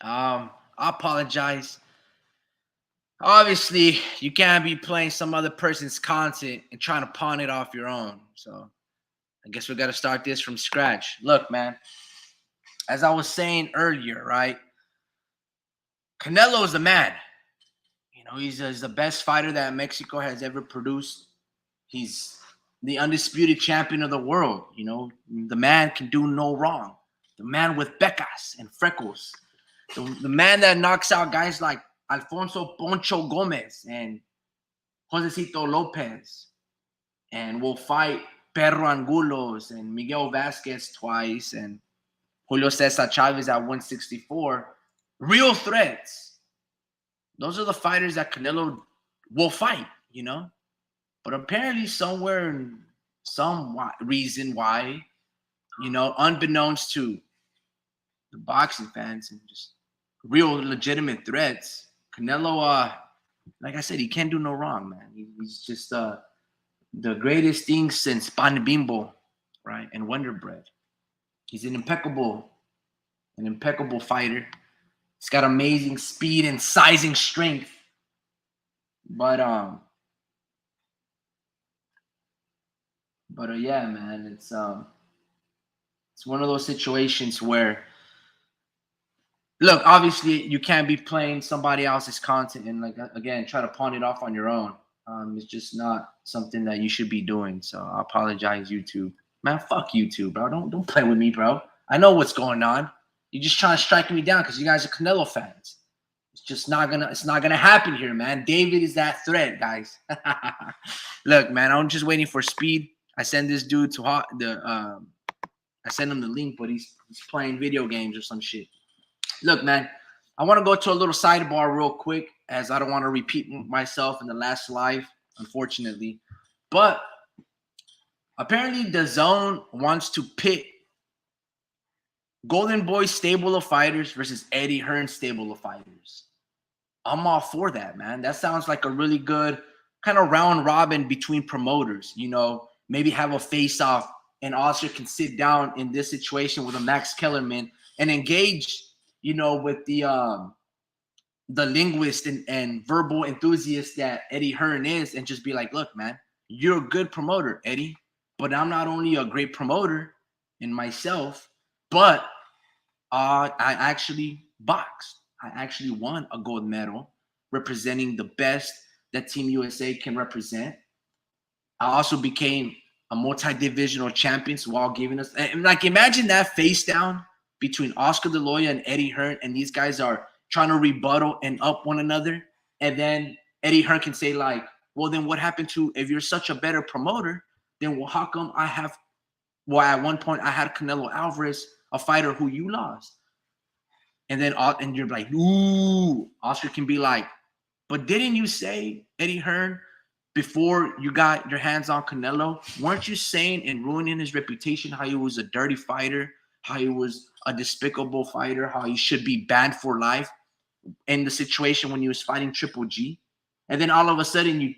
I apologize. Obviously, you can't be playing some other person's content and trying to pawn it off your own. So I guess we got to start this from scratch. Look, man, as I was saying earlier, right? Canelo is the man. He's the best fighter that Mexico has ever produced. He's the undisputed champion of the world. The man can do no wrong. The man with pecas and freckles. The man that knocks out guys like Alfonso Poncho Gomez and Josecito Lopez, and will fight Perro Angulos and Miguel Vasquez twice and Julio Cesar Chavez at 164. Real threats. Those are the fighters that Canelo will fight. But apparently somewhere, some reason why, unbeknownst to the boxing fans and just real legitimate threats, Canelo, like I said, he can't do no wrong, man. He's just the greatest thing since Pan Bimbo, right, and Wonder Bread. He's an impeccable fighter. He's got amazing speed and sizing strength. But yeah, man, it's one of those situations where, look, obviously you can't be playing somebody else's content and, like, again, try to pawn it off on your own. It's just not something that you should be doing. So I apologize, YouTube. Man, fuck YouTube, bro. Don't play with me, bro. I know what's going on. You're just trying to strike me down because you guys are Canelo fans. It's not gonna happen here, man. David is that threat, guys. Look, man, I'm just waiting for Speed. I send this dude to I send him the link, but he's playing video games or some shit. Look, man, I want to go to a little sidebar real quick, as I don't want to repeat myself in the last live, unfortunately. But apparently the Zone wants to pit Golden Boy's stable of fighters versus Eddie Hearn's stable of fighters. I'm all for that, man. That sounds like a really good kind of round robin between promoters. Maybe have a face-off, and Oscar can sit down in this situation with a Max Kellerman and engage, with the linguist and verbal enthusiast that Eddie Hearn is, and just be like, look, man, you're a good promoter, Eddie, but I'm not only a great promoter in myself, but I actually boxed. I actually won a gold medal representing the best that Team USA can represent. I also became a multi-divisional champion while giving us, and like, imagine that face down between Oscar De La Hoya and Eddie Hearn, and these guys are trying to rebuttal and up one another, and then Eddie Hearn can say, like, well, then what happened to, if you're such a better promoter, then how come at one point I had Canelo Alvarez, a fighter who you lost, and you're like, ooh, Oscar can be like, but didn't you say, Eddie Hearn, before you got your hands on Canelo, weren't you saying and ruining his reputation how he was a dirty fighter, how he was a despicable fighter, how he should be banned for life in the situation when he was fighting Triple G? And then all of a sudden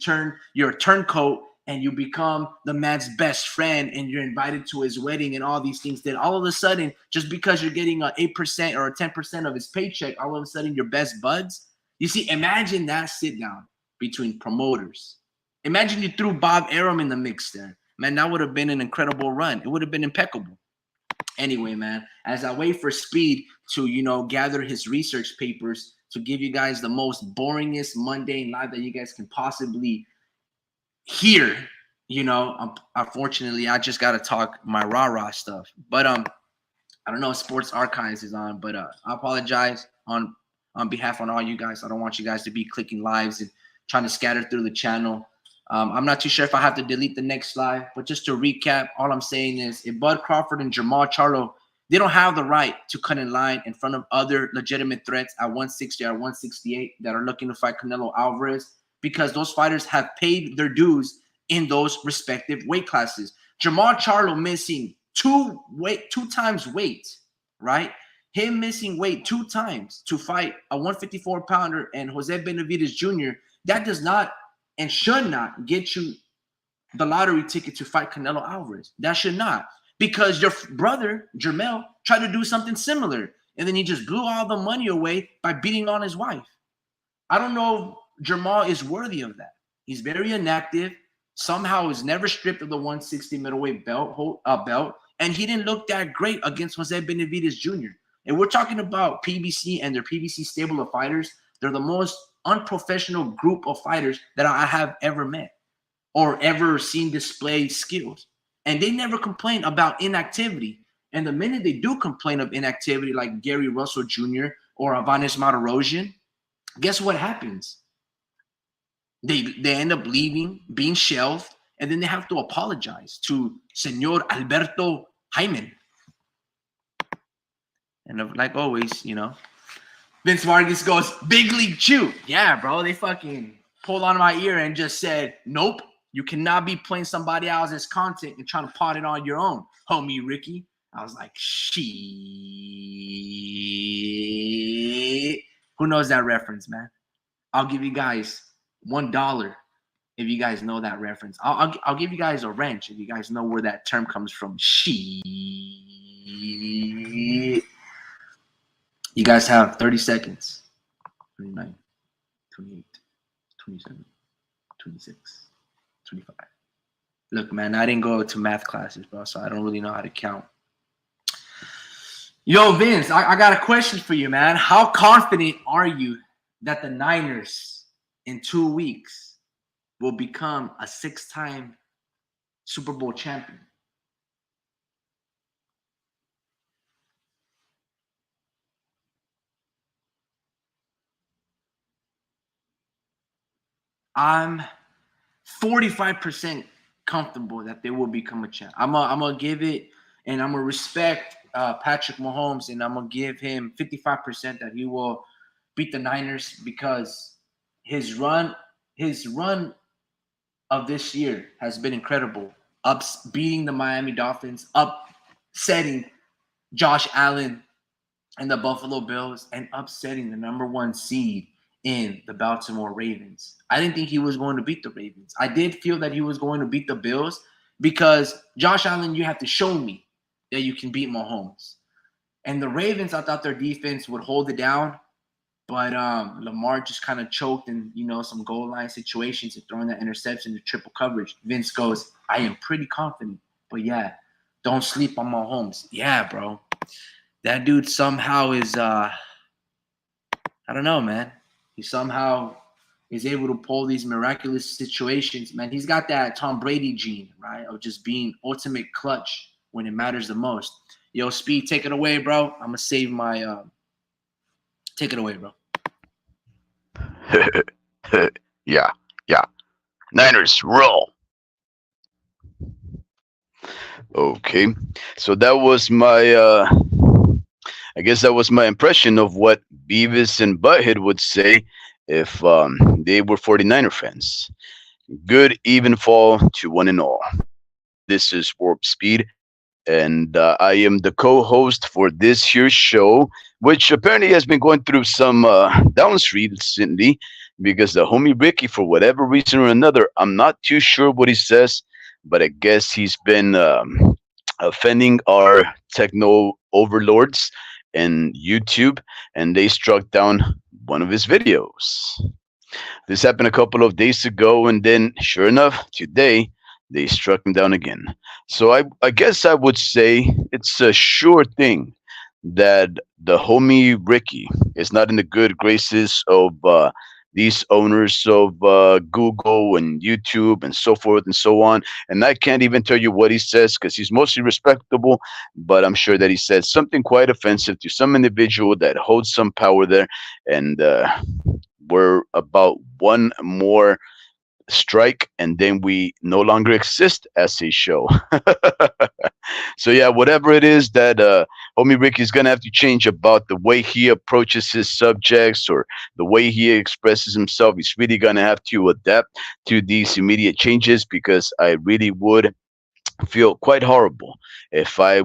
you're a turncoat and you become the man's best friend and you're invited to his wedding and all these things. Then all of a sudden, just because you're getting an 8% or a 10% of his paycheck, all of a sudden you're best buds. You see, imagine that sit down between promoters. Imagine you threw Bob Arum in the mix there. Man, that would have been an incredible run. It would have been impeccable. Anyway, man, as I wait for Speed to, gather his research papers to give you guys the most boringest, mundane live that you guys can possibly hear, unfortunately, I just got to talk my rah-rah stuff. But I don't know if Sports Archives is on, but I apologize on behalf on all you guys. I don't want you guys to be clicking lives and trying to scatter through the channel. I'm not too sure if I have to delete the next live, but just to recap, all I'm saying is if Bud Crawford and Jamal Charlo, they don't have the right to cut in line in front of other legitimate threats at 160 or 168 that are looking to fight Canelo Alvarez, because those fighters have paid their dues in those respective weight classes. Jamal Charlo missing two times weight, right? Him missing weight 2 times to fight a 154-pounder and Jose Benavidez Jr., that does not and should not get you the lottery ticket to fight Canelo Alvarez. That should not. Because your brother, Jermell, tried to do something similar. and then he just blew all the money away by beating on his wife. I don't know if Jamal is worthy of that. He's very inactive. Somehow is never stripped of the 160 middleweight belt, and he didn't look that great against Jose Benavidez Jr. And we're talking about PBC and their PBC stable of fighters. They're the most unprofessional group of fighters that I have ever met or ever seen display skills. And they never complain about inactivity. And the minute they do complain of inactivity, like Gary Russell Jr. or Avanes Martirosyan, guess what happens? They end up leaving, being shelved, and then they have to apologize to Senor Alberto Hyman. And like always, Vince Vargas goes, Big League Chew. Yeah, bro, they fucking pulled on my ear and just said, nope, you cannot be playing somebody else's content and trying to pot it on your own, homie Ricky. I was like, shit. Who knows that reference, man? I'll give you guys $1 if you guys know that reference. I'll give you guys a wrench if you guys know where that term comes from. Shit. You guys have 30 seconds. 29, 28, 27, 26, 25. Look, man, I didn't go to math classes, bro, so I don't really know how to count. Yo, Vince, I got a question for you, man. How confident are you that the Niners in 2 weeks will become a 6-time Super Bowl champion? I'm 45% comfortable that they will become a champ. I'm gonna give it, and I'm gonna respect Patrick Mahomes, and I'm gonna give him 55% that he will beat the Niners because his run of this year has been incredible. Beating the Miami Dolphins, upsetting Josh Allen and the Buffalo Bills, and upsetting the #1 seed in the Baltimore Ravens. I didn't think he was going to beat the Ravens. I did feel that he was going to beat the Bills because Josh Allen, you have to show me that you can beat Mahomes. And the Ravens, I thought their defense would hold it down, but Lamar just kind of choked in, some goal line situations and throwing that interception to triple coverage. Vince goes, I am pretty confident, but yeah, don't sleep on Mahomes. Yeah, bro. That dude somehow is, I don't know, man. He somehow is able to pull these miraculous situations, man. He's got that Tom Brady gene, right, of just being ultimate clutch when it matters the most. Yo, Speed, take it away, bro. I'm going to save my take it away, bro. yeah. Niners, roll. Okay. So that was I guess that was my impression of what Beavis and Butthead would say if they were 49er fans. Good even fall to one and all. This is Warp Speed, and I am the co-host for this here show, which apparently has been going through some downs recently because the homie Ricky, for whatever reason or another, I'm not too sure what he says, but I guess he's been offending our techno overlords and YouTube, and they struck down one of his videos. This happened a couple of days ago, and then, sure enough, today they struck him down again. So I guess I would say it's a sure thing that the homie Ricky is not in the good graces of these owners of Google and YouTube and so forth and so on. And I can't even tell you what he says because he's mostly respectable, but I'm sure that he said something quite offensive to some individual that holds some power there. And we're about one more strike and then we no longer exist as a show. So yeah, whatever it is that homie Ricky is gonna have to change about the way he approaches his subjects or the way he expresses himself, he's really gonna have to adapt to these immediate changes because I really would feel quite horrible if I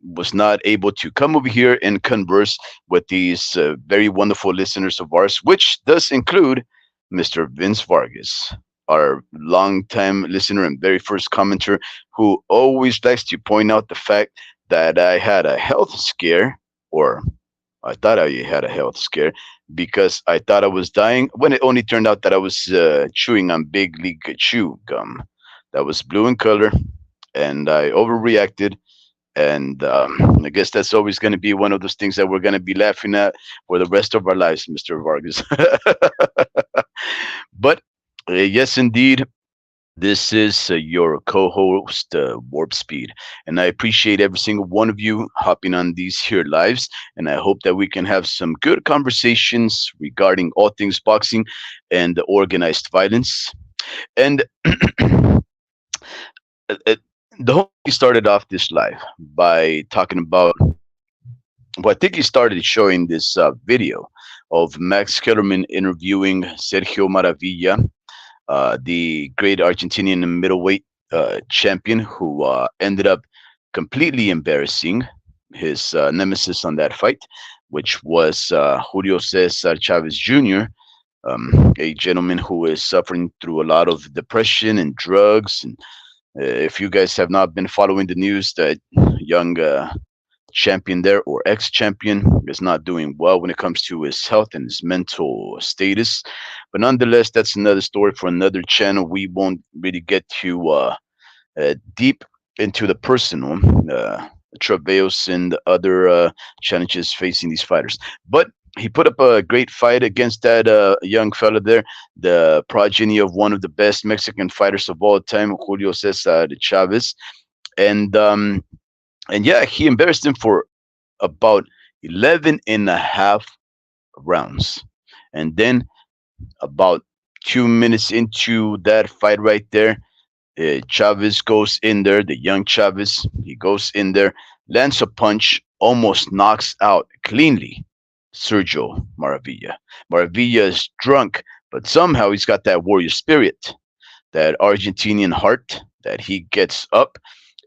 was not able to come over here and converse with these very wonderful listeners of ours, which does include Mr. Vince Vargas, our longtime listener and very first commenter, who always likes to point out the fact that I had a health scare or I thought I had a health scare because I thought I was dying when it only turned out that I was chewing on Big League Chew gum that was blue in color, and I overreacted. And I guess that's always going to be one of those things that we're going to be laughing at for the rest of our lives, Mr. Vargas. But yes, indeed, this is your co host, Warp Speed. And I appreciate every single one of you hopping on these here lives. And I hope that we can have some good conversations regarding all things boxing and organized violence. And uh, the whole he started off this live by talking about, well, I think he started showing this video of Max Kellerman interviewing Sergio Maravilla, the great Argentinian middleweight champion who ended up completely embarrassing his nemesis on that fight, which was Julio Cesar Chavez Jr., a gentleman who is suffering through a lot of depression and drugs. And if you guys have not been following the news, that young champion there, or ex-champion, is not doing well when it comes to his health and his mental status. But nonetheless, that's another story for another channel. We won't really get too deep into the personal travails and other challenges facing these fighters. But he put up a great fight against that young fella there, the progeny of one of the best Mexican fighters of all time, Julio Cesar Chavez. And yeah, he embarrassed him for about 11 and a half rounds. And then about 2 minutes into that fight right there, Chavez goes in there, the young Chavez, he goes in there, lands a punch, almost knocks out cleanly Sergio Maravilla. Maravilla is drunk, but somehow he's got that warrior spirit, that Argentinian heart, that he gets up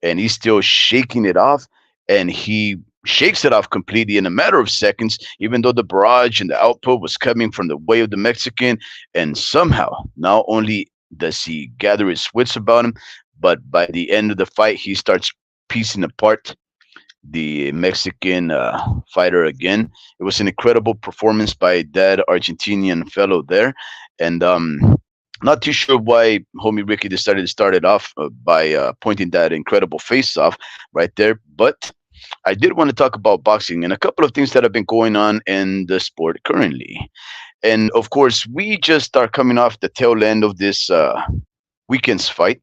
and he's still shaking it off, and he shakes it off completely in a matter of seconds, even though the barrage and the output was coming from the way of the Mexican. And somehow, not only does he gather his wits about him, but by the end of the fight, he starts piecing apart the Mexican fighter again. It was an incredible performance by that Argentinian fellow there. And not too sure why homie Ricky decided to start it off by pointing that incredible face off right there. But I did want to talk about boxing and a couple of things that have been going on in the sport currently. And of course, we just are coming off the tail end of this weekend's fight,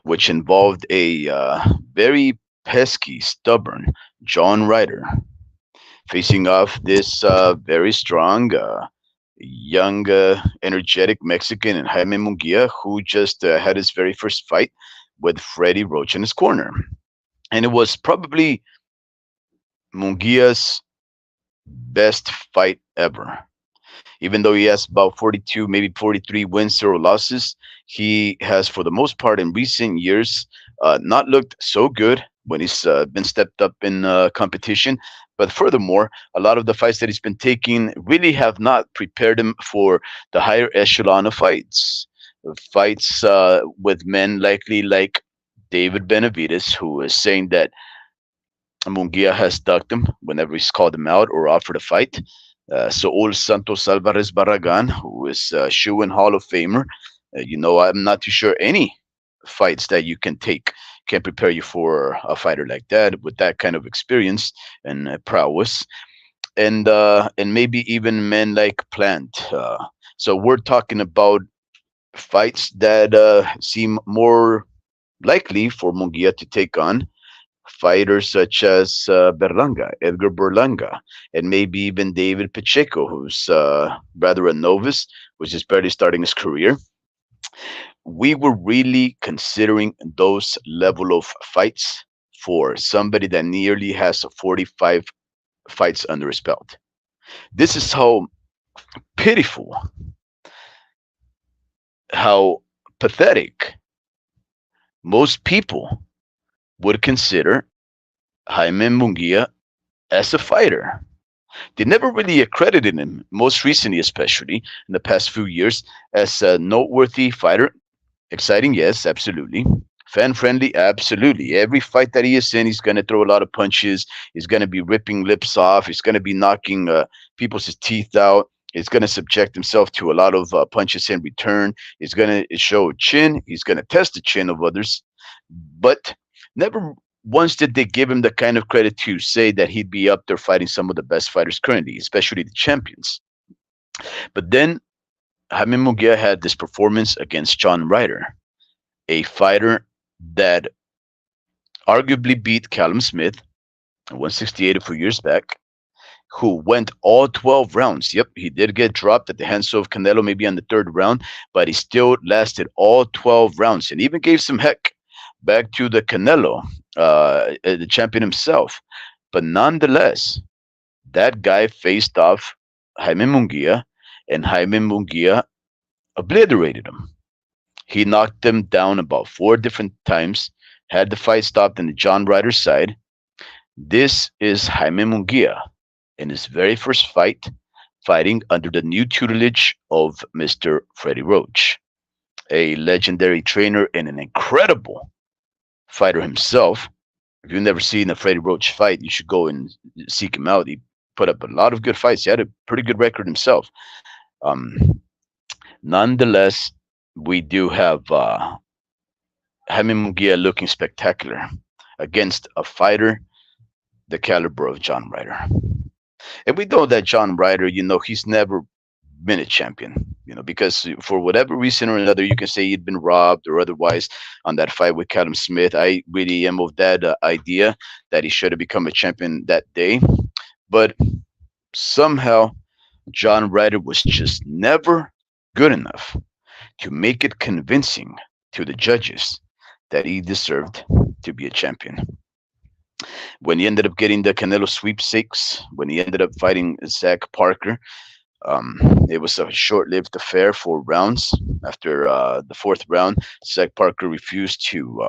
which involved a very pesky, stubborn John Ryder facing off this very strong, young, energetic Mexican and Jaime Munguia, who just had his very first fight with Freddie Roach in his corner. And it was probably Munguia's best fight ever. Even though he has about 42, maybe 43 wins, 0 losses, he has, for the most part in recent years, not looked so good when he's been stepped up in competition. But furthermore, a lot of the fights that he's been taking really have not prepared him for the higher echelon of fights. Fights with men likely like David Benavides, who is saying that Munguia has ducked him whenever he's called him out or offered a fight. Saul Santos Alvarez Barragan, who is a shoe-in Hall of Famer. I'm not too sure any fights that you can take can prepare you for a fighter like that with that kind of experience and prowess. And maybe even men like Plant. So we're talking about fights that seem more likely for Munguia to take on fighters such as Berlanga, Edgar Berlanga, and maybe even David Pacheco, who's rather a novice, who's just barely starting his career. We were really considering those level of fights for somebody that nearly has 45 fights under his belt. This is how pitiful, how pathetic most people would consider Jaime Munguia as a fighter. They never really accredited him, most recently, especially in the past few years, as a noteworthy fighter. Exciting, yes, absolutely. Fan friendly, absolutely. Every fight that he is in, he's going to throw a lot of punches. He's going to be ripping lips off. He's going to be knocking people's teeth out. He's going to subject himself to a lot of punches in return. He's going to show chin. He's going to test the chin of others. But never once did they give him the kind of credit to say that he'd be up there fighting some of the best fighters currently, especially the champions. But then Jaime Munguia had this performance against John Ryder, a fighter that arguably beat Callum Smith at 168 a few years back, who went all 12 rounds. Yep, he did get dropped at the hands of Canelo maybe on the third round, but he still lasted all 12 rounds and even gave some heck back to the Canelo, the champion himself. But nonetheless, that guy faced off Jaime Munguia, and Jaime Munguia obliterated him. He knocked him down about four different times, had the fight stopped on the John Ryder side. This is Jaime Munguia in his very first fight, fighting under the new tutelage of Mr. Freddie Roach, a legendary trainer and an incredible fighter himself. If you've never seen a Freddie Roach fight, you should go and seek him out. He put up a lot of good fights. He had a pretty good record himself. Um, Nonetheless, we do have Jaime Munguia looking spectacular against a fighter the caliber of John Ryder. And we know that John Ryder, he's never been a champion, because for whatever reason or another, you can say he'd been robbed or otherwise on that fight with Callum Smith. I really am of that idea that he should have become a champion that day. But somehow, John Ryder was just never good enough to make it convincing to the judges that he deserved to be a champion. When he ended up getting the Canelo sweepstakes, when he ended up fighting Zach Parker, um, it was a short-lived affair, 4 rounds. After the fourth round, Zach Parker refused to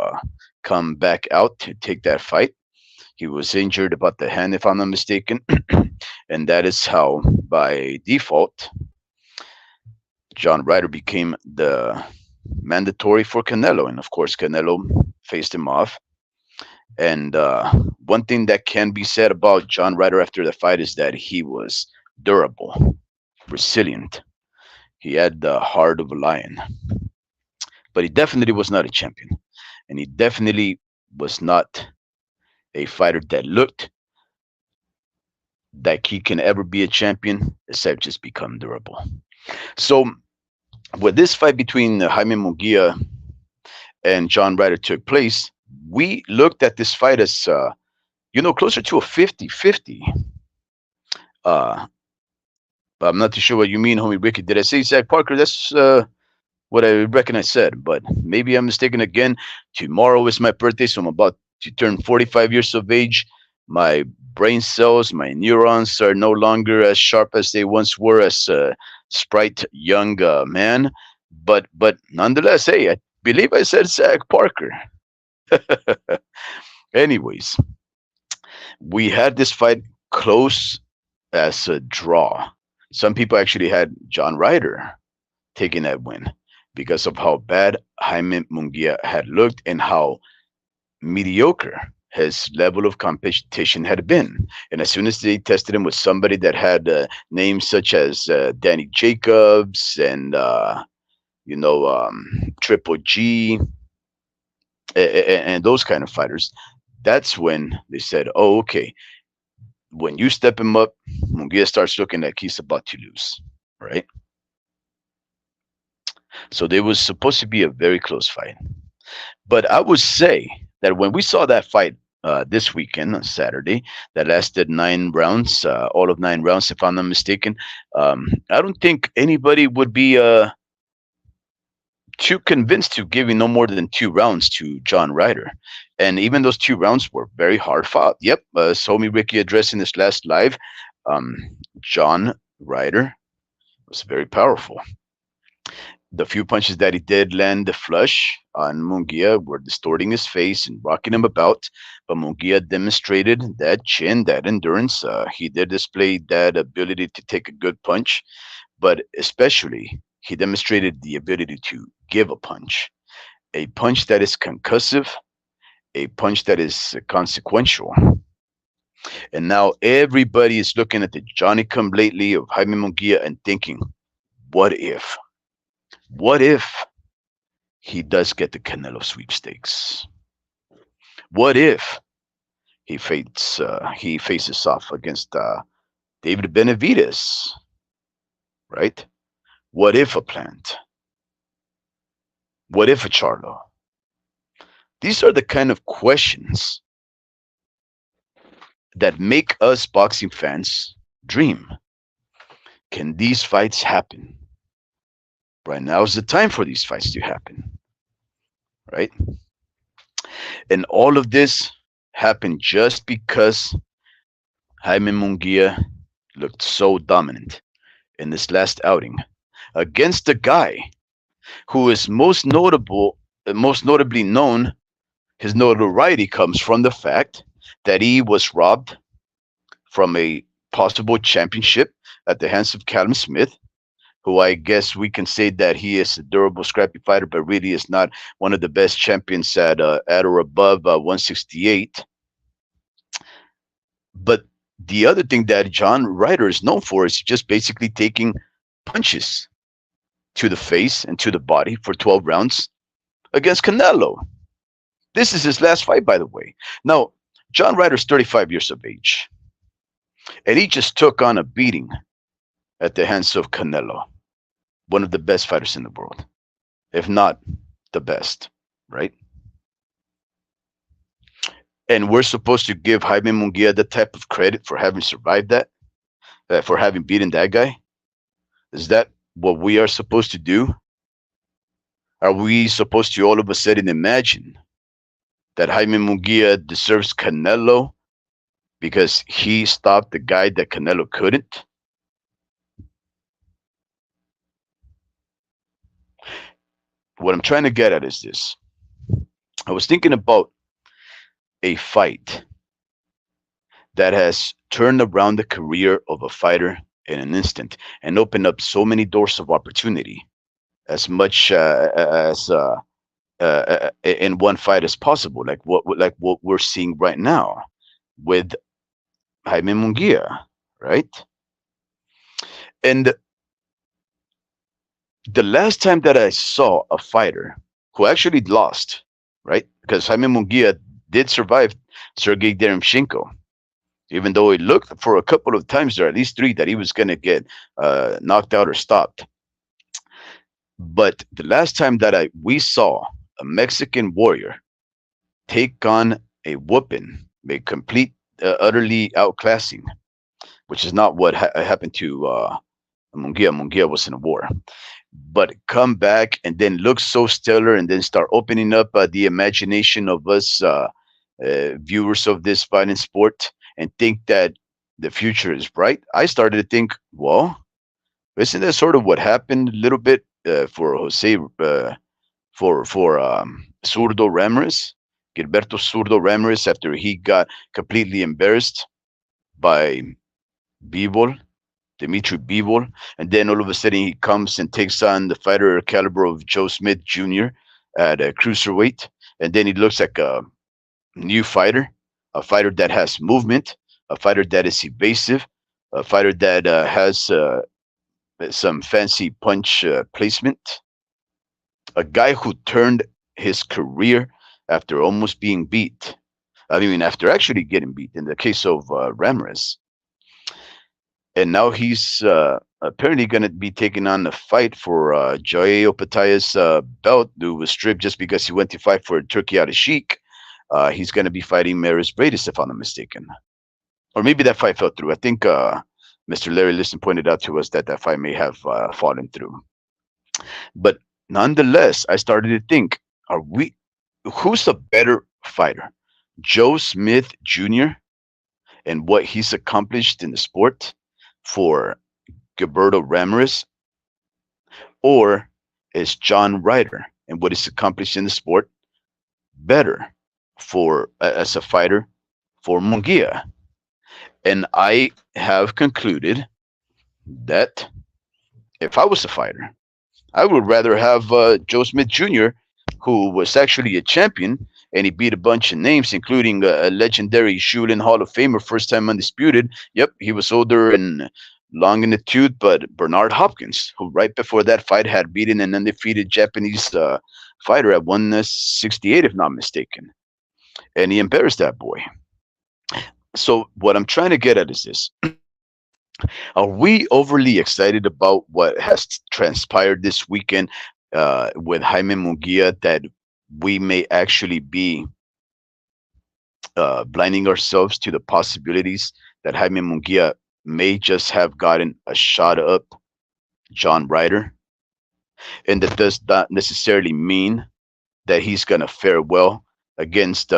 come back out to take that fight. He was injured about the hand, if I'm not mistaken, and that is how, by default, John Ryder became the mandatory for Canelo, and of course, Canelo faced him off. And one thing that can be said about John Ryder after the fight is that he was durable, resilient. He had the heart of a lion, but he definitely was not a champion, and he definitely was not a fighter that looked like he can ever be a champion, except just become durable. So, when this fight between Jaime Munguia and John Ryder took place, we looked at this fight as, closer to a 50-50. Uh, but I'm not too sure what you mean, homie Ricky. Did I say Zach Parker? That's what I reckon I said, but maybe I'm mistaken again. Tomorrow is my birthday, so I'm about to turn 45 years of age. My brain cells, my neurons are no longer as sharp as they once were as a sprite young man. But nonetheless, hey, I believe I said Zach Parker. Anyways, we had this fight close as a draw. Some people actually had John Ryder taking that win because of how bad Jaime Munguia had looked and how mediocre his level of competition had been. And as soon as they tested him with somebody that had names such as Danny Jacobs and Triple G and those kind of fighters, that's when they said, "Oh, okay. When you step him up, Munguia starts looking like he's about to lose, right?" So there was supposed to be a very close fight. But I would say that when we saw that fight this weekend on Saturday, that lasted 9 rounds, all of 9 rounds, if I'm not mistaken, I don't think anybody would be too convinced to giving no more than 2 rounds to John Ryder. And even those 2 rounds were very hard fought. Yep, Somi Ricky addressing this last live. Um, John Ryder was very powerful. The few punches that he did land the flush on Munguia were distorting his face and rocking him about. But Munguia demonstrated that chin, that endurance. He did display that ability to take a good punch, but especially he demonstrated the ability to give a punch. a punch that is concussive, a punch that is consequential. And now everybody is looking at the Johnny come lately of Jaime Munguia and thinking, what if? What if he does get the Canelo sweepstakes? What if he faces off against David Benavides, right? What if a Plant? What if a Charlo? These are the kind of questions that make us boxing fans dream. Can these fights happen? Right now is the time for these fights to happen, right? And all of this happened just because Jaime Munguia looked so dominant in this last outing against a guy who is most notably known. His notoriety comes from the fact that he was robbed from a possible championship at the hands of Callum Smith, who I guess we can say that he is a durable, scrappy fighter, but really is not one of the best champions at or above 168. But the other thing that John Ryder is known for is just basically taking punches to the face and to the body for 12 rounds against Canelo. This is his last fight, by the way. Now, John Ryder's 35 years of age, and he just took on a beating at the hands of Canelo, one of the best fighters in the world, if not the best, right? And we're supposed to give Jaime Munguia the type of credit for having survived that, for having beaten that guy. Is that what we are supposed to do? Are we supposed to all of a sudden imagine that Jaime Munguia deserves Canelo because he stopped the guy that Canelo couldn't? What I'm trying to get at is this. I was thinking about a fight that has turned around the career of a fighter in an instant and opened up so many doors of opportunity, as much in one fight as possible, like what we're seeing right now with Jaime Munguia, right? And the last time that I saw a fighter who actually lost, right? Because Jaime Munguia did survive Sergey Deremchenko, even though it looked for a couple of times there, at least three, that he was going to get knocked out or stopped. But the last time that we saw a Mexican warrior take on a whooping, a complete, utterly outclassing, which is not what happened to Munguia. Munguia was in a war, but come back and then look so stellar and then start opening up the imagination of us viewers of this fighting sport and think that the future is bright. I started to think, well, isn't that sort of what happened a little bit for Jose, for Zurdo Ramirez, Gilberto Zurdo Ramirez, after he got completely embarrassed by Bivol, Dimitri Bivol, and then all of a sudden he comes and takes on the fighter caliber of Joe Smith Jr. at a cruiserweight, and then he looks like a new fighter, a fighter that has movement, a fighter that is evasive, a fighter that has some fancy punch placement, a guy who turned his career after almost being beat. I mean, after actually getting beat in the case of Ramirez. And now he's apparently going to be taking on a fight for Joey Opataya's belt, who was stripped just because he went to fight for Turkey Al Sheikh. He's going to be fighting Maris Bradis, if I'm not mistaken. Or maybe that fight fell through. I think Mr. Larry Liston pointed out to us that that fight may have fallen through. But nonetheless, I started to think, who's a better fighter? Joe Smith Jr. and what he's accomplished in the sport for Gilberto Ramirez, or is John Ryder and what he's accomplished in the sport better for as a fighter for Munguia? And I have concluded that if I was a fighter, I would rather have Joe Smith Jr., who was actually a champion, and he beat a bunch of names, including a legendary Shulin Hall of Famer, first time undisputed. Yep, he was older and long in the tooth, but Bernard Hopkins, who right before that fight had beaten an undefeated Japanese fighter at 168, if not mistaken. And he embarrassed that boy. So, what I'm trying to get at is this: are we overly excited about what has transpired this weekend with Jaime Munguia that we may actually be blinding ourselves to the possibilities that Jaime Munguia may just have gotten a shot up John Ryder? And that does not necessarily mean that he's going to fare well against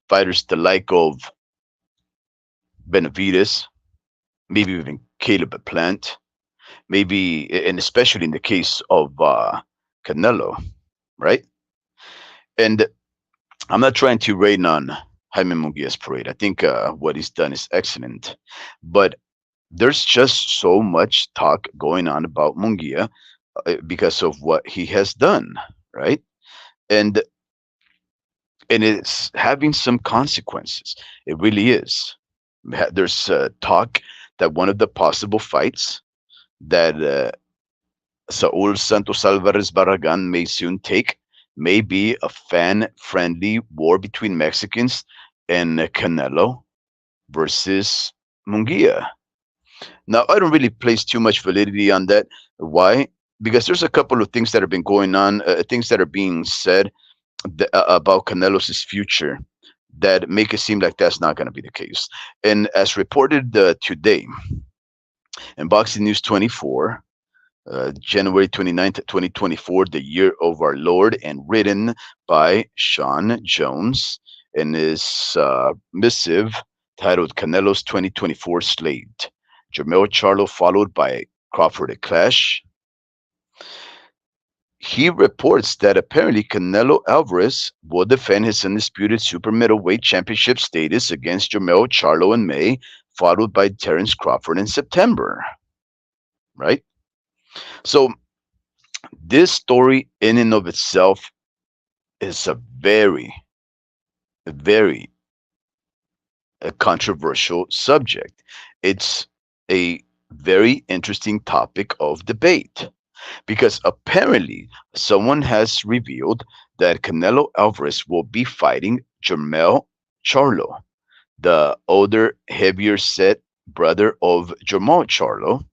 fighters the like of Benavides, maybe even Caleb Plant, maybe, and especially in the case of Canelo, right? And I'm not trying to rain on Jaime Munguia's parade. I think what he's done is excellent, but there's just so much talk going on about Munguia because of what he has done, right? And it's having some consequences. It really is. There's talk that one of the possible fights that Saul Santos Alvarez Barragan may soon take may be a fan friendly war between Mexicans and Canelo versus Munguia. Now, I don't really place too much validity on that. Why? Because there's a couple of things that have been going on, things that are being said about Canelo's future that make it seem like that's not going to be the case. And as reported today in Boxing News 24, January 29th, 2024, the year of our Lord, and written by Sean Jones in his missive titled Canelo's 2024 Slate. Jermell Charlo followed by Crawford at Clash. He reports that apparently Canelo Alvarez will defend his undisputed super middleweight championship status against Jermell Charlo in May, followed by Terence Crawford in September. Right? So this story in and of itself is a very controversial subject. It's a very interesting topic of debate because apparently someone has revealed that Canelo Alvarez will be fighting Jermell Charlo, the older, heavier set brother of Jermall Charlo,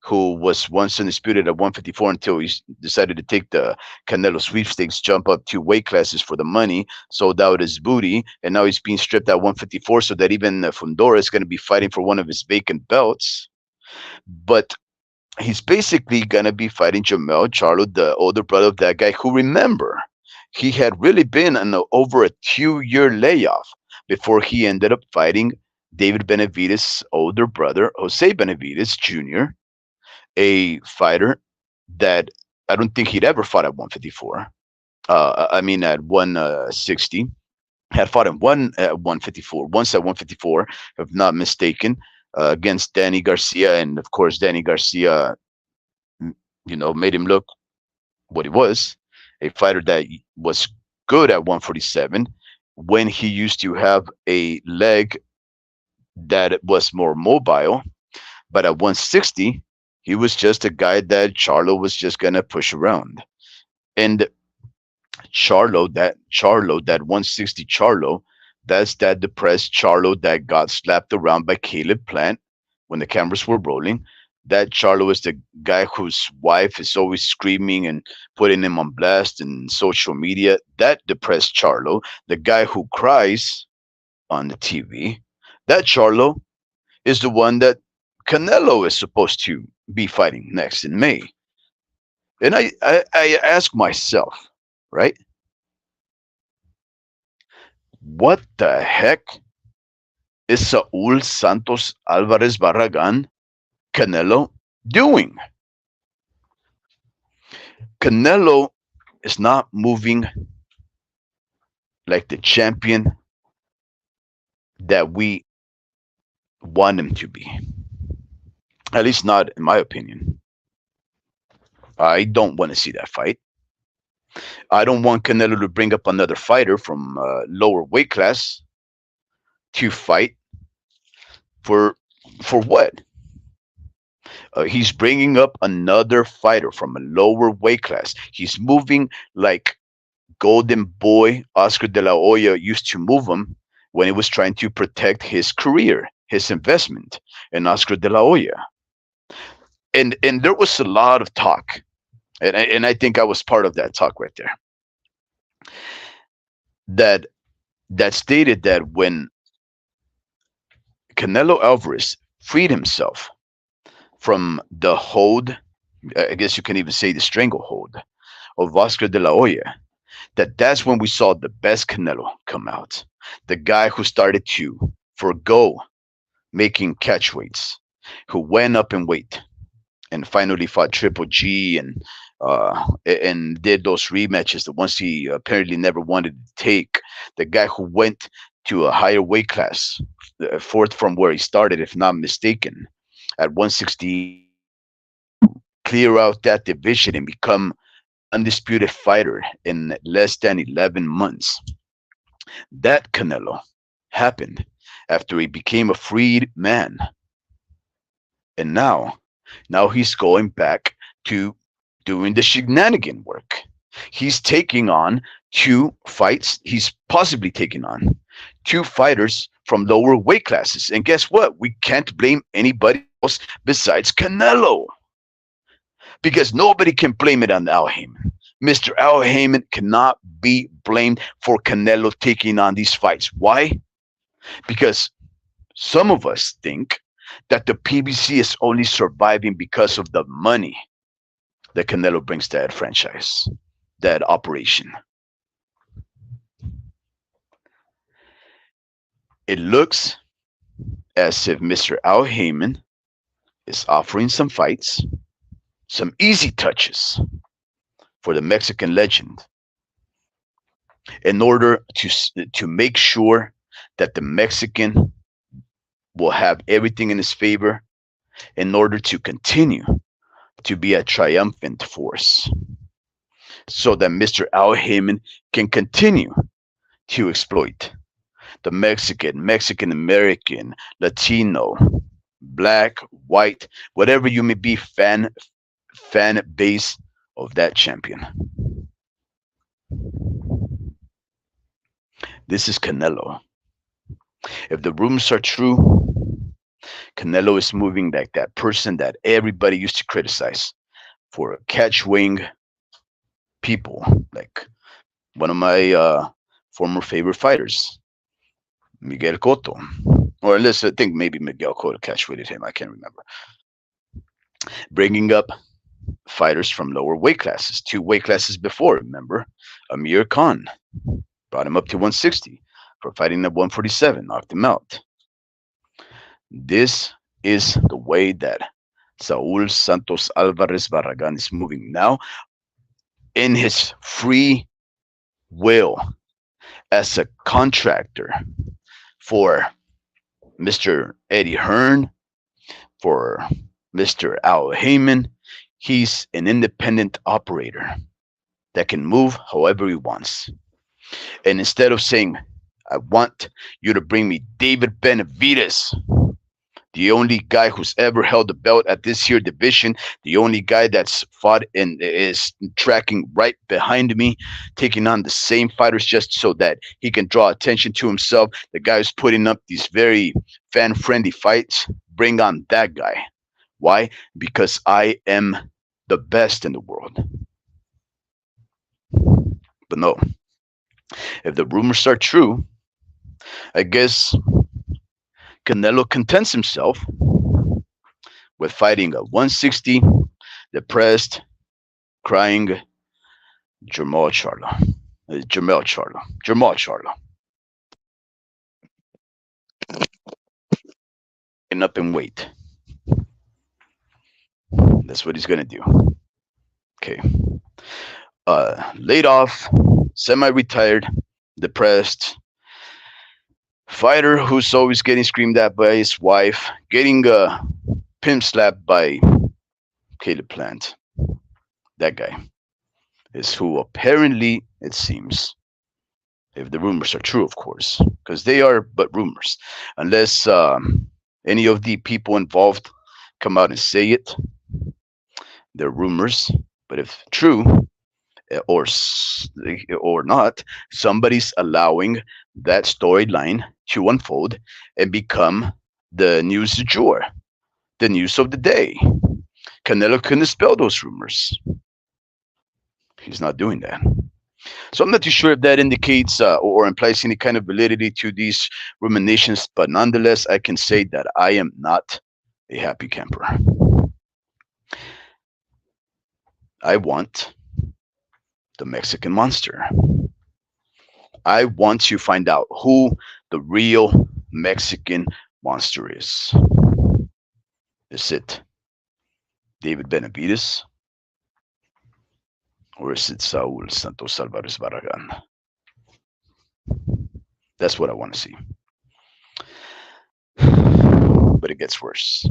who was once undisputed at 154 until he decided to take the Canelo sweepstakes, jump up 2 weight classes for the money, sold out his booty, and now he's being stripped at 154 so that even Fundora is going to be fighting for one of his vacant belts. But he's basically going to be fighting Jermell Charlo, the older brother of that guy, who, remember, he had really been on over a 2-year layoff before he ended up fighting David Benavides' older brother, Jose Benavides Jr., a fighter that I don't think he'd ever fought at 154. I mean, at 160. Had fought in one at 154, once at 154, if not mistaken, against Danny Garcia. And of course, Danny Garcia, made him look what he was, a fighter that was good at 147 when he used to have a leg that was more mobile. But at 160, he was just a guy that Charlo was just gonna push around. And that 160 Charlo, that's that depressed Charlo that got slapped around by Caleb Plant when the cameras were rolling. That Charlo is the guy whose wife is always screaming and putting him on blast in social media. That depressed Charlo, the guy who cries on the TV, that Charlo is the one that Canelo is supposed to be fighting next in May. And I ask myself, right? What the heck is Saul Santos Alvarez Barragan Canelo doing? Canelo is not moving like the champion that we want him to be. At least not in my opinion. I don't want to see that fight. I don't want Canelo to bring up another fighter from lower weight class to fight for what? He's bringing up another fighter from a lower weight class. He's moving like Golden Boy Oscar de la Hoya used to move him when he was trying to protect his career, his investment in Oscar de la Hoya. And there was a lot of talk, and I think I was part of that talk right there. That that stated that when Canelo Alvarez freed himself from the hold, I guess you can even say the stranglehold of Oscar de la Hoya, that's when we saw the best Canelo come out. The guy who started to forgo making catch weights, who went up in weight and finally fought Triple G and did those rematches, the ones he apparently never wanted to take. The guy who went to a higher weight class, fourth from where he started, if not mistaken, at 168, clear out that division and become undisputed fighter in less than 11 months. That Canelo happened after he became a freed man. And now he's going back to doing the shenanigan work. He's taking on two fights. He's possibly taking on two fighters from lower weight classes. And guess what? We can't blame anybody else besides Canelo because nobody can blame it on Al Heyman. Mr. Al Heyman cannot be blamed for Canelo taking on these fights. Why? Because some of us think that the PBC is only surviving because of the money that Canelo brings to that franchise, that operation. It looks as if Mr. Al Heyman is offering some fights, some easy touches for the Mexican legend in order to make sure that the Mexican will have everything in his favor in order to continue to be a triumphant force so that Mr. Al Heyman can continue to exploit the Mexican American, Latino, black, white, whatever you may be fan base of that champion. This is Canelo. If the rumors are true, Canelo is moving like that person that everybody used to criticize for catch weighing people, like one of my former favorite fighters, Miguel Cotto. Or unless I think maybe Miguel Cotto catch weighted him, I can't remember. Bringing up fighters from lower weight classes, two weight classes before, remember? Amir Khan brought him up to 160 for fighting at 147, knocked him out. This is the way that Saul Santos Alvarez Barragan is moving now in his free will as a contractor for Mr. Eddie Hearn, for Mr. Al Heyman. He's an independent operator that can move however he wants. And instead of saying, I want you to bring me David Benavidez, the only guy who's ever held the belt at this here division, the only guy that's fought and is tracking right behind me, taking on the same fighters just so that he can draw attention to himself. The guy who's putting up these very fan-friendly fights, bring on that guy. Why? Because I am the best in the world. But no, if the rumors are true, I guess Canelo contents himself with fighting a 160 depressed, crying Jamal Charlo. Jamal Charlo. And up in weight. That's what he's gonna do. Okay. Laid off, semi-retired, depressed, fighter who's always getting screamed at by his wife, getting pimp slapped by Caleb Plant. That guy. is who apparently, it seems, if the rumors are true, of course, because they are but rumors, unless any of the people involved come out and say it, they're rumors. But if true, or not, somebody's allowing that storyline to unfold and become the news du jour, the news of the day. Canelo couldn't dispel those rumors. He's not doing that. So I'm not too sure if that indicates or implies any kind of validity to these ruminations, but nonetheless, I can say that I am not a happy camper. I want the Mexican monster. I want to find out who the real Mexican monster is. Is it David Benavides? Or is it Saul Santos Alvarez Barragan? That's what I want to see. But it gets worse.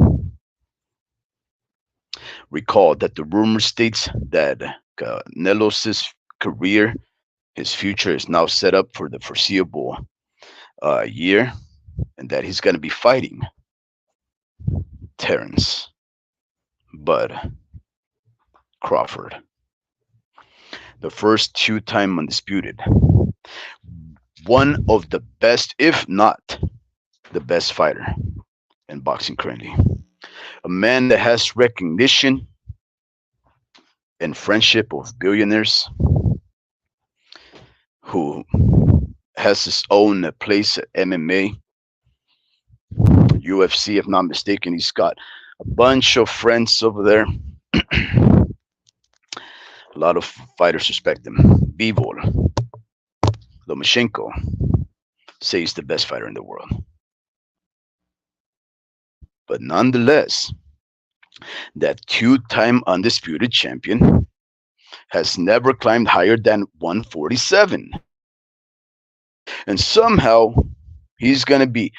Recall that the rumor states that Canelo's career, his future is now set up for the foreseeable year, and that he's going to be fighting Terrence Bud Crawford, the first two-time undisputed, one of the best, if not the best fighter in boxing currently. A man that has recognition and friendship of billionaires, who has his own place at MMA, UFC, if not mistaken. He's got a bunch of friends over there. A lot of fighters respect him. Bivol, Lomachenko say he's the best fighter in the world. But nonetheless, that two-time undisputed champion has never climbed higher than 147. And somehow he's going to be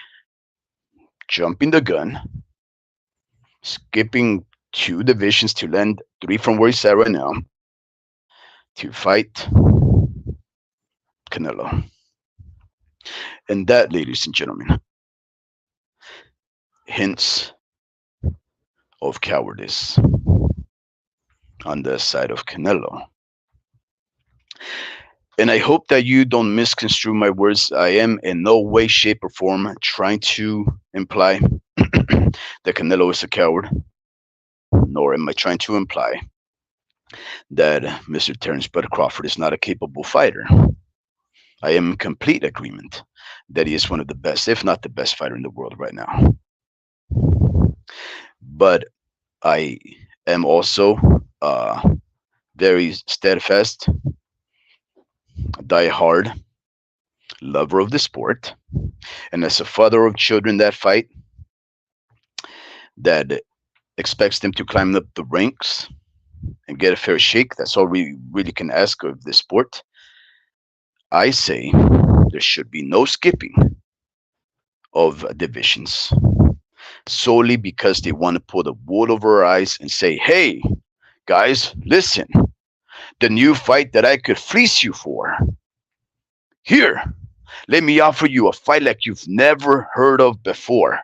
jumping the gun, skipping two divisions to land three from where he's at right now to fight Canelo. And that, ladies and gentlemen, hints of cowardice on the side of Canelo. And I hope that you don't misconstrue my words. I am in no way, shape, or form trying to imply that Canelo is a coward, nor am I trying to imply that Mr. Terrence Bud Crawford is not a capable fighter. I am in complete agreement that he is one of the best, if not the best fighter in the world right now. But I am also very steadfast, die-hard lover of the sport, and as a father of children that fight, that expects them to climb up the ranks and get a fair shake. That's all we really can ask of this sport. I say there should be no skipping of divisions solely because they want to pull the wool over our eyes and say, hey, guys, listen, the new fight that I could fleece you for. Here, let me offer you a fight like you've never heard of before.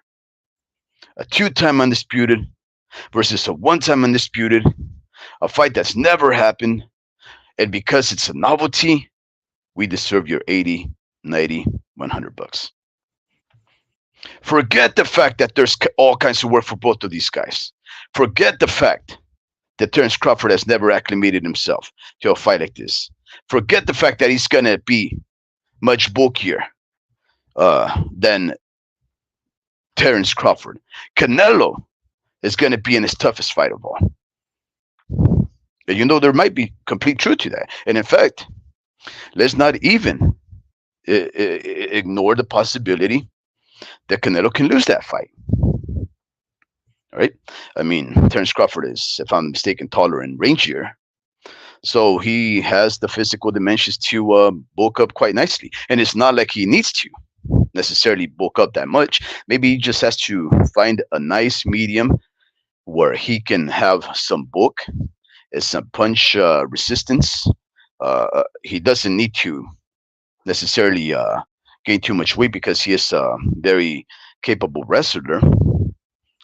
A two-time undisputed versus a one-time undisputed, a fight that's never happened. And because it's a novelty, we deserve your 80, 90, 100 bucks. Forget the fact that there's all kinds of work for both of these guys. Forget the fact that Terrence Crawford has never acclimated himself to a fight like this. Forget the fact that he's going to be much bulkier than Terrence Crawford. Canelo is going to be in his toughest fight of all. And you know, there might be complete truth to that. And in fact, let's not even ignore the possibility that Canelo can lose that fight. All right? I mean, Terrence Crawford is, if I'm mistaken, taller and rangier. So he has the physical dimensions to bulk up quite nicely. And it's not like he needs to necessarily bulk up that much. Maybe he just has to find a nice medium where he can have some bulk and some punch resistance he doesn't need to necessarily gain too much weight because he is a very capable wrestler.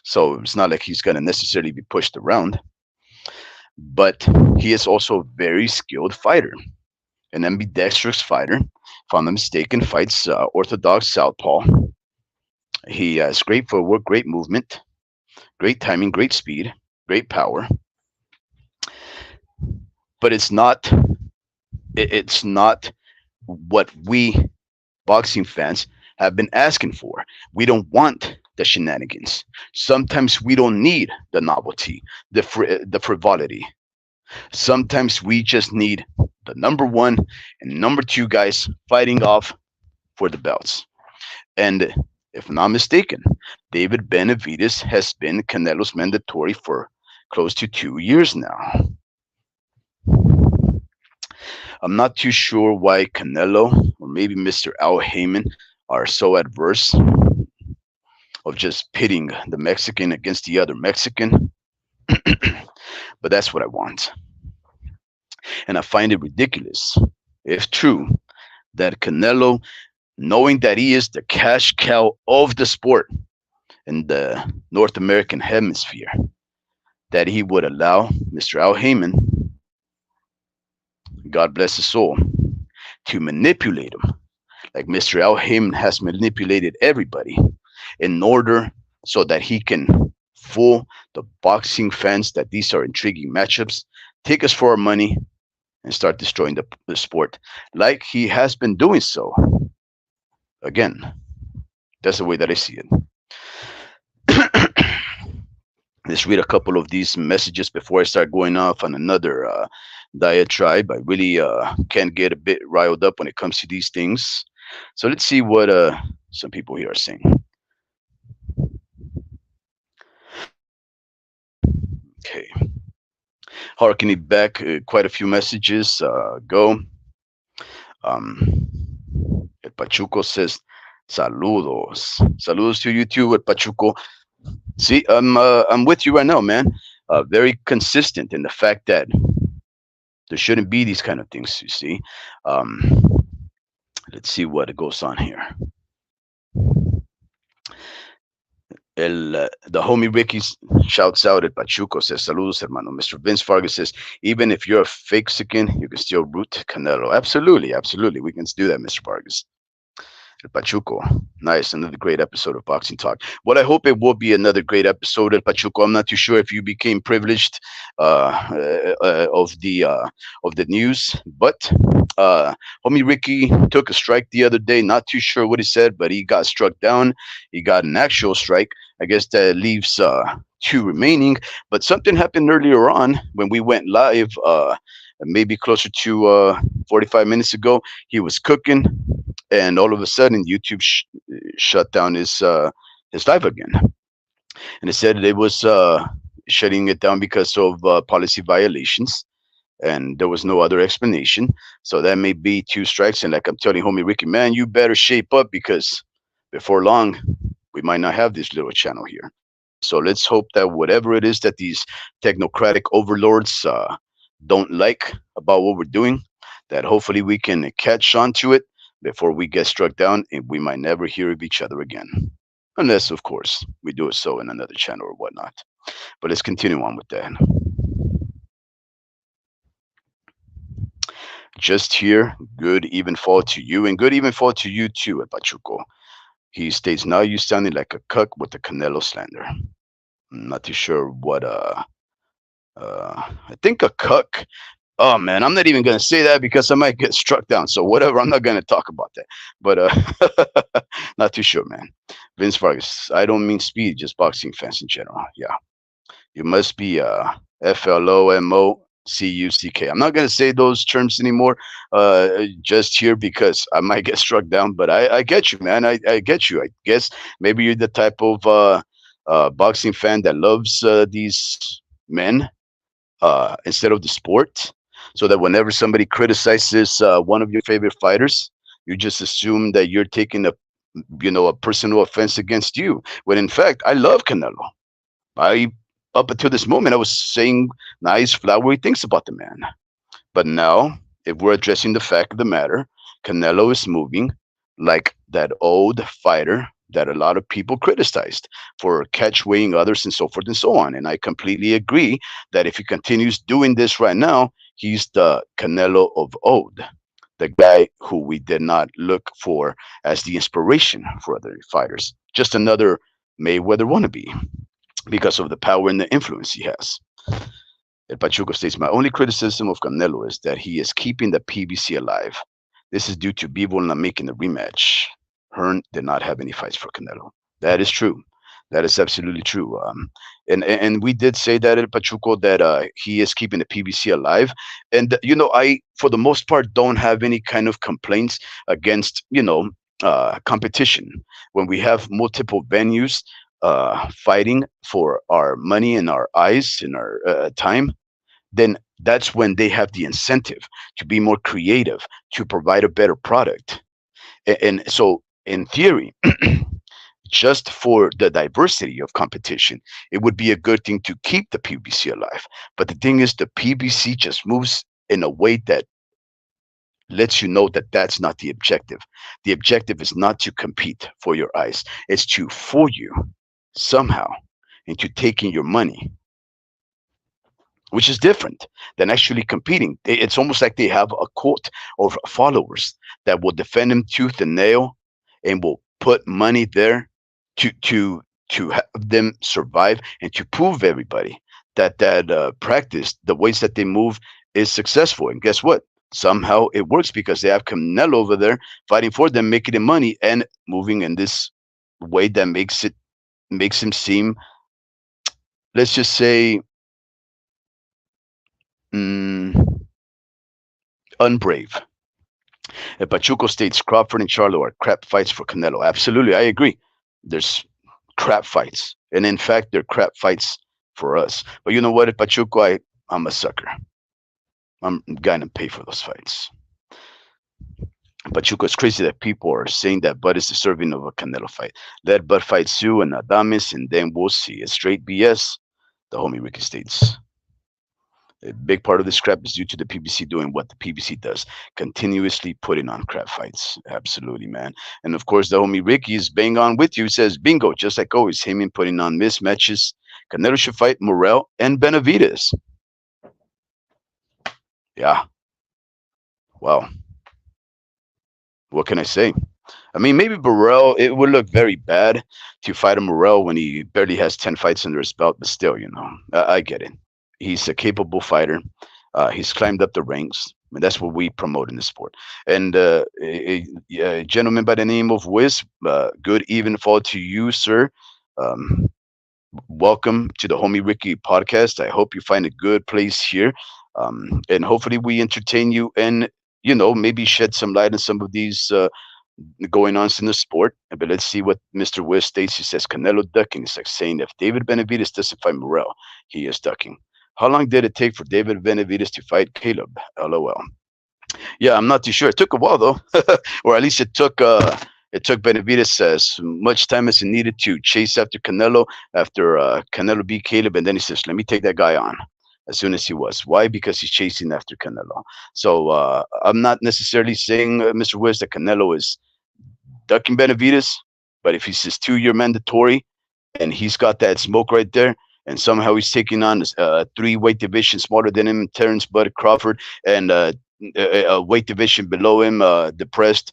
So it's not like he's going to necessarily be pushed around. But he is also a very skilled fighter, an ambidextrous fighter. If I'm not mistaken, fights orthodox southpaw. He has great footwork, great movement, great timing, great speed, great power. But it's not what we boxing fans have been asking for. We don't want the shenanigans. Sometimes we don't need the novelty, the frivolity. Sometimes we just need the number one and number two guys fighting off for the belts. And if I'm not mistaken, David Benavides has been Canelo's mandatory for close to 2 years now. I'm not too sure why Canelo or maybe Mr. Al Heyman are so adverse of just pitting the Mexican against the other Mexican, but that's what I want. And I find it ridiculous, if true, that Canelo, knowing that he is the cash cow of the sport in the North American hemisphere, that he would allow Mr. Al Heyman, God bless his soul, to manipulate him like Mr. Al Heyman has manipulated everybody in order so that he can fool the boxing fans that these are intriguing matchups, take us for our money, and start destroying the sport like he has been doing so. Again, that's the way that I see it. Let's read a couple of these messages before I start going off on another diatribe. I really can get a bit riled up when it comes to these things. So let's see what some people here are saying. Okay. Harkening back quite a few messages ago. El Pachuco says, saludos. Saludos to you too, El Pachuco. See, I'm with you right now, man. Very consistent in the fact that there shouldn't be these kind of things, you see. Um, let's see what goes on here. The homie Ricky shouts out at Pachuco, says, saludos, hermano. Mr. Vince Vargas says, even if you're a fake Mexican, you can still root Canelo. Absolutely, absolutely. We can do that, Mr. Vargas. El Pachuco. Nice. Another great episode of Boxing Talk. Well, I hope it will be another great episode, El Pachuco. I'm not too sure if you became privileged of the news, but homie Ricky took a strike the other day. Not too sure what he said, but he got struck down. He got an actual strike. I guess that leaves two remaining. But something happened earlier on when we went live, maybe closer to 45 minutes ago. He was cooking, and all of a sudden YouTube shut down his live again, and it said it was shutting it down because of policy violations, and there was no other explanation. So that may be two strikes, and like I'm telling homie Ricky, man, you better shape up because before long we might not have this little channel here. So let's hope that whatever it is that these technocratic overlords don't like about what we're doing, that hopefully we can catch on to it before we get struck down and we might never hear of each other again. Unless, of course, we do it so in another channel or whatnot. But let's continue on with that. Just here, good even fall to you, and good even fall to you too, Pachuco. He states, now you sounding like a cuck with the Canelo slander. I'm not too sure what, I think a cuck. Oh man, I'm not even gonna say that because I might get struck down. So whatever, I'm not gonna talk about that. But not too sure, man. Vince Vargas, I don't mean speed, just boxing fans in general. Yeah, you must be FLOMOCUCK. I'm not gonna say those terms anymore, just here because I might get struck down. But I get you, man. I get you. I guess maybe you're the type of boxing fan that loves these men instead of the sport, so that whenever somebody criticizes one of your favorite fighters, you just assume that you're taking a personal offense against you. When in fact, I love Canelo. I Up until this moment, I was saying nice, flowery things about the man. But now if we're addressing the fact of the matter, Canelo is moving like that old fighter that a lot of people criticized for catch weighing others and so forth and so on. And I completely agree that if he continues doing this right now, he's the Canelo of old, the guy who we did not look for as the inspiration for other fighters. Just another Mayweather wannabe because of the power and the influence he has. El Pachuco states, my only criticism of Canelo is that he is keeping the PBC alive. This is due to Bivol not making the rematch. Hearn did not have any fights for Canelo. That is true. That is absolutely true. And we did say that El Pachuco that he is keeping the PBC alive. And I for the most part don't have any kind of complaints against competition when we have multiple venues fighting for our money and our eyes and our time, then that's when they have the incentive to be more creative, to provide a better product. And so, in theory, just for the diversity of competition, it would be a good thing to keep the PBC alive. But the thing is, the PBC just moves in a way that lets you know that that's not the objective. The objective is not to compete for your eyes, it's to fool you somehow into taking your money, which is different than actually competing. It's almost like they have a court of followers that will defend them tooth and nail and will put money there to have them survive and to prove everybody that practice, the ways that they move, is successful. And guess what? Somehow it works because they have Canelo over there fighting for them, making them money and moving in this way that makes him seem, let's just say, mm, unbrave. Pachuco states Crawford and Charlo are crap fights for Canelo. Absolutely, I agree. There's crap fights, and in fact, they're crap fights for us. But you know what, Pachuco, I'm a sucker. I'm gonna pay for those fights. Pachuco, it's crazy that people are saying that Bud is deserving of a Canelo fight. Let Bud fight Sue and Adames, and then we'll see. It's straight BS. The homie Ricky states. A big part of this crap is due to the PBC doing what the PBC does, continuously putting on crap fights. Absolutely, man. And of course, the homie Ricky is bang on with you. He says, bingo, just like always, him and putting on mismatches. Canelo should fight Morel and Benavides. Yeah. Wow. What can I say? I mean, maybe Burrell, it would look very bad to fight a Morel when he barely has 10 fights under his belt, but still, I get it. He's a capable fighter. He's climbed up the ranks. And that's what we promote in the sport. And a gentleman by the name of Wiz, good even fall to you, sir. Um, Welcome to the Homie Ricky podcast. I hope you find a good place here. And hopefully we entertain you and, maybe shed some light on some of these going on in the sport. But let's see what Mr. Wiz states. He says Canelo ducking. It's like saying if David Benavides doesn't fight Morel, he is ducking. How long did it take for David Benavides to fight Caleb? LOL. Yeah, I'm not too sure. It took a while though, or at least it took Benavides as much time as he needed to chase after Canelo after Canelo beat Caleb, and then he says, "Let me take that guy on." As soon as he was, why? Because he's chasing after Canelo. So I'm not necessarily saying, Mr. Wiz, that Canelo is ducking Benavides, but if he's his 2-year mandatory and he's got that smoke right there, and somehow he's taking on a 3 weight division smaller than him, Terrence Bud Crawford, and a weight division below him, depressed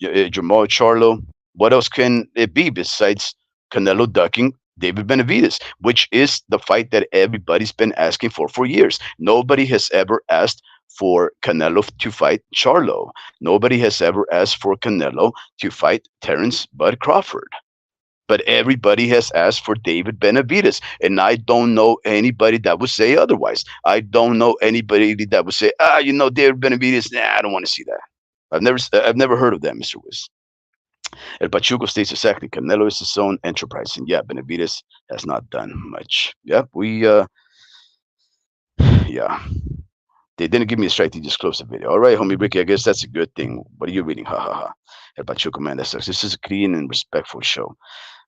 Jamal Charlo. What else can it be besides Canelo ducking David Benavides, which is the fight that everybody's been asking for years? Nobody has ever asked for Canelo to fight Charlo. Nobody has ever asked for Canelo to fight Terrence Bud Crawford. But everybody has asked for David Benavides, and I don't know anybody that would say otherwise. I don't know anybody that would say, David Benavides. Nah, I don't want to see that. I've never heard of that, Mr. Wiz. El Pachuco states exactly. Canelo is his own enterprise, and yeah, Benavides has not done much. Yep, yeah. They didn't give me a strike. They just closed the video. All right, homie Ricky, I guess that's a good thing. What are you reading? Ha ha ha. El Pachuco, man, that sucks. This is a clean and respectful show.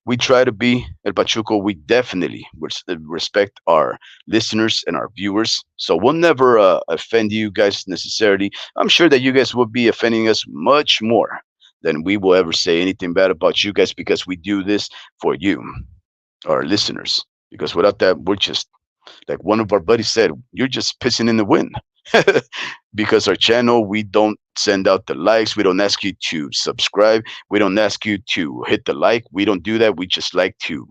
we try to be El Pachuco. We definitely respect our listeners and our viewers. So we'll never offend you guys necessarily. I'm sure that you guys will be offending us much more than we will ever say anything bad about you guys, because we do this for you, our listeners. Because without that, we're just, like one of our buddies said, you're just pissing in the wind. Because our channel, we don't send out the likes. We don't ask you to subscribe. We don't ask you to hit the like. We don't do that. We just like to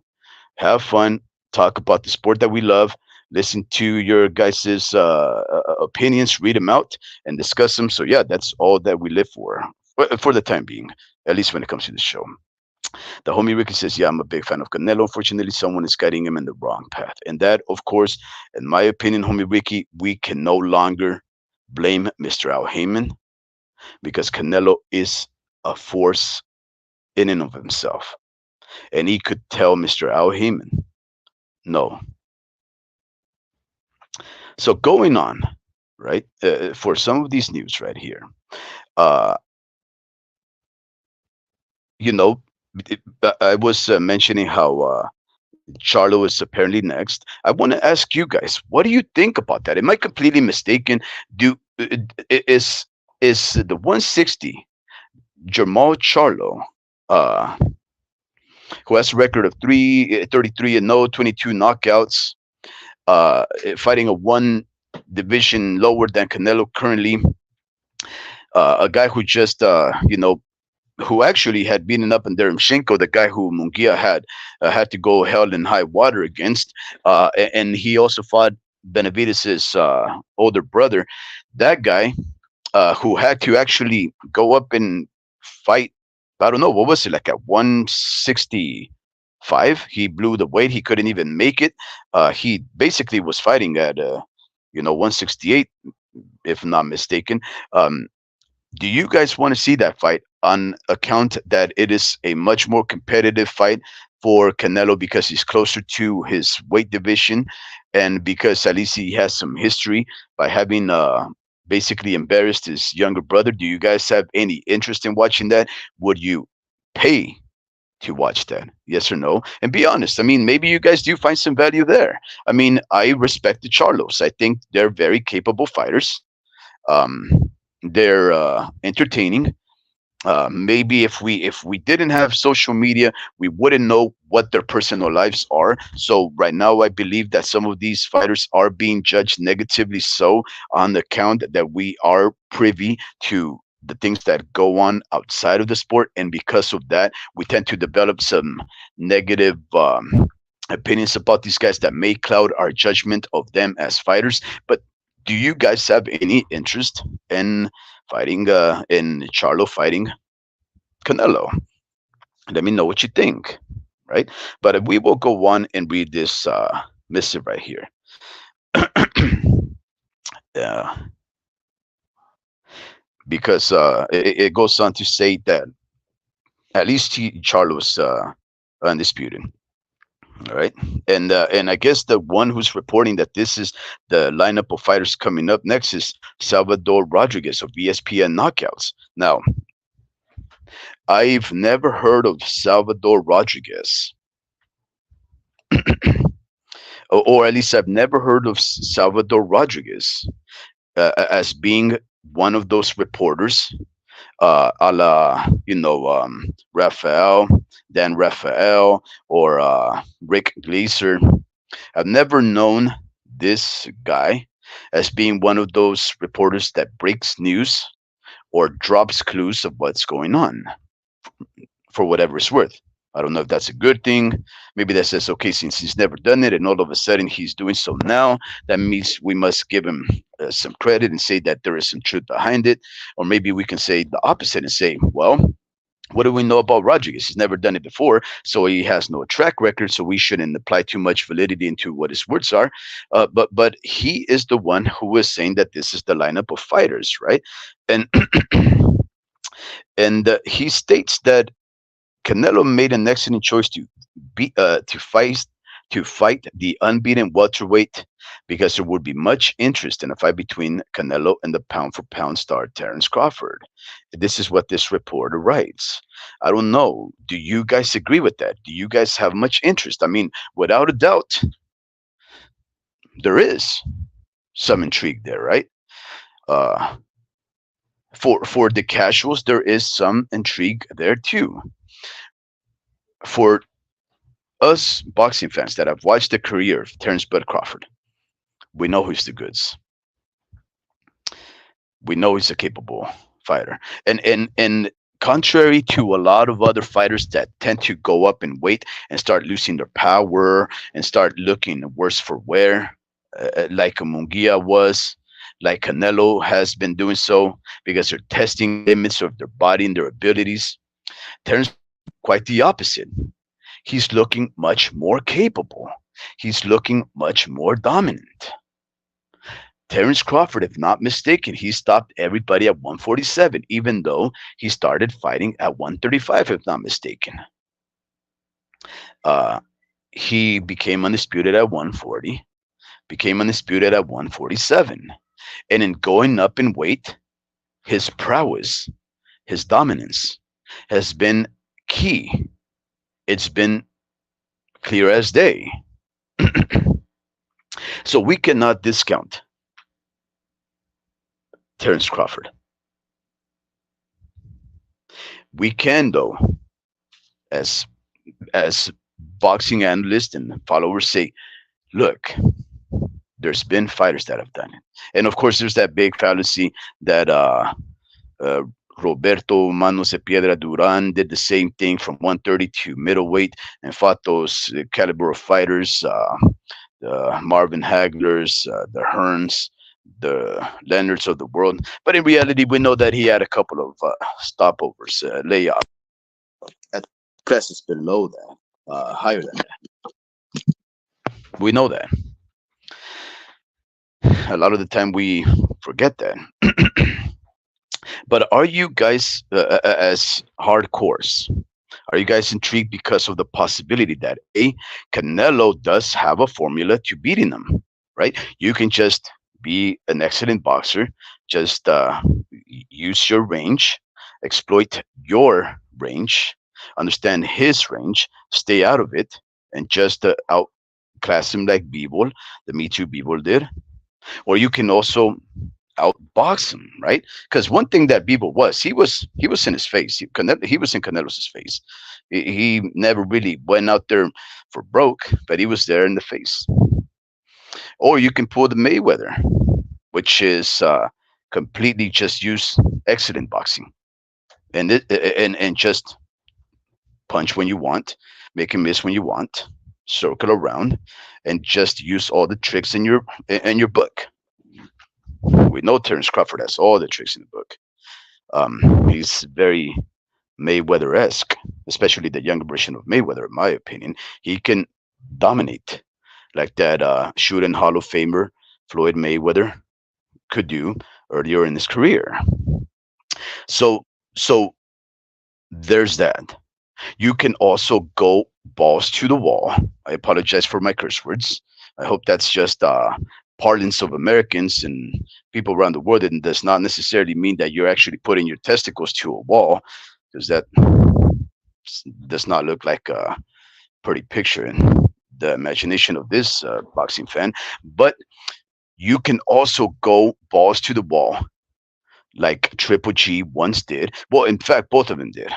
have fun, talk about the sport that we love, listen to your guys' opinions, read them out, and discuss them. So yeah, that's all that we live for the time being, at least when it comes to the show. The homie Ricky says, "Yeah, I'm a big fan of Canelo. Unfortunately, someone is guiding him in the wrong path." And that, of course, in my opinion, homie Ricky, we can no longer blame Mr. Al Heyman, because Canelo is a force in and of himself. And he could tell Mr. Al Heyman, no. So going on, right, for some of these news right here, uh, you know, I was mentioning how Charlo is apparently next. I want to ask you guys, what do you think about that? Am I completely mistaken? Do is the 160 Jamal Charlo, uh, who has a record of 33 and no 22 knockouts, fighting a one division lower than Canelo currently, a guy who just who actually had beaten up in Deremchenko, the guy who Munguia had to go hell and high water against, and he also fought Benavides's older brother. That guy, who had to actually go up and fight. I don't know what was it, like at 165. He blew the weight. He couldn't even make it. He basically was fighting at 168, if not mistaken. Um, do you guys want to see that fight, on account that it is a much more competitive fight for Canelo, because he's closer to his weight division, and because at least he has some history by having basically embarrassed his younger brother? Do you guys have any interest in watching that? Would you pay to watch that? Yes or no? And be honest. I mean, maybe you guys do find some value there. I mean, I respect the Charlos. I think they're very capable fighters. Um, they're entertaining. Maybe if we didn't have social media, we wouldn't know what their personal lives are. So right now, I believe that some of these fighters are being judged negatively, so on the count that we are privy to the things that go on outside of the sport, and because of that, we tend to develop some negative opinions about these guys that may cloud our judgment of them as fighters. But do you guys have any interest in fighting in Charlo fighting Canelo? Let me know what you think, right? But we will go on and read this missive right here. uh, because it goes on to say that at least Charlo's undisputed. All right, and I guess the one who's reporting that this is the lineup of fighters coming up next is Salvador Rodriguez of ESPN Knockouts. Now, I've never heard of Salvador Rodriguez, or at least I've never heard of Salvador Rodriguez as being one of those reporters, a la Rafael, Dan Rafael, or Rick Glazer. I've never known this guy as being one of those reporters that breaks news or drops clues of what's going on, for whatever it's worth. I don't know if that's a good thing. Maybe that says, okay, since he's never done it and all of a sudden he's doing so now, that means we must give him some credit and say that there is some truth behind it. Or maybe we can say the opposite and say, well, what do we know about Rodriguez? He's never done it before, so he has no track record, so we shouldn't apply too much validity into what his words are. But he is the one who is saying that this is the lineup of fighters, right? And and he states that Canelo made an excellent choice to fight to fight the unbeaten welterweight because there would be much interest in a fight between Canelo and the pound for pound star Terence Crawford. This is what this reporter writes. I don't know. Do you guys agree with that? Do you guys have much interest? I mean, without a doubt, there is some intrigue there, right? Uh, for the casuals, there is some intrigue there too. For us boxing fans that have watched the career of Terence Bud Crawford, we know he's the goods. We know he's a capable fighter. And contrary to a lot of other fighters that tend to go up in weight and start losing their power and start looking worse for wear, like Mungia was, like Canelo has been doing so because they're testing limits of their body and their abilities. Terence, quite the opposite. He's looking much more capable. He's looking much more dominant. Terence Crawford, if not mistaken, he stopped everybody at 147, even though he started fighting at 135, if not mistaken. Uh, he became undisputed at 140, became undisputed at 147. And in going up in weight, his prowess, his dominance has been key. It's been clear as day. So we cannot discount Terence Crawford. We can, though, as boxing analysts and followers say, look, there's been fighters that have done it, and of course, there's that big fallacy that uh, Roberto Mano Se Piedra Duran did the same thing from 130 to middleweight and fought those caliber of fighters, the Marvin Haglers, the Hearns, the Leonards of the world. But in reality, we know that he had a couple of stopovers, layoffs at classes below that, higher than that. We know that. A lot of the time we forget that. But are you guys, as hardcores, are you guys intrigued because of the possibility that Canelo does have a formula to beating him, right? You can just be an excellent boxer, just use your range, exploit your range, understand his range, stay out of it, and just outclass him like Bivol, the Me Too Bivol did. Or you can also outbox him, right? Because one thing that Bieber was, he was in his face. He was in Canelo's face. He never really went out there for broke, but he was there in the face. Or you can pull the Mayweather, which is completely just use excellent boxing and just punch when you want, make him miss when you want, circle around, and just use all the tricks in your book. We know Terence Crawford has all the tricks in the book. He's very Mayweather-esque, especially the younger version of Mayweather, in my opinion. He can dominate like that shooting Hall of Famer Floyd Mayweather could do earlier in his career. So there's that. You can also go balls to the wall. I apologize for my curse words. I hope that's just parlance of Americans and people around the world. It does not necessarily mean that you're actually putting your testicles to a wall, because that does not look like a pretty picture in the imagination of this boxing fan. But you can also go balls to the wall like Triple G once did. Well, in fact, both of them did.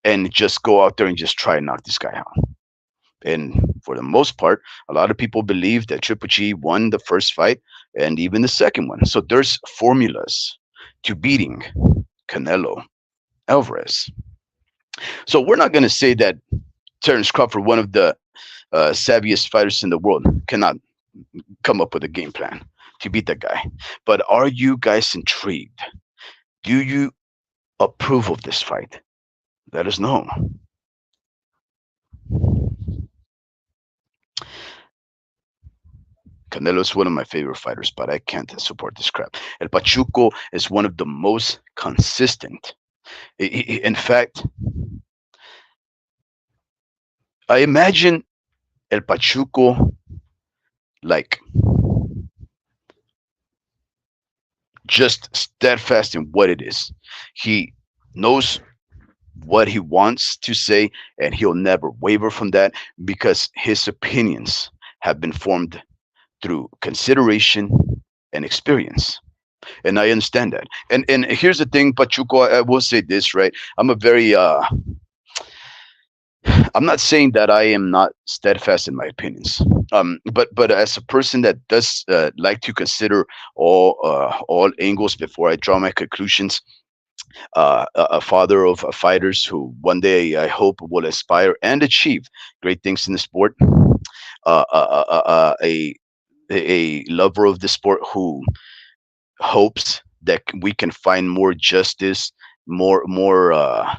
And just go out there and just try and knock this guy out. And for the most part, a lot of people believe that Triple G won the first fight and even the second one. So there's formulas to beating Canelo Alvarez. So we're not going to say that Terence Crawford, one of the savviest fighters in the world, cannot come up with a game plan to beat that guy. But are you guys intrigued? Do you approve of this fight? Let us know. Canelo is one of my favorite fighters, but I can't support this crap. El Pachuco is one of the most consistent. In fact, I imagine El Pachuco, like, just steadfast in what it is. He knows what he wants to say, and he'll never waver from that because his opinions have been formed through consideration and experience. And I understand that. And here's the thing, Pachuco, I will say this, right? I'm not saying that I am not steadfast in my opinions. But as a person that does like to consider all angles before I draw my conclusions, a father of fighters who one day I hope will aspire and achieve great things in the sport, uh, uh, uh, uh, a a lover of the sport who hopes that we can find more justice, more more uh,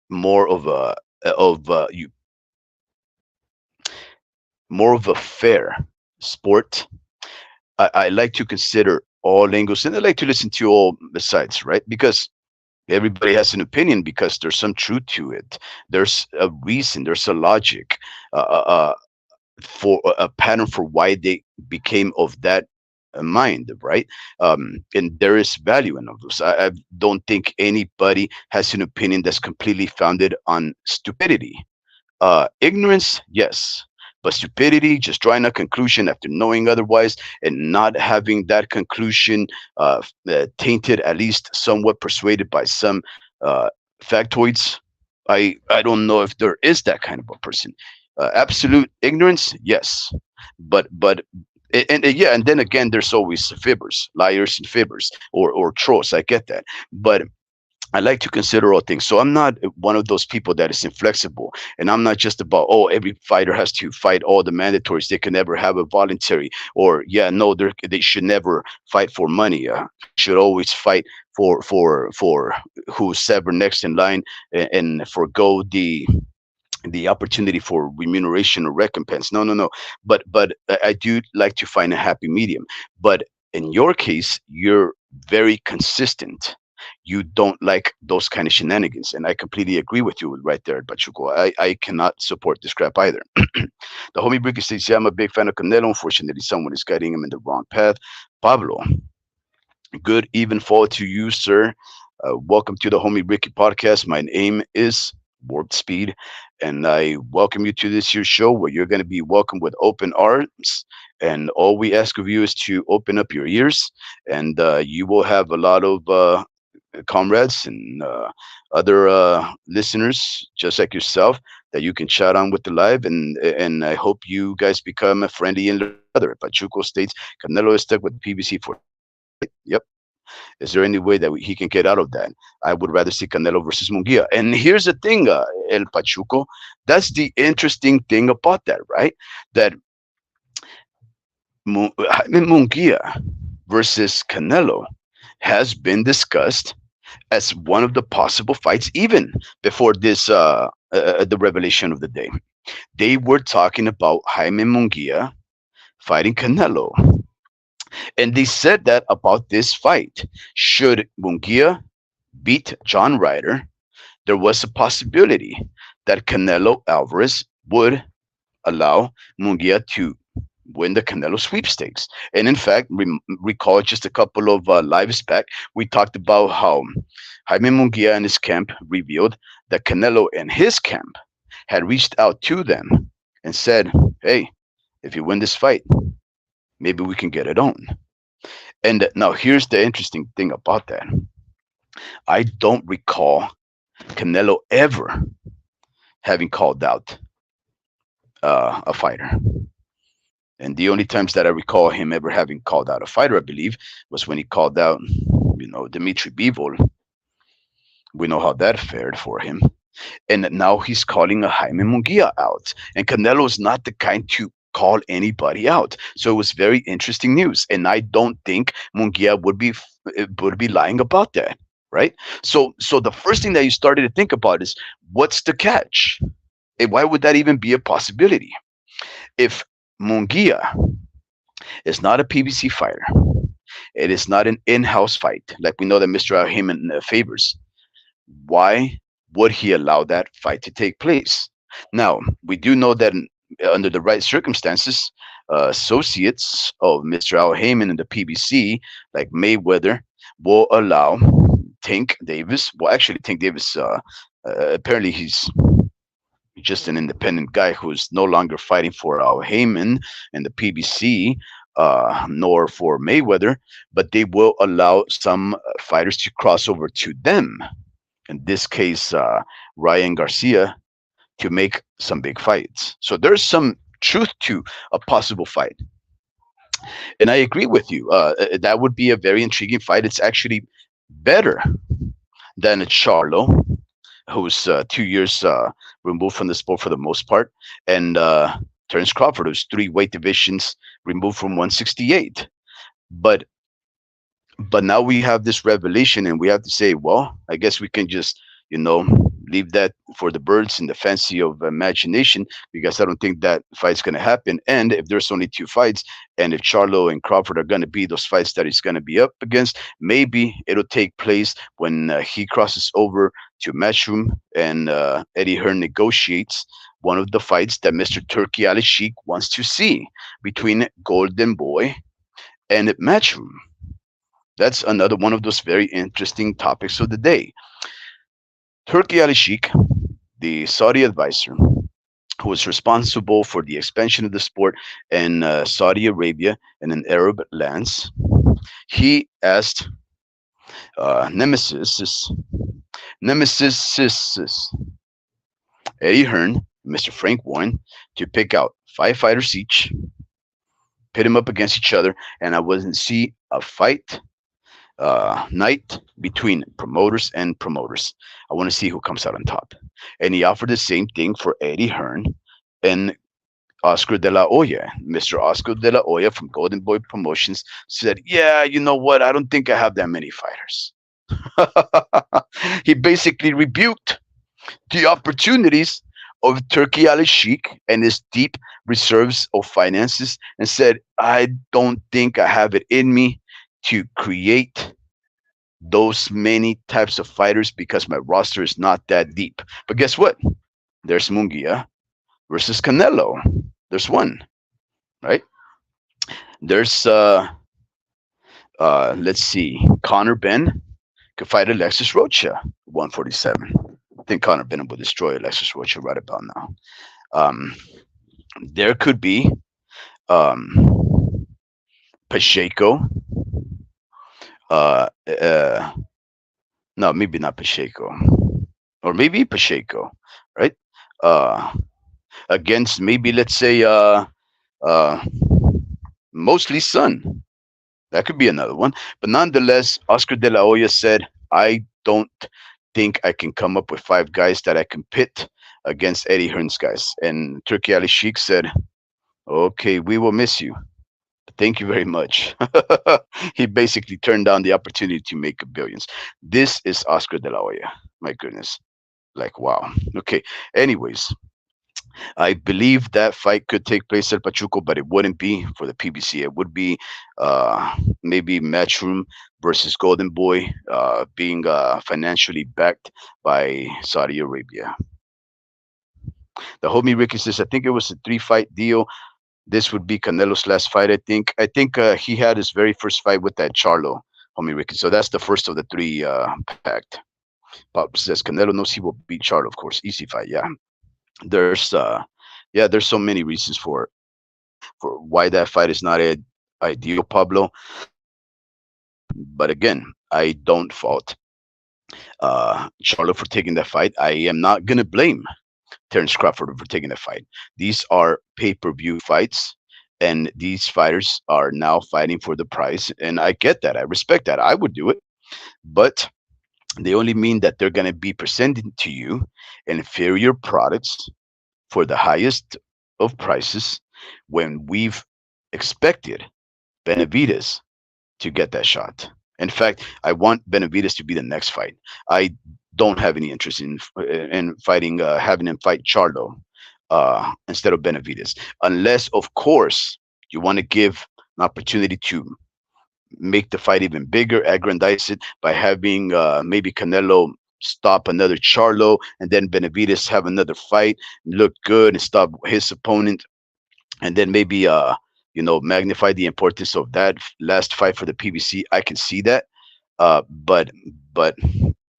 more of you more of a fair sport. I like to consider all angles, and I like to listen to all the sides, right? Because everybody has an opinion because there's some truth to it. There's a reason. There's a logic. Uh, uh, uh, for a pattern for why they became of that mind, right? And there is value in all those. I don't think anybody has an opinion that's completely founded on stupidity. Ignorance, yes, but stupidity, just drawing a conclusion after knowing otherwise and not having that conclusion tainted, at least somewhat persuaded by some uh, factoids. I don't know if there is that kind of a person. Absolute ignorance, yes, but yeah, and then again, there's always fibbers, liars, and fibbers, or trolls. I get that, but I like to consider all things. So I'm not one of those people that is inflexible. And I'm not just about, oh, every fighter has to fight all the mandatories. They can never have a voluntary. Or, yeah, no, they should never fight for money. They should always fight for who's ever next in line, and forego the opportunity for remuneration or recompense. No, no, no. But I do like to find a happy medium. But in your case, you're very consistent. You don't like those kind of shenanigans, and I completely agree with you right there, Bachuco. I cannot support this crap either. The homie Bricky says, yeah, I'm a big fan of Canelo. Unfortunately, someone is guiding him in the wrong path. Pablo, good even fall to you, sir. Welcome to the Homie Ricky podcast. My name is Warp Speed, and I welcome you to this year's show where you're going to be welcomed with open arms. And all we ask of you is to open up your ears, and you will have a lot of comrades and other listeners just like yourself that you can chat on with the live, and I hope you guys become a friendly and learn each other. Pachuco states Canelo is stuck with PBC for right. Yep. Is there any way that he can get out of that? I would rather see Canelo versus Munguia. And here's the thing, El Pachuco. That's the interesting thing about that, right? That Jaime Munguia versus Canelo has been discussed as one of the possible fights, even before this the revelation of the day. They were talking about Jaime Munguia fighting Canelo, and they said that about this fight. Should Munguia beat John Ryder, there was a possibility that Canelo Alvarez would allow Munguia to win the Canelo sweepstakes. And in fact, recall just a couple of lives back, we talked about how Jaime Munguia and his camp revealed that Canelo and his camp had reached out to them and said, hey, if you win this fight, maybe we can get it on. And now here's the interesting thing about that. I don't recall Canelo ever having called out a fighter. And the only times that I recall him ever having called out a fighter, I believe, was when he called out, Dmitry Bivol. We know how that fared for him. And now he's calling a Jaime Munguia out. And Canelo is not the kind to call anybody out. So it was very interesting news. And I don't think Munguia would be lying about that. Right. So the first thing that you started to think about is, what's the catch? And why would that even be a possibility? If Munguia is not a PBC fighter, it is not an in-house fight like we know that Mr. Al Heyman favors, why would he allow that fight to take place? Now, we do know that under the right circumstances, associates of Mr. Al Heyman and the PBC, like Mayweather, will allow Tank Davis. Well, actually, Tank Davis, apparently he's just an independent guy who's no longer fighting for Al Heyman and the PBC, nor for Mayweather, but they will allow some fighters to cross over to them. In this case, Ryan Garcia, to make some big fights. So there's some truth to a possible fight. And I agree with you. That would be a very intriguing fight. It's actually better than Charlo, who's 2 years removed from the sport for the most part, and Terence Crawford, who's three weight divisions removed from 168. But now we have this revelation, and we have to say, well, I guess we can just, you know, leave that for the birds and the fancy of imagination, because I don't think that fight's going to happen. And if there's only two fights, and if Charlo and Crawford are going to be those fights that he's going to be up against, maybe it'll take place when he crosses over to Matchroom, and Eddie Hearn negotiates one of the fights that Mr. Turkey Ali Sheik wants to see between Golden Boy and Matchroom. That's another one of those very interesting topics of the day. Turkey Ali Sheik, the Saudi advisor, who was responsible for the expansion of the sport in Saudi Arabia and in Arab lands, he asked Nemesis Eddie Hearn, Mr. Frank Warren, to pick out five fighters each, pit them up against each other, and I wasn't see a fight night between promoters and promoters. I want to see who comes out on top. And he offered the same thing for Eddie Hearn and Oscar De La Hoya. Mr. Oscar De La Hoya from Golden Boy Promotions said, yeah, you know what? I don't think I have that many fighters. He basically rebuked the opportunities of Turkey Ali Sheik and his deep reserves of finances and said, I don't think I have it in me to create those many types of fighters because my roster is not that deep. But guess what? There's Munguia versus Canelo. There's one, right? There's let's see, Conor Benn could fight Alexis Rocha, 147. I think Conor Benn will destroy Alexis Rocha right about now. There could be Pacheco. Uh, uh, no, maybe not Pacheco, or maybe Pacheco, right? Uh, Against maybe, let's say, uh, mostly Sun. That could be another one. But nonetheless, Oscar De La Hoya said, I don't think I can come up with five guys that I can pit against Eddie Hearn's guys. And Turkey Ali Sheik said, okay, we will miss you. Thank you very much. He basically turned down the opportunity to make billions. This is Oscar De La Hoya. My goodness. Like, wow. Okay. Anyways, I believe that fight could take place at Pachuco, but it wouldn't be for the PBC. It would be maybe Matchroom versus Golden Boy, being financially backed by Saudi Arabia. The homie Ricky says, I think it was a 3-fight deal. This would be Canelo's last fight, I think. I think he had his very first fight with that Charlo, homie Ricky. So that's the first of the three packed. Pop says Canelo knows he will beat Charlo, of course. Easy fight, yeah. There's there's so many reasons for why that fight is not ideal, Pablo. But again, I don't fault Charlo for taking that fight. I am not gonna blame Terence Crawford for taking the fight. These are pay-per-view fights, and these fighters are now fighting for the prize. And I get that. I respect that. I would do it, but they only mean that they're going to be presenting to you inferior products for the highest of prices when we've expected Benavides to get that shot. In fact, I want Benavides to be the next fight. I don't have any interest in fighting, having him fight Charlo instead of Benavides, unless, of course, you want to give an opportunity to make the fight even bigger, aggrandize it by having maybe Canelo stop another Charlo, and then Benavides have another fight, look good, and stop his opponent, and then maybe magnify the importance of that last fight for the PBC. I can see that, but I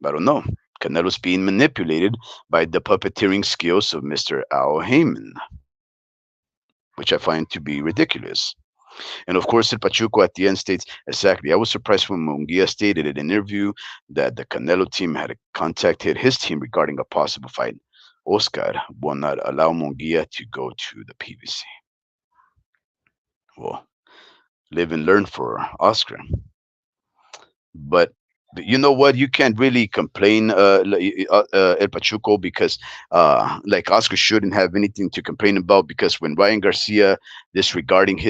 don't know. Canelo's being manipulated by the puppeteering skills of Mr. Al Heyman, which I find to be ridiculous. And of course, El Pachuco at the end states, exactly. I was surprised when Munguia stated in an interview that the Canelo team had contacted his team regarding a possible fight. Oscar will not allow Munguia to go to the PBC. Well, live and learn for Oscar. But you know what? You can't really complain, El Pachuco, because like Oscar shouldn't have anything to complain about because when Ryan Garcia disregarded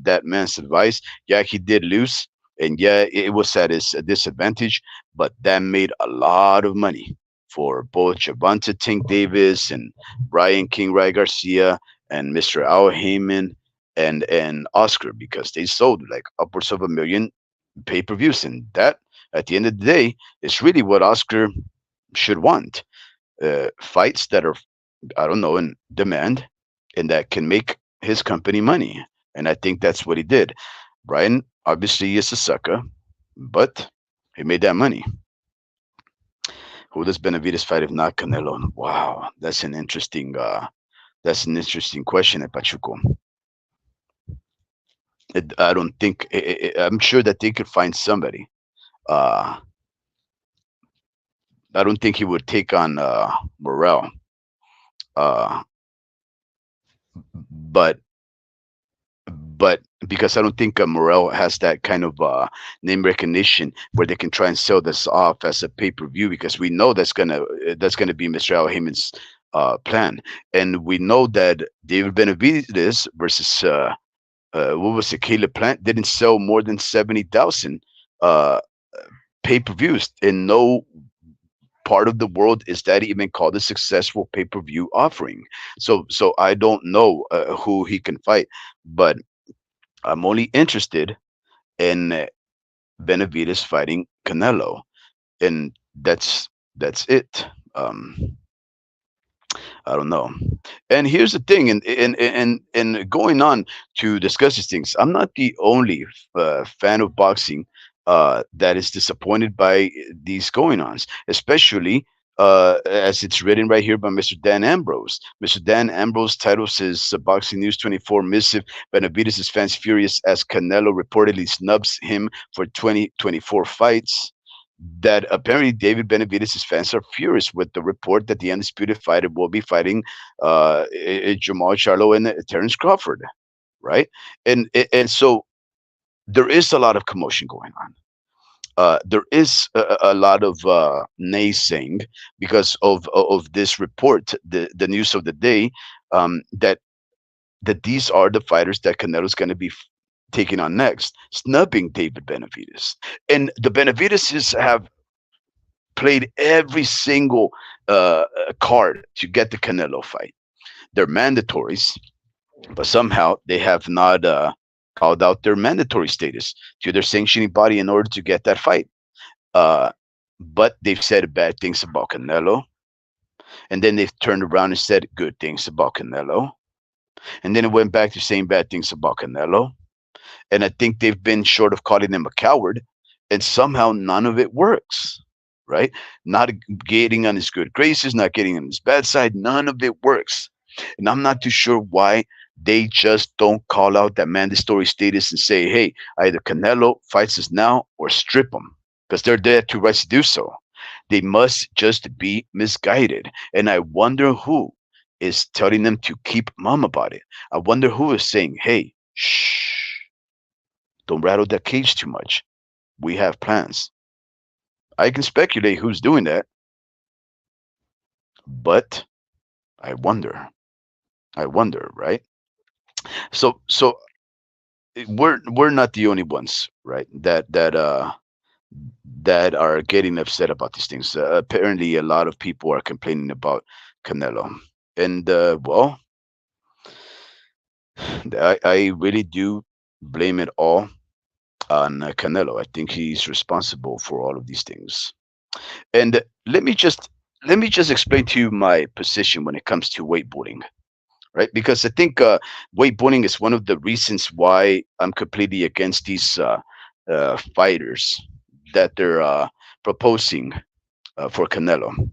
that man's advice, yeah, he did lose, and yeah, it was at his disadvantage, but that made a lot of money for both Javante Tank Davis and Ryan King Ray Garcia and Mr. Al Heyman and Oscar because they sold like upwards of 1 million pay-per-views, and that at the end of the day is really what Oscar should want. Fights that are, I don't know, in demand and that can make his company money, and I think that's what he did. Brian obviously is a sucker, but he made that money. Who does Benavides fight if not Canelo? Wow, that's an interesting question at Pachuco. I don't think I'm sure that they could find somebody. uh I don't think he would take on Morel. Uh, but but because I don't think Morel has that kind of name recognition where they can try and sell this off as a pay per view because we know that's gonna be Mr. Al Heyman's plan, and we know that David Benavides versus what was it, Caleb Plant didn't sell more than 70,000 uh, pay per views, and no part of the world is that even called a successful pay-per-view offering. So I don't know who he can fight, but I'm only interested in Benavides fighting Canelo, and that's it. I don't know. And here's the thing, and going on to discuss these things, I'm not the only fan of boxing that is disappointed by these going-ons, especially as it's written right here by Mr. Dan Ambrose. Mr. Dan Ambrose titles his Boxing News 24 missive, Benavides' fans furious as Canelo reportedly snubs him for 2024 fights, that apparently David Benavides' fans are furious with the report that the undisputed fighter will be fighting Jamal Charlo and Terence Crawford, right? And so there is a lot of commotion going on. There is a lot of naysaying because of this report, the news of the day, that these are the fighters that Canelo's going to be taking on next, snubbing David Benavides. And the Benavides have played every single card to get the Canelo fight. They're mandatories, but somehow they have not called out their mandatory status to their sanctioning body in order to get that fight. Uh, but they've said bad things about Canelo, and then they've turned around and said good things about Canelo, and then it went back to saying bad things about Canelo. And I think they've been short of calling him a coward, and somehow none of it works, right? Not getting on his good graces, not getting on his bad side, none of it works. And I'm not too sure why they just don't call out that mandatory status and say, hey, either Canelo fights us now or strip him, because they're there to rights to do so. They must just be misguided. And I wonder who is telling them to keep mum about it. I wonder who is saying, hey, shh, don't rattle that cage too much. We have plans. I can speculate who's doing that, but I wonder. I wonder, right? So we're not the only ones, right? That are getting upset about these things. Apparently, a lot of people are complaining about Canelo, and well, I really do blame it all on Canelo. I think he's responsible for all of these things. And let me just explain to you my position when it comes to wakeboarding, right? Because I think wakeboarding is one of the reasons why I'm completely against these fighters that they're proposing for Canelo.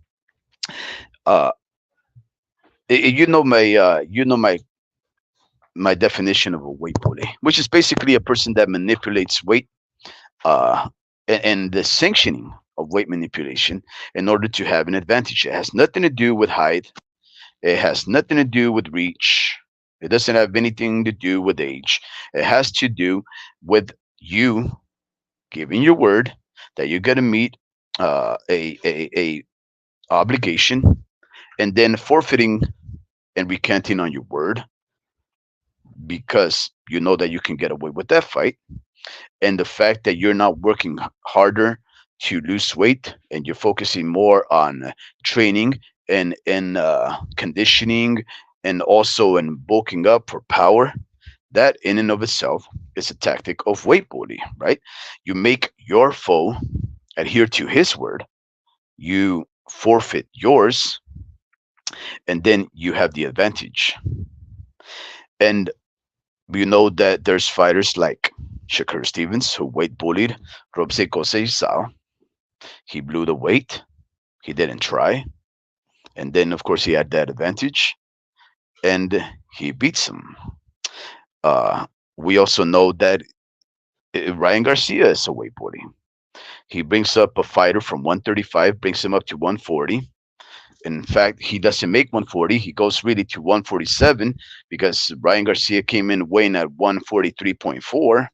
Uh, you know my definition of a weight bully, which is basically a person that manipulates weight uh, and the sanctioning of weight manipulation in order to have an advantage. It has nothing to do with height. It has nothing to do with reach. It doesn't have anything to do with age. It has to do with you giving your word that you're going to meet a obligation, and then forfeiting and recanting on your word because you know that you can get away with that fight, and the fact that you're not working harder to lose weight and you're focusing more on training and conditioning and also in bulking up for power. That in and of itself is a tactic of weight bully, right? You make your foe adhere to his word, you forfeit yours, and then you have the advantage. And you know that there's fighters like Shakur Stevens who weight bullied Robse Sao. He blew the weight. He didn't try. And then, of course, he had that advantage and he beats him. Uh, we also know that Ryan Garcia is a weight bully. He brings up a fighter from 135, brings him up to 140. In fact, he doesn't make 140. He goes really to 147 because Ryan Garcia came in weighing at 143.4.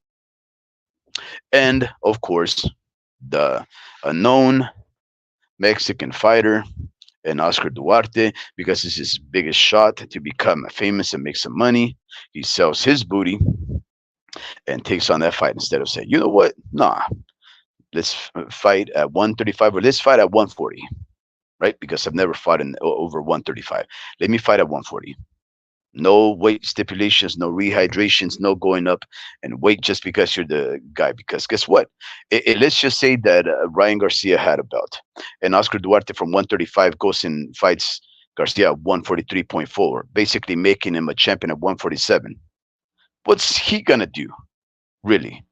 And of course, the unknown Mexican fighter and Oscar Duarte, because it's his biggest shot to become famous and make some money. He sells his booty and takes on that fight instead of saying, you know what? Nah, let's fight at 135 or let's fight at 140, right? Because I've never fought in over 135. Let me fight at 140. No weight stipulations, no rehydrations, no going up and weight just because you're the guy. Because guess what? Let's just say that Ryan Garcia had a belt, and Oscar Duarte from 135 goes and fights Garcia at 143.4, basically making him a champion at 147. What's he gonna do, really?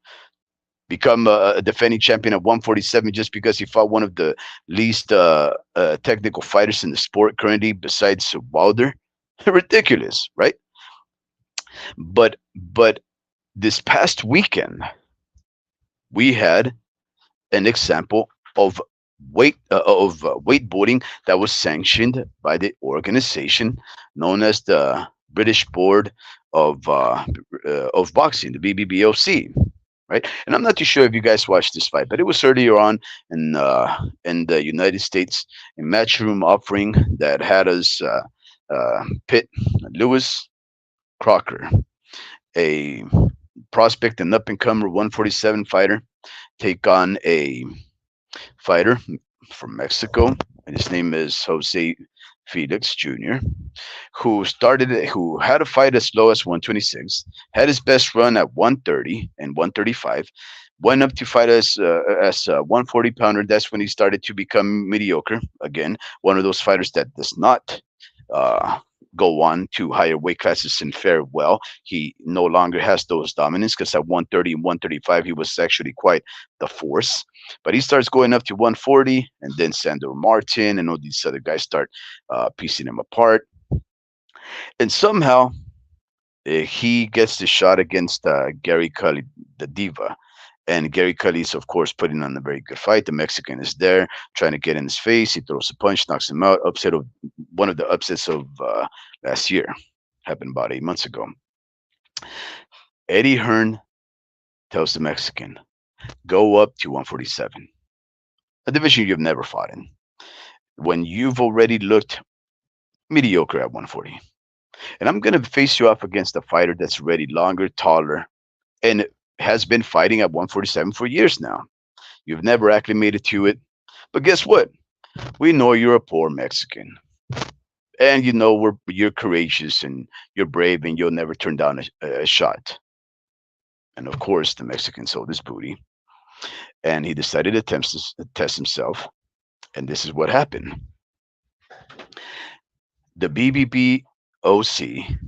Become a defending champion at 147 just because he fought one of the least technical fighters in the sport currently, besides Wilder? Ridiculous, right? But this past weekend we had an example of wakeboarding that was sanctioned by the organization known as the British Board of Boxing, the BBBOC, right? And I'm not too sure if you guys watched this fight, but it was earlier on in the United States, a matchroom offering that had us pit Lewis Crocker, a prospect and up and comer 147 fighter, take on a fighter from Mexico, and his name is Jose Felix Jr., who had a fight as low as 126, had his best run at 130 and 135, went up to fight as a 140 pounder. That's when he started to become mediocre again. One of those fighters that does not uh, go on to higher weight classes and fare well. He no longer has those dominance because at 130 and 135 he was actually quite the force. But he starts going up to 140, and then Sandor Martin and all these other guys start piecing him apart. And somehow he gets the shot against Gary Cully, the diva. And Gary Cully is, of course, putting on a very good fight. The Mexican is there trying to get in his face. He throws a punch, knocks him out. Upset of one of the upsets of last year. Happened about 8 months ago. Eddie Hearn tells the Mexican, go up to 147, a division you've never fought in, when you've already looked mediocre at 140. And I'm going to face you off against a fighter that's already longer, taller, and has been fighting at 147 for years now. You've never acclimated to it. But guess what? We know you're a poor Mexican. And you know you're courageous and you're brave and you'll never turn down a shot. And of course, the Mexican sold his booty and he decided to test himself. And this is what happened. The BBBOC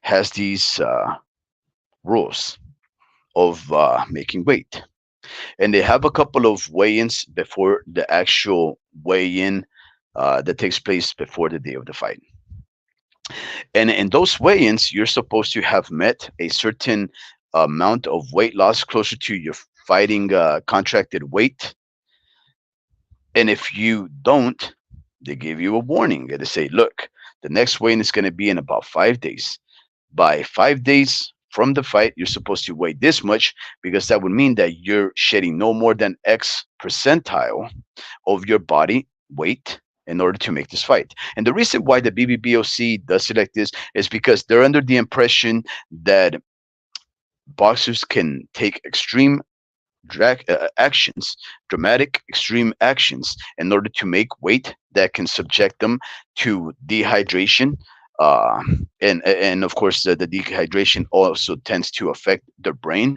has these rules of making weight, and they have a couple of weigh-ins before the actual weigh-in that takes place before the day of the fight. And in those weigh-ins, you're supposed to have met a certain amount of weight loss closer to your fighting contracted weight. And if you don't, they give you a warning. They say, look, the next weigh-in is going to be in about 5 days. By 5 days from the fight, you're supposed to weigh this much, because that would mean that you're shedding no more than X percentile of your body weight in order to make this fight. And the reason why the BBBOC does it like this is because they're under the impression that boxers can take extreme actions, dramatic extreme actions, in order to make weight that can subject them to dehydration. And of course, the dehydration also tends to affect their brain,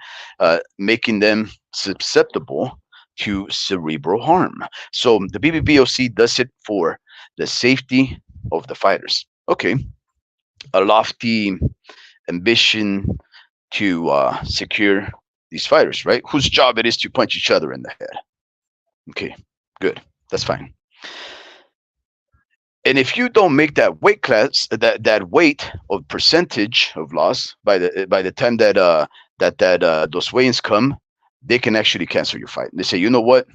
making them susceptible to cerebral harm. So the BBBOC does it for the safety of the fighters. Okay, a lofty ambition to secure these fighters, right? Whose job it is to punch each other in the head. Okay, good. That's fine. And if you don't make that weight class, that weight of percentage of loss by the time that those weigh-ins come, they can actually cancel your fight. They say, you know what,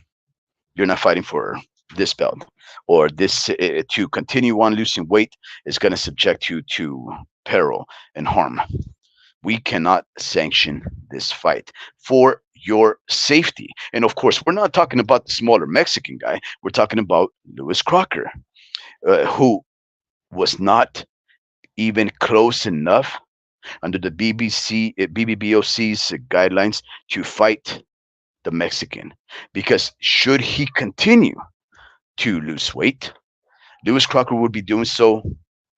you're not fighting for this belt, or this to continue on losing weight is going to subject you to peril and harm. We cannot sanction this fight for your safety. And of course, we're not talking about the smaller Mexican guy. We're talking about Lewis Crocker, who was not even close enough under the BBBOC's guidelines to fight the Mexican. Because should he continue to lose weight, Lewis Crocker would be doing so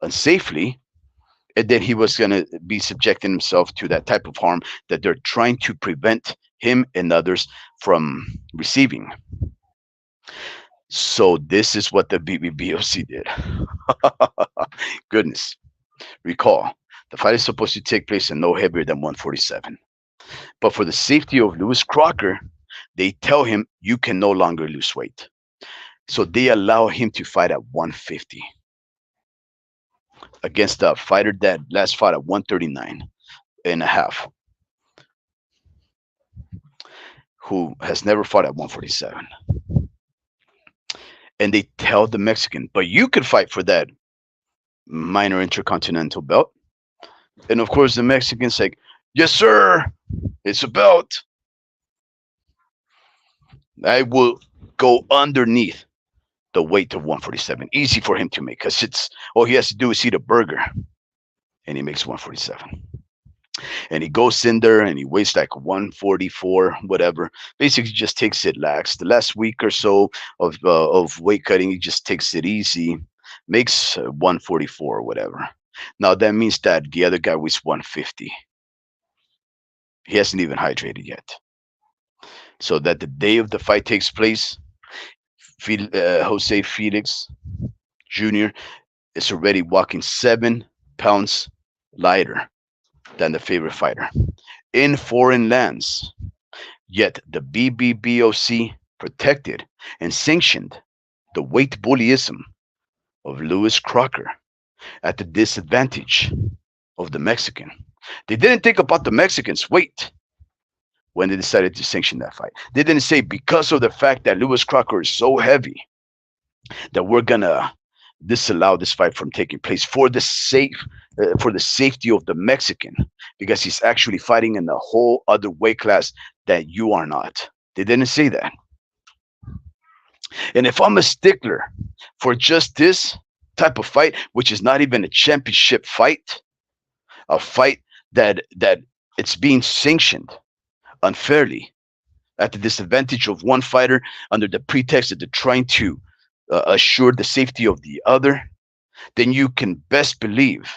unsafely, and then he was going to be subjecting himself to that type of harm that they're trying to prevent him and others from receiving. So this is what the BBBOC did. Goodness. Recall, the fight is supposed to take place in no heavier than 147. But for the safety of Lewis Crocker, they tell him you can no longer lose weight. So they allow him to fight at 150 against a fighter that last fought at 139 and a half, who has never fought at 147. And they tell the Mexican, but you could fight for that minor intercontinental belt. And of course, the Mexican's like, yes, sir, it's a belt. I will go underneath the weight of 147. Easy for him to make, because it's all he has to do is eat a burger, and he makes 147. And he goes in there and he weighs like 144, whatever. Basically, just takes it lax. The last week or so of weight cutting, he just takes it easy, makes 144 or whatever. Now that means that the other guy weighs 150. He hasn't even hydrated yet. So that the day of the fight takes place, Jose Felix Jr. is already walking 7 pounds lighter than the favorite fighter in foreign lands. Yet the BBBOC protected and sanctioned the weight bullyism of Lewis Crocker at the disadvantage of the Mexican. They didn't think about the Mexican's weight when they decided to sanction that fight. They didn't say, because of the fact that Lewis Crocker is so heavy, that we're gonna disallow this fight from taking place for the safety of the Mexican, because he's actually fighting in a whole other weight class that you are not. They didn't say that. And if I'm a stickler for just this type of fight, which is not even a championship fight, a fight that it's being sanctioned unfairly at the disadvantage of one fighter under the pretext that they're trying to assure the safety of the other, then you can best believe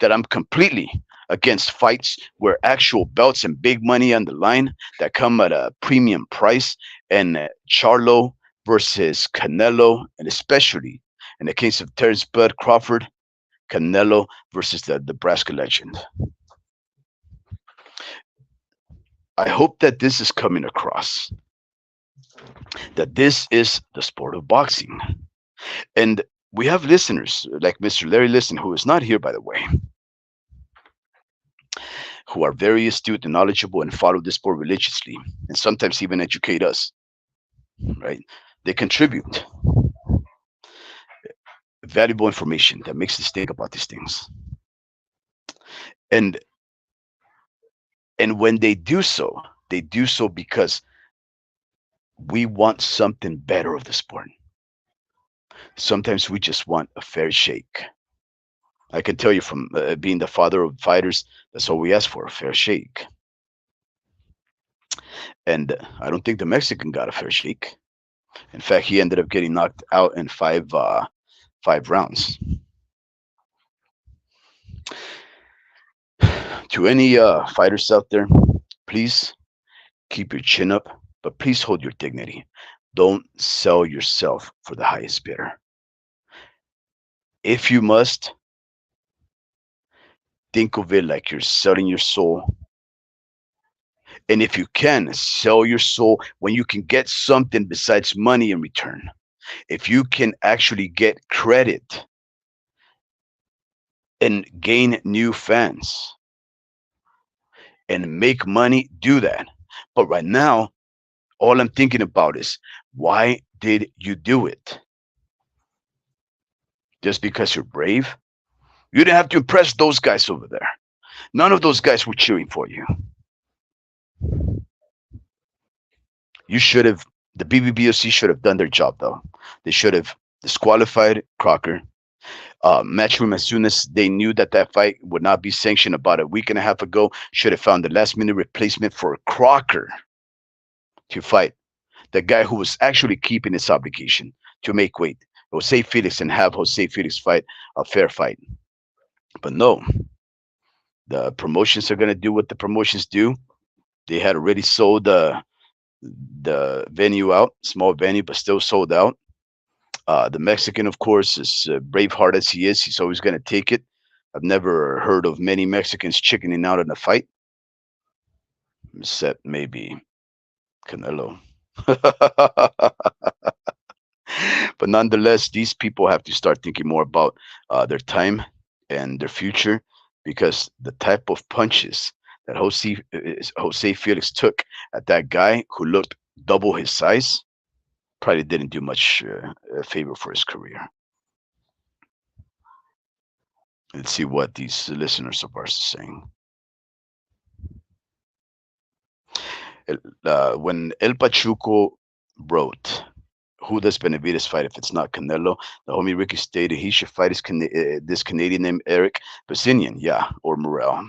that I'm completely against fights where actual belts and big money on the line that come at a premium price, and Charlo versus Canelo, and especially in the case of Terrence Bud Crawford, Canelo versus the Nebraska legend. I hope that this is coming across, that this is the sport of boxing. And we have listeners like Mr. Larry Listen, who is not here, by the way, who are very astute and knowledgeable and follow this sport religiously and sometimes even educate us, right? They contribute valuable information that makes us think about these things. And when they do so because we want something better of the sport. Sometimes we just want a fair shake. I can tell you from being the father of fighters, that's all we ask for, a fair shake. And I don't think the Mexican got a fair shake. In fact, he ended up getting knocked out in five rounds. To any fighters out there, please keep your chin up, but please hold your dignity. Don't sell yourself for the highest bidder. If you must, think of it like you're selling your soul. And if you can, sell your soul when you can get something besides money in return. If you can actually get credit and gain new fans and make money, do that. But right now, all I'm thinking about is, why did you do it? Just because you're brave? You didn't have to impress those guys over there. None of those guys were cheering for you. You should have, the BBBOC should have done their job though. They should have disqualified Crocker. Matchroom, as soon as they knew that that fight would not be sanctioned about a week and a half ago, should have found the last minute replacement for Crocker to fight the guy who was actually keeping his obligation to make weight, Jose Felix, and have Jose Felix fight a fair fight. But no, the promotions are going to do what the promotions do. They had already sold the venue out, small venue, but still sold out. The Mexican, of course, is braveheart as he is. He's always going to take it. I've never heard of many Mexicans chickening out in a fight, except maybe Canelo. But nonetheless, these people have to start thinking more about their time and their future, because the type of punches that Jose Felix took at that guy who looked double his size probably didn't do much favor for his career. Let's see what these listeners of ours are saying. When El Pachuco wrote, "Who does Benavides fight if it's not Canelo?" The homie Ricky stated he should fight this Canadian named Eric Basinian, yeah, or Morel.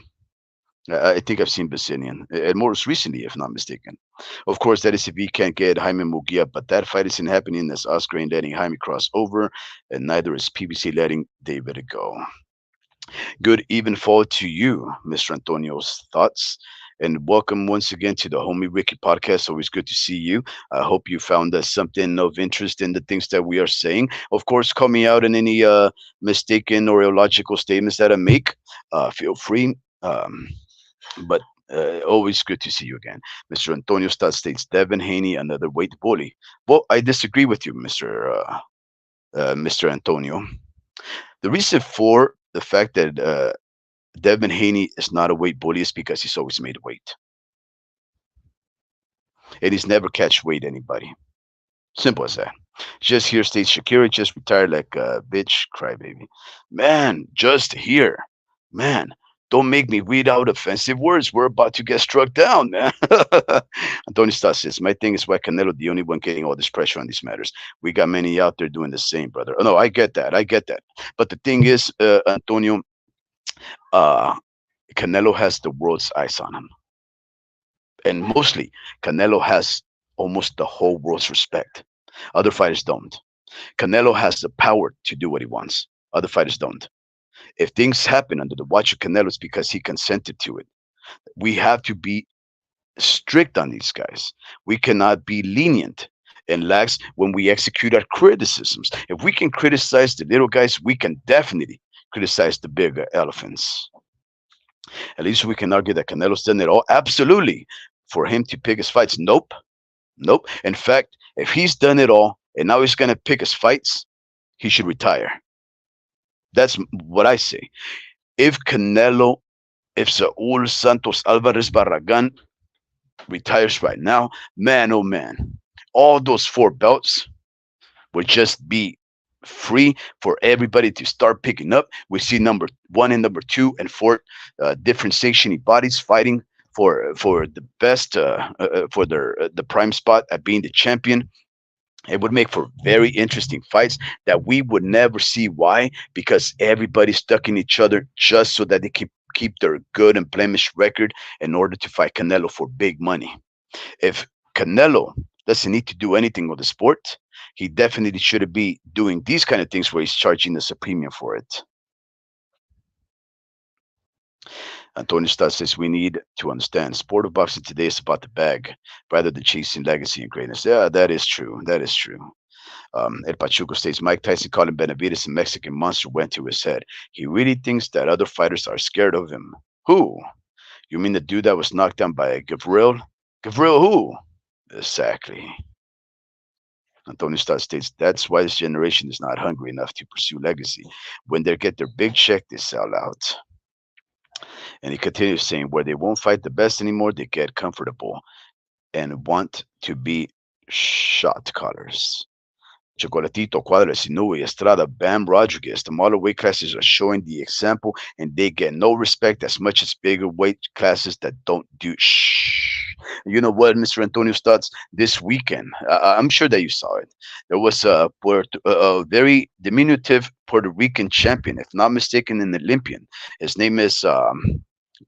I think I've seen Basinian, and most recently, if not mistaken. Of course, that is if he can't get Jaime Mugia, but that fight isn't happening as Oscar ain't letting Jaime cross over, and neither is PBC letting David go. Good even fall to you, Mr. Antonio's thoughts. And welcome once again to the Homie Ricky podcast. Always good to see you. I hope you found something of interest in the things that we are saying. Of course, call me out in any mistaken or illogical statements that I make. Feel free. But always good to see you again. Mr. Antonio Stott states, Devin Haney, another weight bully. Well, I disagree with you, Mr. Antonio. The reason for the fact that Devin Haney is not a weight bully is because he's always made weight. And he's never catch weight anybody. Simple as that. Just here states Shakira just retired like a bitch crybaby. Man, just here. Man, don't make me read out offensive words. We're about to get struck down, man. Antonio Stott says, my thing is why Canelo the only one getting all this pressure on these matters. We got many out there doing the same, brother. Oh, no, I get that. I get that. But the thing is, Antonio, Canelo has the world's eyes on him. And mostly, Canelo has almost the whole world's respect. Other fighters don't. Canelo has the power to do what he wants. Other fighters don't. If things happen under the watch of Canelo, it's because he consented to it. We have to be strict on these guys. We cannot be lenient. and lags when we execute our criticisms. If we can criticize the little guys, we can definitely criticize the bigger elephants. At least we can argue that Canelo's done it all. Absolutely. For him to pick his fights, nope. Nope. In fact, if he's done it all and now he's going to pick his fights, he should retire. That's what I say. If Canelo, if Saul Santos Alvarez Barragan retires right now, man, oh man, all those four belts would just be free for everybody to start picking up. We see number one and number two and four different sanctioning bodies fighting for the best for their the prime spot at being the champion. It would make for very interesting fights that we would never see. Why? Because everybody's stuck in each other just so that they keep their good and blemished record in order to fight Canelo for big money. If Canelo doesn't need to do anything with the sport, he definitely should be doing these kind of things where he's charging us a premium for it. Antonio Stott says we need to understand sport of boxing today is about the bag rather than chasing legacy and greatness. Yeah, that is true. That is true. El Pachuco states Mike Tyson calling Benavides a Mexican monster went to his head. He really thinks that other fighters are scared of him. Who? You mean the dude that was knocked down by Gavril? Gavril who? Exactly. Antonio Stott states that's why this generation is not hungry enough to pursue legacy. When they get their big check, they sell out. And he continues saying, where they won't fight the best anymore, they get comfortable and want to be shot callers. Chocolatito, Cuadras, Inoue, Estrada, Bam, Rodriguez. The smaller weight classes are showing the example, and they get no respect as much as bigger weight classes that don't do shh. You know what, Mr. Antonio Stutz? This weekend, I'm sure that you saw it. There was a very diminutive Puerto Rican champion, if not mistaken, an Olympian. His name is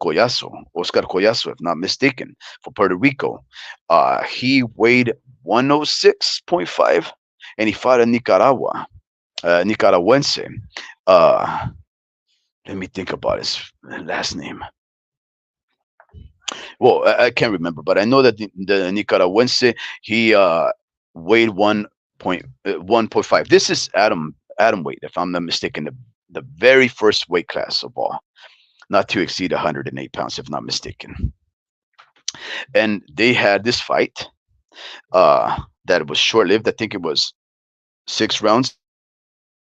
Collazo, Oscar Collazo, if not mistaken, for Puerto Rico. He weighed 106.5 and he fought in Nicaragua, Nicaraguense. Uh, Let me think about his last name. Well, I can't remember, but I know that the Nicaraguense he weighed 1.5. This is Adam weight, if I'm not mistaken, the very first weight class of all, not to exceed 108 pounds, if not mistaken. And they had this fight that was short lived. I think it was 6 rounds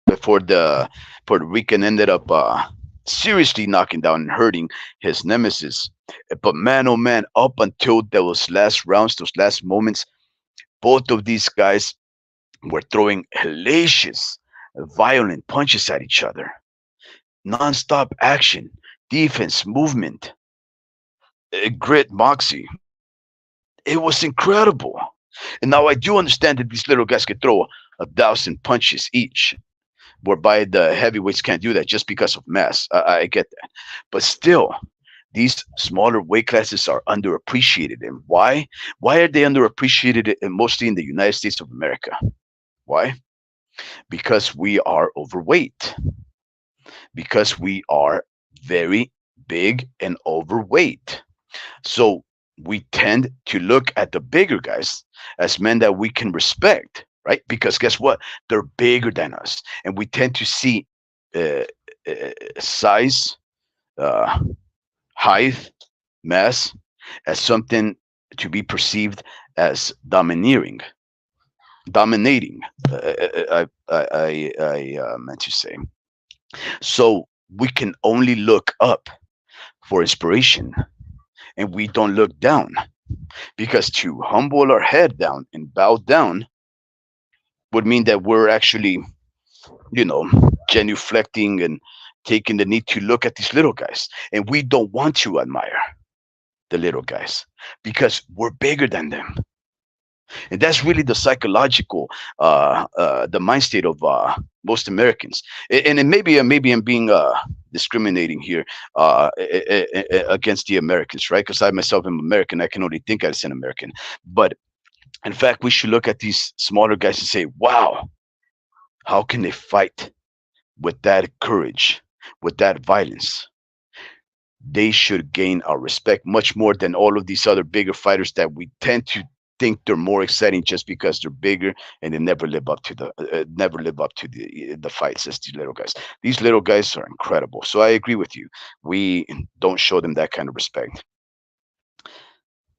before the Puerto Rican ended up seriously knocking down and hurting his nemesis. But man, oh man, up until those last rounds, those last moments, both of these guys were throwing hellacious, violent punches at each other. Non-stop action, defense, movement, grit, moxie. It was incredible. And now I do understand that these little guys could throw 1,000 punches each, whereby the heavyweights can't do that just because of mass. I get that. But still, these smaller weight classes are underappreciated. And why? Why are they underappreciated mostly in the United States of America? Why? Because we are overweight. Because we are very big and overweight. So we tend to look at the bigger guys as men that we can respect, right? Because guess what? They're bigger than us. And we tend to see uh, size, uh, height, mass as something to be perceived as dominating. I meant to say. So we can only look up for inspiration and we don't look down because to humble our head down and bow down would mean that we're actually, you know, genuflecting and taking the need to look at these little guys. And we don't want to admire the little guys because we're bigger than them. And that's really the psychological, the mind state of most Americans. And maybe I'm being discriminating here against the Americans, right? Because I myself am American. I can only think as an American. But in fact, we should look at these smaller guys and say, wow, how can they fight with that courage, with that violence? They should gain our respect much more than all of these other bigger fighters that we tend to think they're more exciting just because they're bigger and they never live up to the fights as these little guys. These little guys are incredible. So I agree with you. We don't show them that kind of respect.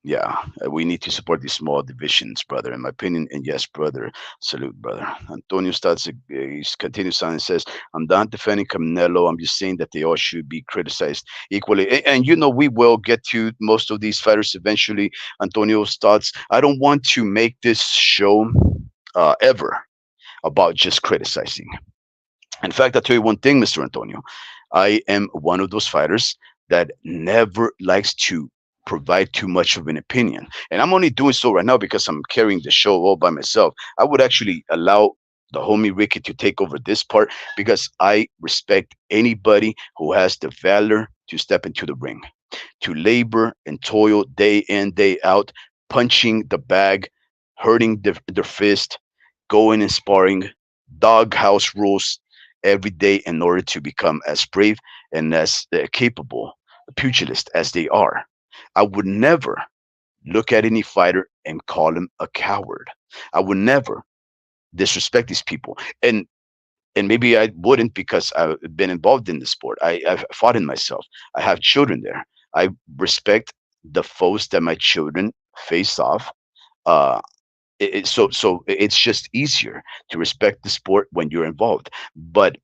Yeah, we need to support these small divisions, brother, in my opinion. And yes, brother, salute, brother. Antonio starts, he continues on and says, I'm not defending Canelo. I'm just saying that they all should be criticized equally. And, you know, we will get to most of these fighters eventually. Antonio's thoughts. I don't want to make this show ever about just criticizing. In fact, I'll tell you one thing, Mr. Antonio. I am one of those fighters that never likes to provide too much of an opinion. And I'm only doing so right now because I'm carrying the show all by myself. I would actually allow the homie Ricky to take over this part because I respect anybody who has the valor to step into the ring, to labor and toil day in, day out, punching the bag, hurting their fist, going and sparring, doghouse rules every day in order to become as brave and as capable a pugilist as they are. I would never look at any fighter and call him a coward. I would never disrespect these people. And maybe I wouldn't because I've been involved in the sport. I've fought in myself. I have children there. I respect the foes that my children face off. Uh, so it's just easier to respect the sport when you're involved. But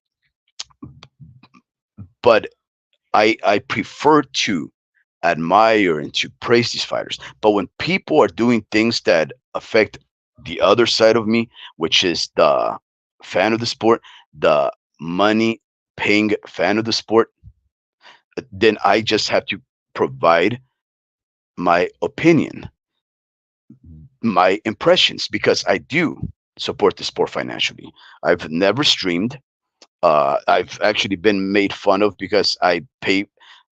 I prefer to admire and to praise these fighters. But when people are doing things that affect the other side of me, which is the fan of the sport, the money paying fan of the sport, then I just have to provide my opinion, my impressions, because I do support the sport financially. I've never streamed. I've actually been made fun of because I pay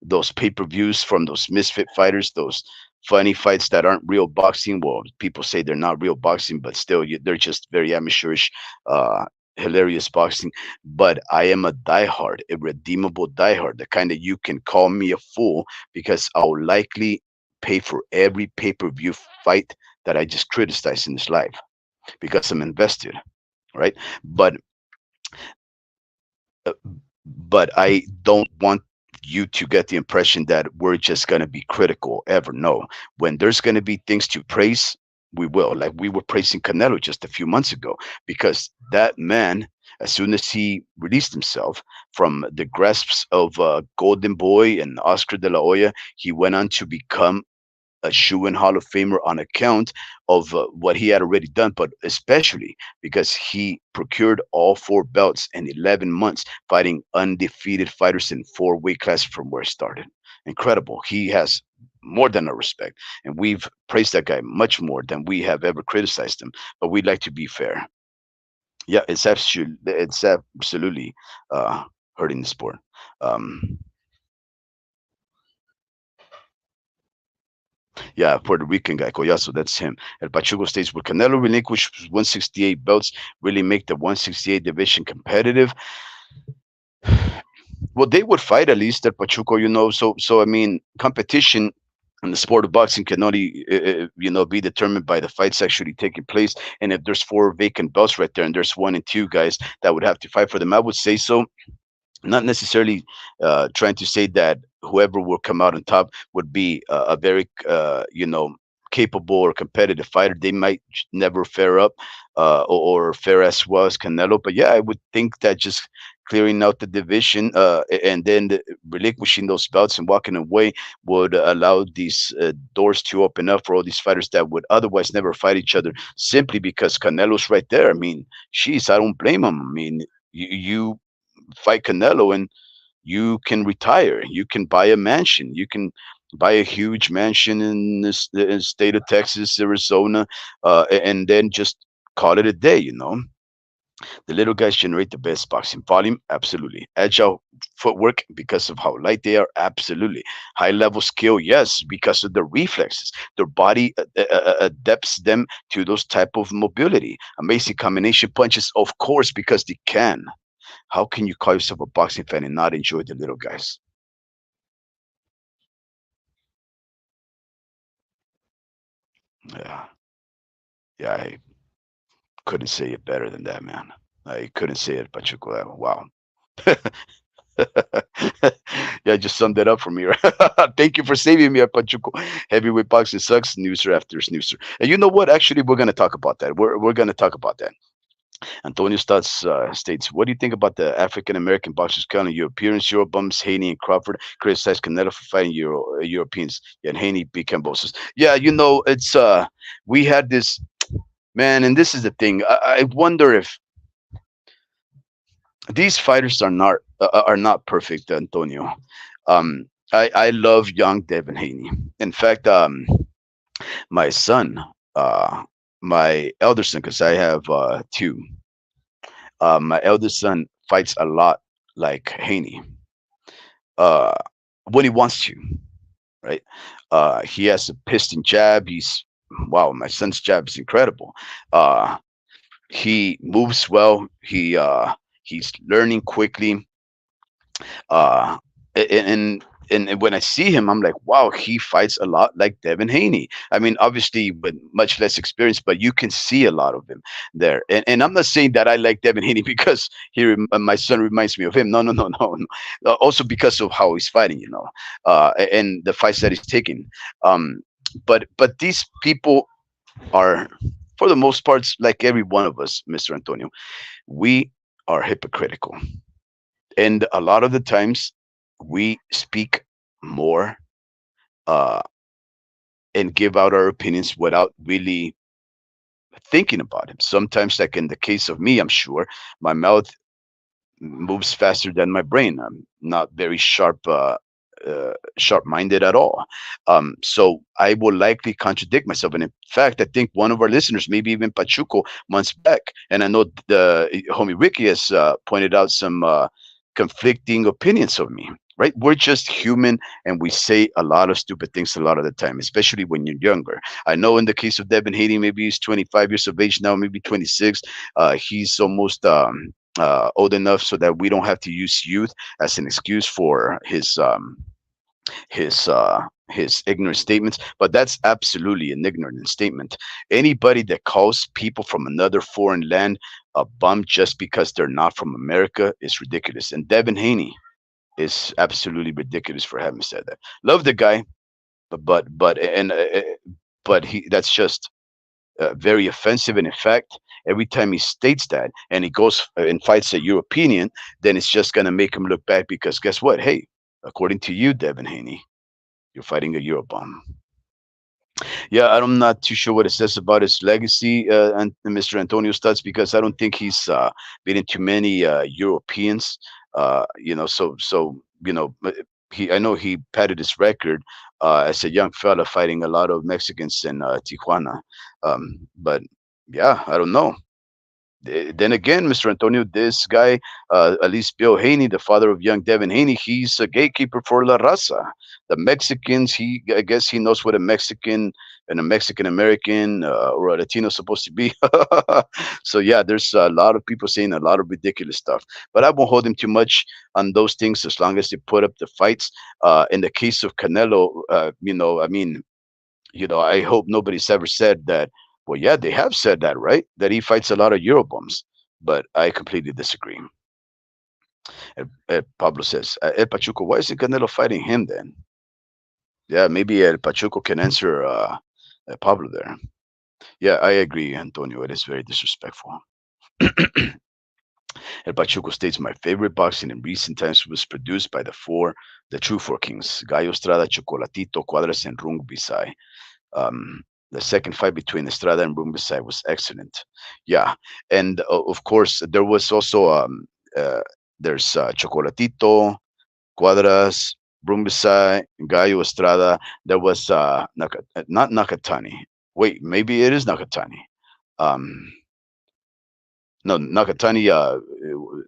those pay-per-views from those misfit fighters, those funny fights that aren't real boxing. Well, people say they're not real boxing, but still, they're just very amateurish, uh, hilarious boxing. But I am a diehard, a redeemable diehard, the kind that you can call me a fool because I'll likely pay for every pay-per-view fight that I just criticized in this life because I'm invested, right? But uh, but I don't want you to get the impression that we're just going to be critical ever. No, when there's going to be things to praise, we will. Like we were praising Canelo just a few months ago because that man, as soon as he released himself from the grasps of Golden Boy and Oscar de la Hoya, he went on to become a shoe-in Hall of Famer on account of what he had already done, but especially because he procured all four belts in 11 months, fighting undefeated fighters in four weight classes from where he started. Incredible. He has more than our respect, and we've praised that guy much more than we have ever criticized him. But we'd like to be fair. Yeah, it's absolutely hurting the sport. Um, Yeah, Puerto Rican guy, Collazo, that's him. El Pachuco states, would Canelo relinquish 168 belts really make the 168 division competitive? Well, they would fight at least at Pachuco, you know. So I mean, competition in the sport of boxing can only, be determined by the fights actually taking place. And if there's four vacant belts right there, and there's one and two guys that would have to fight for them, I would say so. Not necessarily trying to say that whoever will come out on top would be a very capable or competitive fighter. They might never fare up or fare as well as Canelo, but yeah, I would think that just clearing out the division and then relinquishing those belts and walking away would allow these doors to open up for all these fighters that would otherwise never fight each other simply because Canelo's right there. I mean, she's, I don't blame him. I mean, you fight Canelo and you can retire. You can buy a mansion. You can buy a huge mansion in the state of Texas, Arizona, and then just call it a day. The little guys generate the best boxing volume, absolutely. Agile footwork because of how light they are, absolutely. High level skill, yes, because of the reflexes. Their body adapts them to those type of mobility. Amazing combination punches, of course, because they can. How can you call yourself a boxing fan and not enjoy the little guys? Yeah. Yeah, I couldn't say it better than that, man. I couldn't say it, Pachuco. Wow. Yeah, just summed it up for me. Right? Thank you for saving me, Pachuco. Heavyweight boxing sucks. Snoozer after snoozer. And you know what? Actually, we're going to talk about that. We're going to talk about that. Antonio Stutz states, "What do you think about the African American boxers calling Europeans Eurobums? Haney and Crawford criticized Canelo for fighting Europeans, yet Haney beat Cambosos." Yeah, it's we had this man, and this is the thing. I wonder if these fighters are not perfect, Antonio. I love young Devin Haney. In fact, my son, uh, my elder son, because I have two. My eldest son fights a lot like Haney uh, when he wants to, right? He has a piston jab. Wow, my son's jab is incredible. Uh, he moves well. He's learning quickly. Uh, and when I see him, I'm like, wow, he fights a lot like Devin Haney. I mean, obviously with much less experience, but you can see a lot of him there. And I'm not saying that I like Devin Haney because my son reminds me of him. No, no, no, no, no. Also because of how he's fighting, and the fights that he's taking. Um, but these people are, for the most part, like every one of us, Mr. Antonio, we are hypocritical, and a lot of the times we speak more uh, and give out our opinions without really thinking about it. Sometimes, like in the case of me, I'm sure my mouth moves faster than my brain. I'm not very sharp-minded at all. So I will likely contradict myself. And in fact, I think one of our listeners, maybe even Pachuco, months back, and I know the homie Ricky has pointed out some conflicting opinions of me. Right? We're just human, and we say a lot of stupid things a lot of the time, especially when you're younger. I know in the case of Devin Haney, maybe he's 25 years of age now, maybe 26. He's almost old enough so that we don't have to use youth as an excuse for his ignorant statements. But that's absolutely an ignorant statement. Anybody that calls people from another foreign land a bum just because they're not from America is ridiculous. And Devin Haney is absolutely ridiculous for having said that. Love the guy, but he that's just very offensive. And in fact, every time he states that and he goes and fights a European, then it's just going to make him look bad because guess what? Hey, according to you, Devin Haney, you're fighting a Eurobomb. Yeah, I'm not too sure what it says about his legacy, and Mr. Antonio Stutz, because I don't think he's beaten too many Europeans. But I know he padded his record as a young fella fighting a lot of Mexicans in Tijuana. But yeah, I don't know. Then again, Mr. Antonio, this guy, at least Bill Haney, the father of young Devin Haney, he's a gatekeeper for La Raza. The Mexicans, I guess he knows what a Mexican and a Mexican American or a Latino is supposed to be. So yeah, there's a lot of people saying a lot of ridiculous stuff, but I won't hold him too much on those things as long as they put up the fights. In the case of Canelo, I mean, I hope nobody's ever said that. Well, yeah, they have said that, right? That he fights a lot of Eurobums, but I completely disagree. Pablo says, El Pachuco, why isn't Canelo fighting him then? Yeah, maybe El Pachuco can answer Pablo there. Yeah, I agree, Antonio. It is very disrespectful. El Pachuco states, my favorite boxing in recent times was produced by the true four kings, Gallo Estrada, Chocolatito, Cuadras, and Rung Bisai. The second fight between Estrada and Rumbisai was excellent. Yeah, and of course there was also uh, there's Chocolatito, Cuadras, Rumbisai, Gallo Estrada. There was not Nakatani. Wait, maybe it is Nakatani. Um, no, Nakatani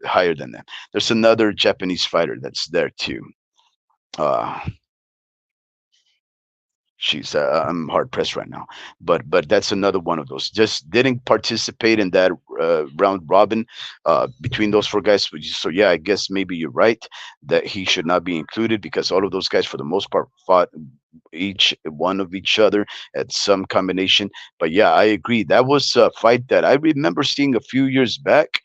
higher than that. There's another Japanese fighter that's there too. Uh, She's I'm hard pressed right now, but that's another one of those. Just didn't participate in that round robin between those four guys. So yeah, I guess maybe you're right that he should not be included because all of those guys, for the most part, fought each one of each other at some combination. But yeah, I agree. That was a fight that I remember seeing a few years back.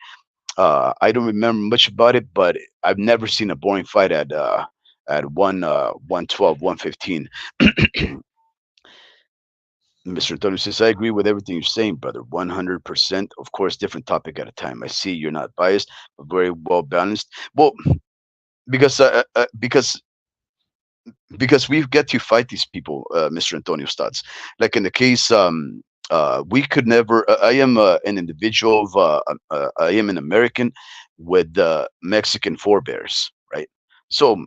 I don't remember much about it, but I've never seen a boring fight at 112, 115. Mr. Antonio says, I agree with everything you're saying, brother. 100%. Of course, different topic at a time. I see you're not biased, but very well balanced. Well, because uh, uh, uh, because because we get to fight these people, Mr. Antonio Stotts. Like in the case, we could never. I am an individual of. I am an American with Mexican forebears, right? So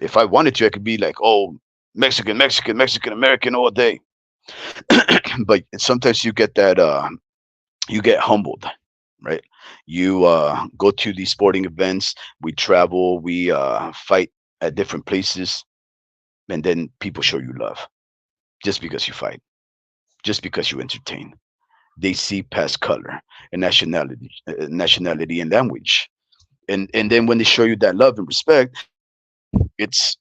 if I wanted to, I could be like, oh, Mexican, Mexican, Mexican, American all day. But sometimes you get that. You get humbled, right? You go to these sporting events, we travel, we fight at different places, and then people show you love just because you fight, just because you entertain. They see past color and nationality and language, and then when they show you that love and respect, it's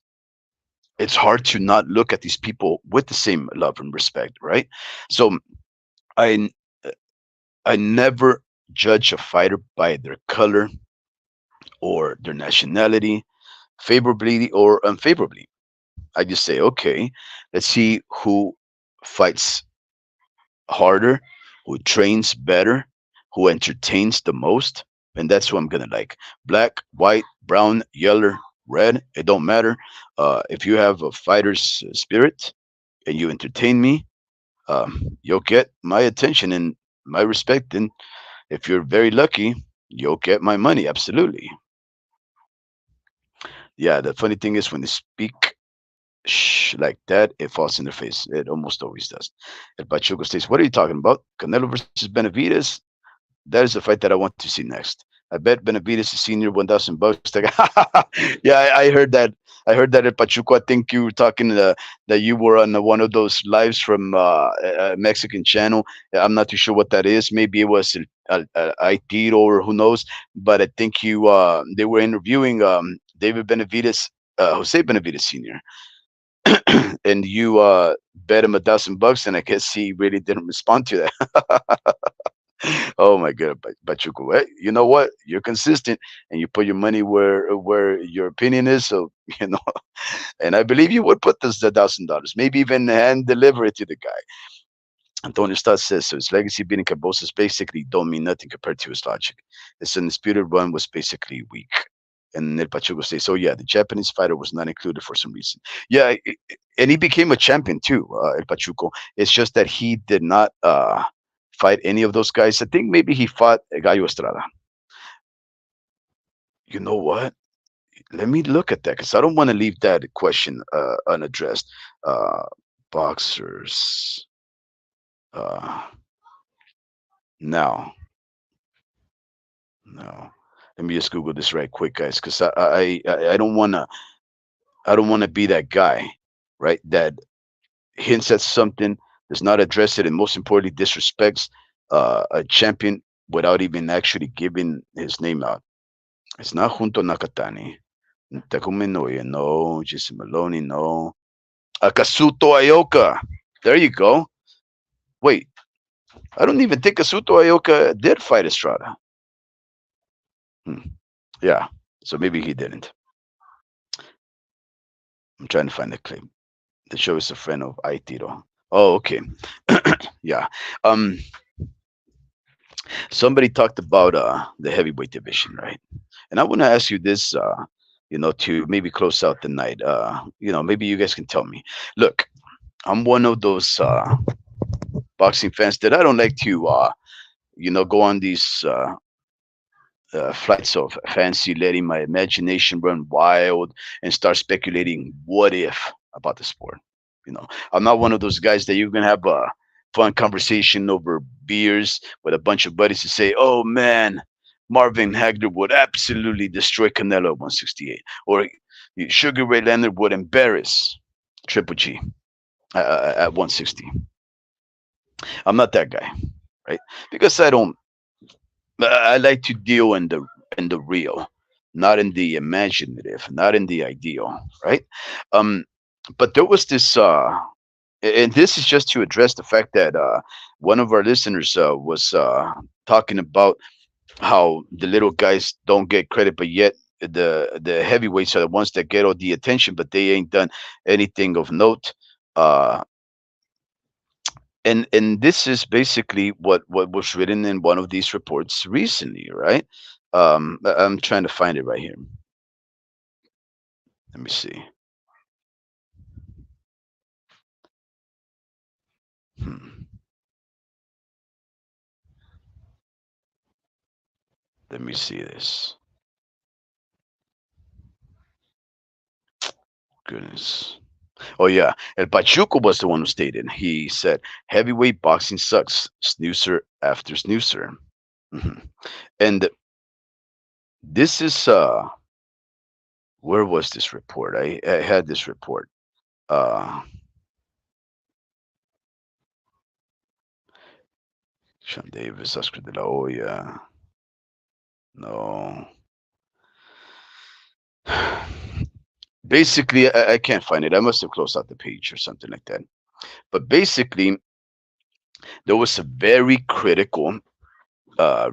it's hard to not look at these people with the same love and respect, right? So I I never judge a fighter by their color or their nationality, favorably or unfavorably. I just say, okay, let's see who fights harder, who trains better, who entertains the most, and that's who I'm gonna like. Black, white, brown, yellow, red, it don't matter. If you have a fighter's spirit and you entertain me, you'll get my attention and my respect. And if you're very lucky, you'll get my money. Absolutely. Yeah, the funny thing is when they speak like that, it falls in their face. It almost always does. El Pachuco states, "What are you talking about? Canelo versus Benavides? That is the fight that I want to see next. I bet Benavides is senior 1,000 bucks." Yeah, I heard that. I heard that El Pachuco. I think you were talking that you were on one of those lives from a Mexican channel. I'm not too sure what that is. Maybe it was Aitiro or who knows. But I think you they were interviewing David Benavides, Jose Benavides Senior, and you bet him 1,000 bucks, and I guess he really didn't respond to that. Oh my god, Pachuco. You know what? You're consistent, and you put your money where your opinion is. So you know, and I believe you would put this $1,000, maybe even hand deliver it to the guy. Antonio Stott says so. His legacy beating Cabosas basically don't mean nothing compared to his logic. His undisputed run was basically weak. And El Pachuco says, so yeah, the Japanese fighter was not included for some reason. Yeah, and he became a champion too, El Pachuco. It's just that he did not fight any of those guys. I think maybe he fought Gallo Estrada. You know what? Let me look at that because I don't want to leave that question unaddressed. Uh, Boxers. Uh, now, no. Let me just Google this right quick, guys, because I don't want to be that guy, right? That hints at something, does not address it, and most importantly, disrespects a champion without even actually giving his name out. It's not Junto Nakatani. Takumi Noya, no. Jason Maloney, no. Akasuto Ayoka. There you go. Wait, I don't even think Kasuto Ayoka did fight Estrada. Hmm. Yeah, so maybe he didn't. I'm trying to find the clip. The show is a friend of Aitiro. Oh, okay. Yeah. Um, somebody talked about the heavyweight division, right? And I want to ask you this, to maybe close out the night. Maybe you guys can tell me. Look, I'm one of those boxing fans that I don't like to, go on these flights of fancy, letting my imagination run wild and start speculating what if about the sport. I'm not one of those guys that you can have a fun conversation over beers with a bunch of buddies to say, "Oh man, Marvin Hagler would absolutely destroy Canelo at 168," or "Sugar Ray Leonard would embarrass Triple G at 160. I'm not that guy, right? Because I don't. I like to deal in the real, not in the imaginative, not in the ideal, right? Um, but there was this, and this is just to address the fact that one of our listeners was talking about how the little guys don't get credit, but yet the heavyweights are the ones that get all the attention, but they ain't done anything of note. Uh, and this is basically what was written in one of these reports recently, right? I'm trying to find it right here. Let me see. Hmm. Let me see this. Goodness. Oh yeah, El Pachuco was the one who stated. He said, "Heavyweight boxing sucks. Snoozer after snoozer." Mhm. And this is where was this report? I had this report. Uh, Sean Davis, Oscar de la Hoya. No. Basically, I can't find it. I must have closed out the page or something like that. But basically, there was a very critical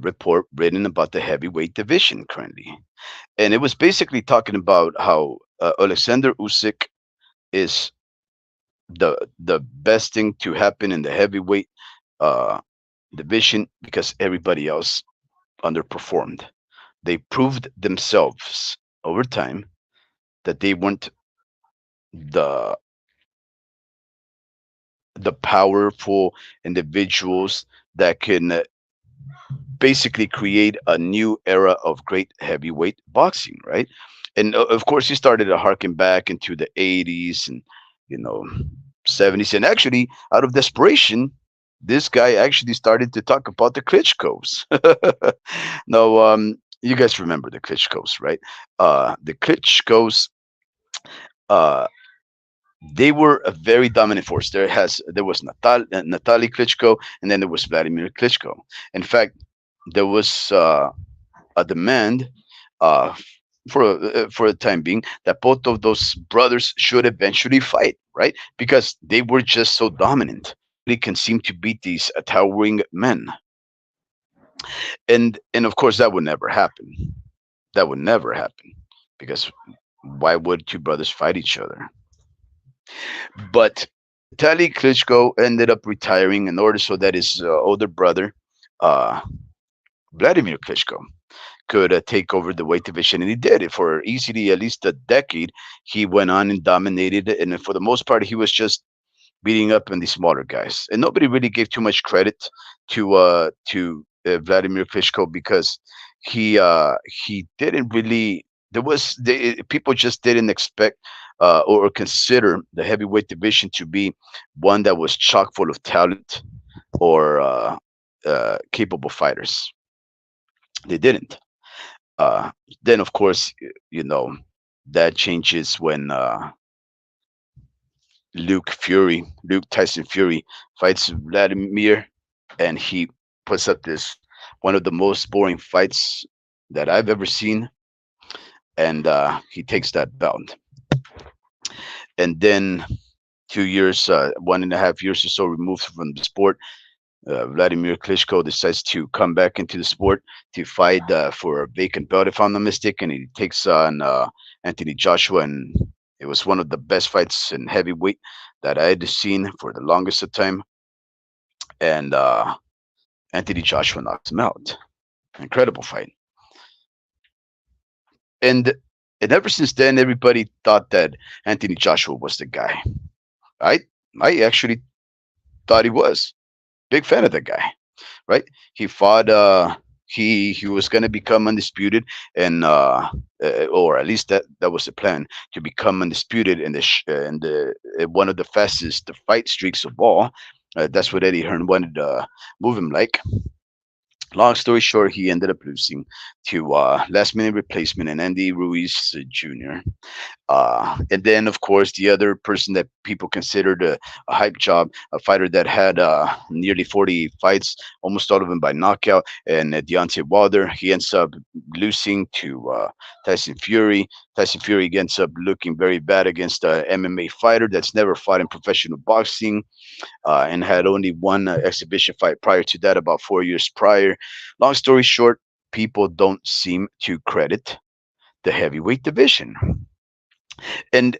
report written about the heavyweight division currently, and it was basically talking about how Alexander Usyk is the best thing to happen in the heavyweight uh, division because everybody else underperformed. They proved themselves over time that they weren't the the powerful individuals that can basically create a new era of great heavyweight boxing, right? And of course, he started to harken back into the 80s and, you know, 70s. And actually, out of desperation, this guy actually started to talk about the Klitschko's. No, you guys remember the Klitschko's, right? The Klitschko's, uh, they were a very dominant force. There was Natalie Klitschko, and then there was Vladimir Klitschko. In fact, there was a demand uh, for the time being that both of those brothers should eventually fight, right? Because they were just so dominant. They can seem to beat these towering men, and of course that would never happen. That would never happen because why would two brothers fight each other? But Vitaly Klitschko ended up retiring in order so that his older brother, uh, Vladimir Klitschko, could take over the weight division, and he did it for easily at least a decade. He went on and dominated, and for the most part, he was just beating up on the smaller guys, and nobody really gave too much credit to Vladimir Klitschko because he didn't really. People just didn't expect or consider the heavyweight division to be one that was chock full of talent or capable fighters. They didn't. Uh, then, of course, you know that changes when Luke Tyson Fury, fights Vladimir, and he puts up this one of the most boring fights that I've ever seen, and he takes that belt. And then 2 years, 1.5 years or so removed from the sport, Vladimir Klitschko decides to come back into the sport to fight for a vacant belt, if I'm not mistaken. He takes on Anthony Joshua, and it was one of the best fights in heavyweight that I had seen for the longest of time. And Anthony Joshua knocks him out. Incredible fight. And and ever since then, everybody thought that Anthony Joshua was the guy. I I actually thought he was. Big fan of the guy, right? He fought. He was going to become undisputed, and or at least that was the plan, to become undisputed in the one of the fastest fight streaks of all. That's what Eddie Hearn wanted to move him like. Long story short, he ended up losing to last minute replacement and Andy Ruiz Jr. And then, of course, the other person that people considered a hype job, a fighter that had nearly 40 fights, almost all of them by knockout, and Deontay Wilder, he ends up losing to Tyson Fury. Tyson Fury ends up looking very bad against an MMA fighter that's never fought in professional boxing and had only one exhibition fight prior to that, about 4 years prior. Long story short, people don't seem to credit the heavyweight division. And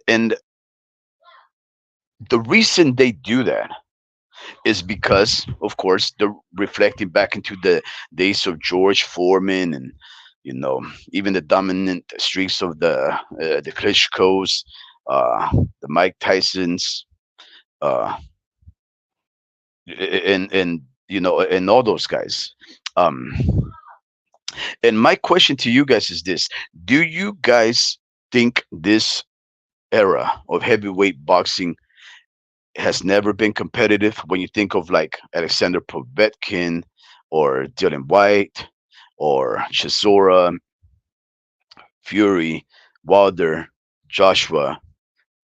the reason they do that is because, of course, they're reflecting back into the days of George Foreman and even the dominant streaks of the Klitschko's, the Mike Tyson's, uh, and and all those guys. Um, and my question to you guys is this: do you guys think this era of heavyweight boxing has never been competitive? When you think of like Alexander Povetkin or Dylan White or Chisora, Fury, Wilder, Joshua,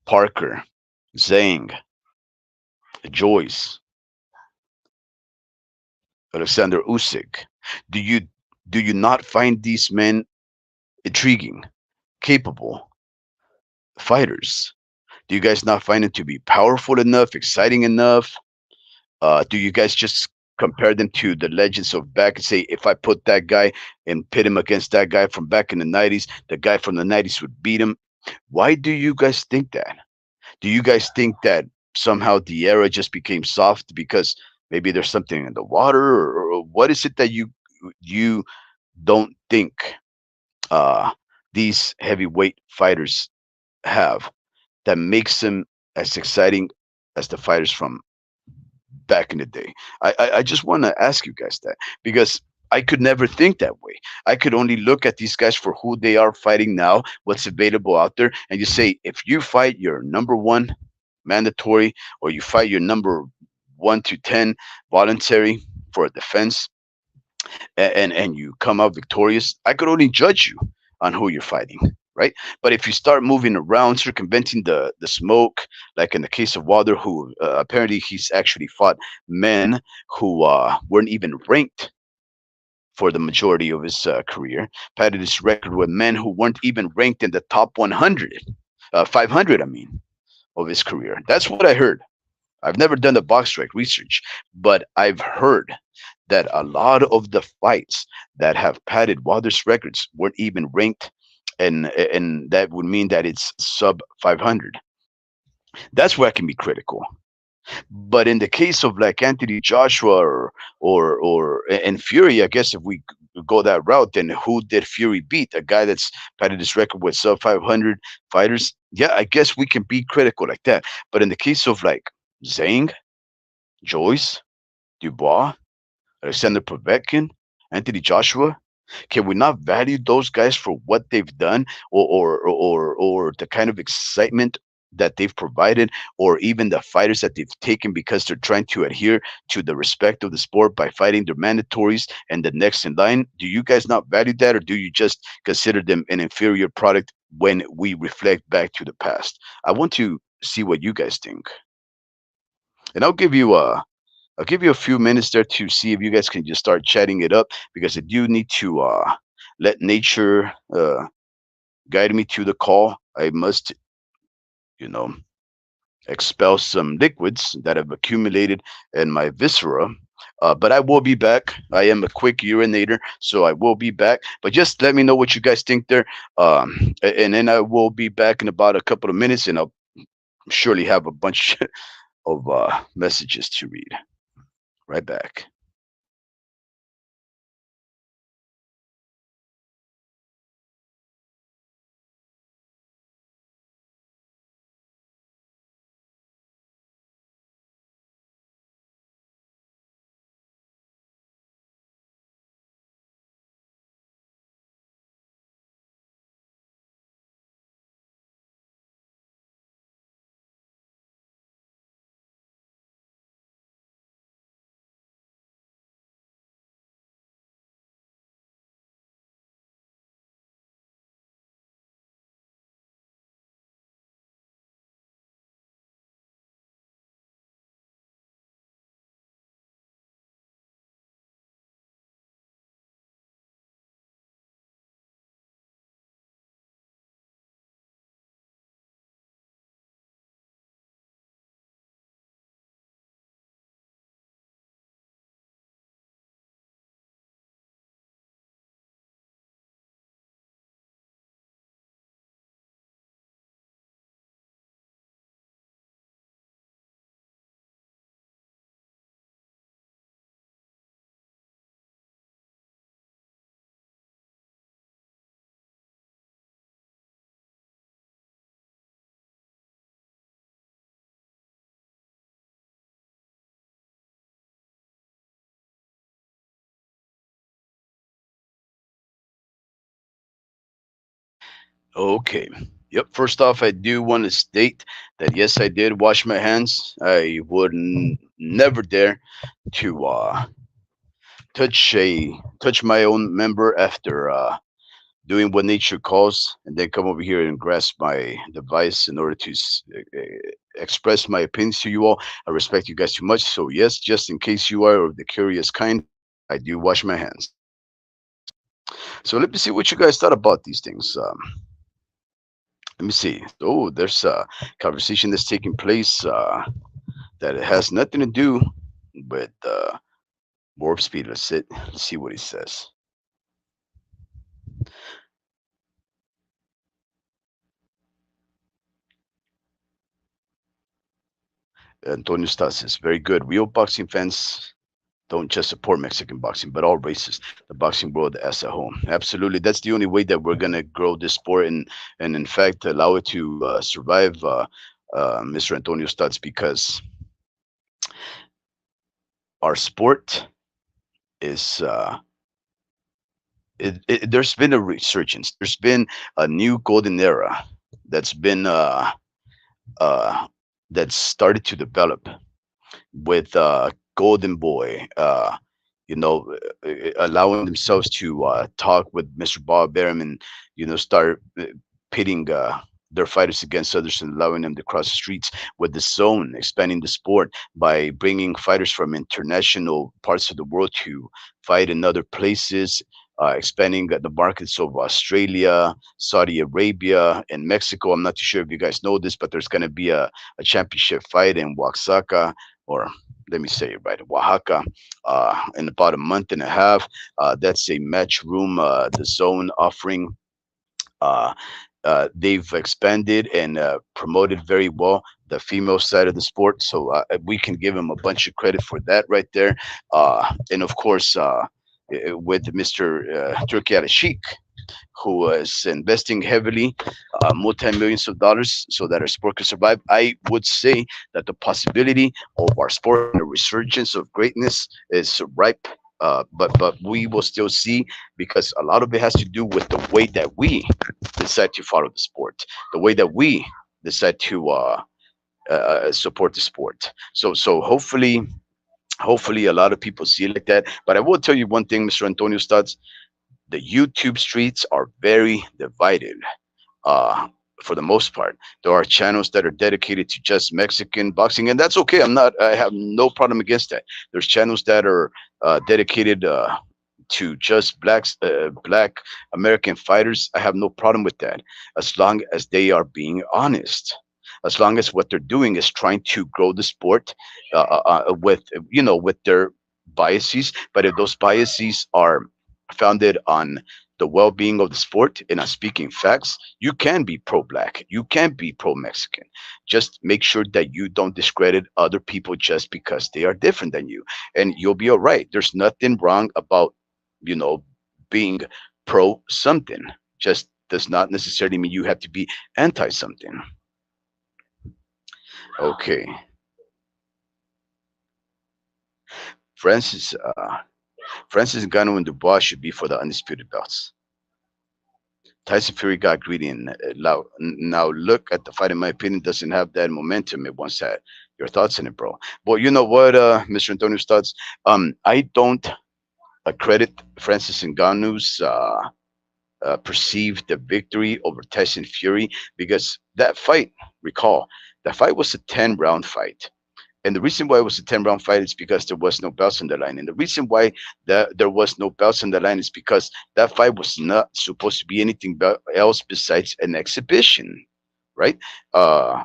Parker, Zhang, Joyce, Alexander Usyk, do you not find these men intriguing, capable fighters? Do you guys not find them to be powerful enough, exciting enough? Do you guys just compare them to the legends of back and say, if I put that guy and pit him against that guy from back in the 90s, the guy from the 90s would beat him? Why do you guys think that? Do you guys think that somehow the era just became soft because maybe there's something in the water, or what is it that you don't think uh, these heavyweight fighters have that makes them as exciting as the fighters from back in the day? I just want to ask you guys that, because I could never think that way. I could only look at these guys for who they are fighting now, what's available out there, and you say, if you fight your number one mandatory, or you fight your number 1 to 10 voluntary for a defense, and you come out victorious, I could only judge you on who you're fighting, right? But if you start moving around, circumventing the smoke, like in the case of Wilder, who apparently he's actually fought men who weren't even ranked for the majority of his career, padded his record with men who weren't even ranked in the top 100, 500, I mean, of his career. That's what I heard. I've never done the box strike research, but I've heard that a lot of the fights that have padded Wilder's records weren't even ranked, and that would mean that it's sub 500. That's where I can be critical. But in the case of like Anthony Joshua or and Fury, I guess if we go that route, then who did Fury beat? A guy that's padded his record with sub 500 fighters. Yeah, I guess we can be critical like that. But in the case of like Zhang, Joyce, Dubois, Alexander Povetkin, Anthony Joshua, can we not value those guys for what they've done, or the kind of excitement that they've provided, or even the fighters that they've taken because they're trying to adhere to the respect of the sport by fighting their mandatories and the next in line? Do you guys not value that, or do you just consider them an inferior product when we reflect back to the past? I want to see what you guys think, and I'll give you a few minutes there to see if you guys can just start chatting it up, because I do need to let nature guide me to the call. I must, you know, expel some liquids that have accumulated in my viscera. But I will be back. I am a quick urinator, so I will be back. But just let me know what you guys think there. And then I will be back in about a couple of minutes, and I'll surely have a bunch of messages to read. Right back. Okay. Yep. First off, I do want to state that yes, I did wash my hands. I would never dare to touch my own member after doing what nature calls, and then come over here and grasp my device in order to express my opinions to you all. I respect you guys too much, so yes, just in case you are of the curious kind, I do wash my hands. So let me see what you guys thought about these things. Let me see. Oh, there's a conversation that's taking place that it has nothing to do with warp speed. Let's see what he says. Antonio Stas says, very good. Real boxing fans don't just support Mexican boxing, but all races, the boxing world as a whole. Absolutely, that's the only way that we're gonna grow this sport and in fact allow it to survive, Mr. Antonio Stutz, because our sport is. There's been a resurgence. There's been a new golden era that's been uh, that's started to develop with Golden Boy, you know, allowing themselves to talk with Mr. Bob Arum and start pitting their fighters against others and allowing them to cross the streets with the zone, expanding the sport by bringing fighters from international parts of the world to fight in other places. Expanding the markets of Australia, Saudi Arabia, and Mexico. I'm not too sure if you guys know this, but there's going to be a championship fight in Oaxaca, or let me say it right, Oaxaca, in about a month and a half. That's a match room, the zone offering. Uh, they've expanded and promoted very well the female side of the sport, so we can give them a bunch of credit for that right there. And of course, with Mr. Turki Al Sheikh, who is investing heavily, multi-millions of dollars, so that our sport can survive. I would say that the possibility of our sport and a resurgence of greatness is ripe. But we will still see, because a lot of it has to do with the way that we decide to follow the sport, the way that we decide to support the sport. So hopefully a lot of people see it like that. But I will tell you one thing, Mr. Antonio Studs, the YouTube streets are very divided. Uh, for the most part, there are channels that are dedicated to just Mexican boxing, and that's okay. I have no problem against that. There's channels that are dedicated to just black American fighters. I have no problem with that, as long as they are being honest. As long as what they're doing is trying to grow the sport with with their biases, but if those biases are founded on the well-being of the sport and on speaking facts, you can be pro-black, you can be pro-Mexican. Just make sure that you don't discredit other people just because they are different than you, and you'll be all right. There's nothing wrong about you know being pro something. Just does not necessarily mean you have to be anti something. Okay. francis Francis Ngannou and Dubois should be for the undisputed belts. Tyson Fury got greedy and now look at the fight. In my opinion, doesn't have that momentum it once had. Your thoughts on it, bro? Well, you know what, Mr. Antonio Stutz? I don't accredit Francis Ngannou's perceived the victory over Tyson Fury, because that fight, recall, that fight was a 10-round fight. And the reason why it was a 10-round fight is because there was no belts on the line. And the reason why there was no belts on the line is because that fight was not supposed to be anything else besides an exhibition, right? Uh,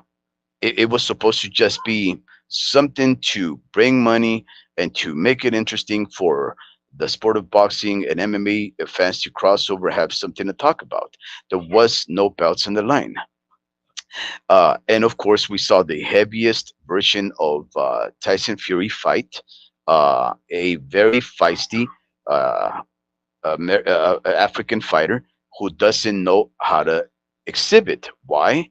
it was supposed to just be something to bring money and to make it interesting for the sport of boxing and MMA fans to cross over, have something to talk about. There was no belts on the line. And of course, we saw the heaviest version of Tyson Fury fight, a very feisty uh, African fighter who doesn't know how to exhibit. Why?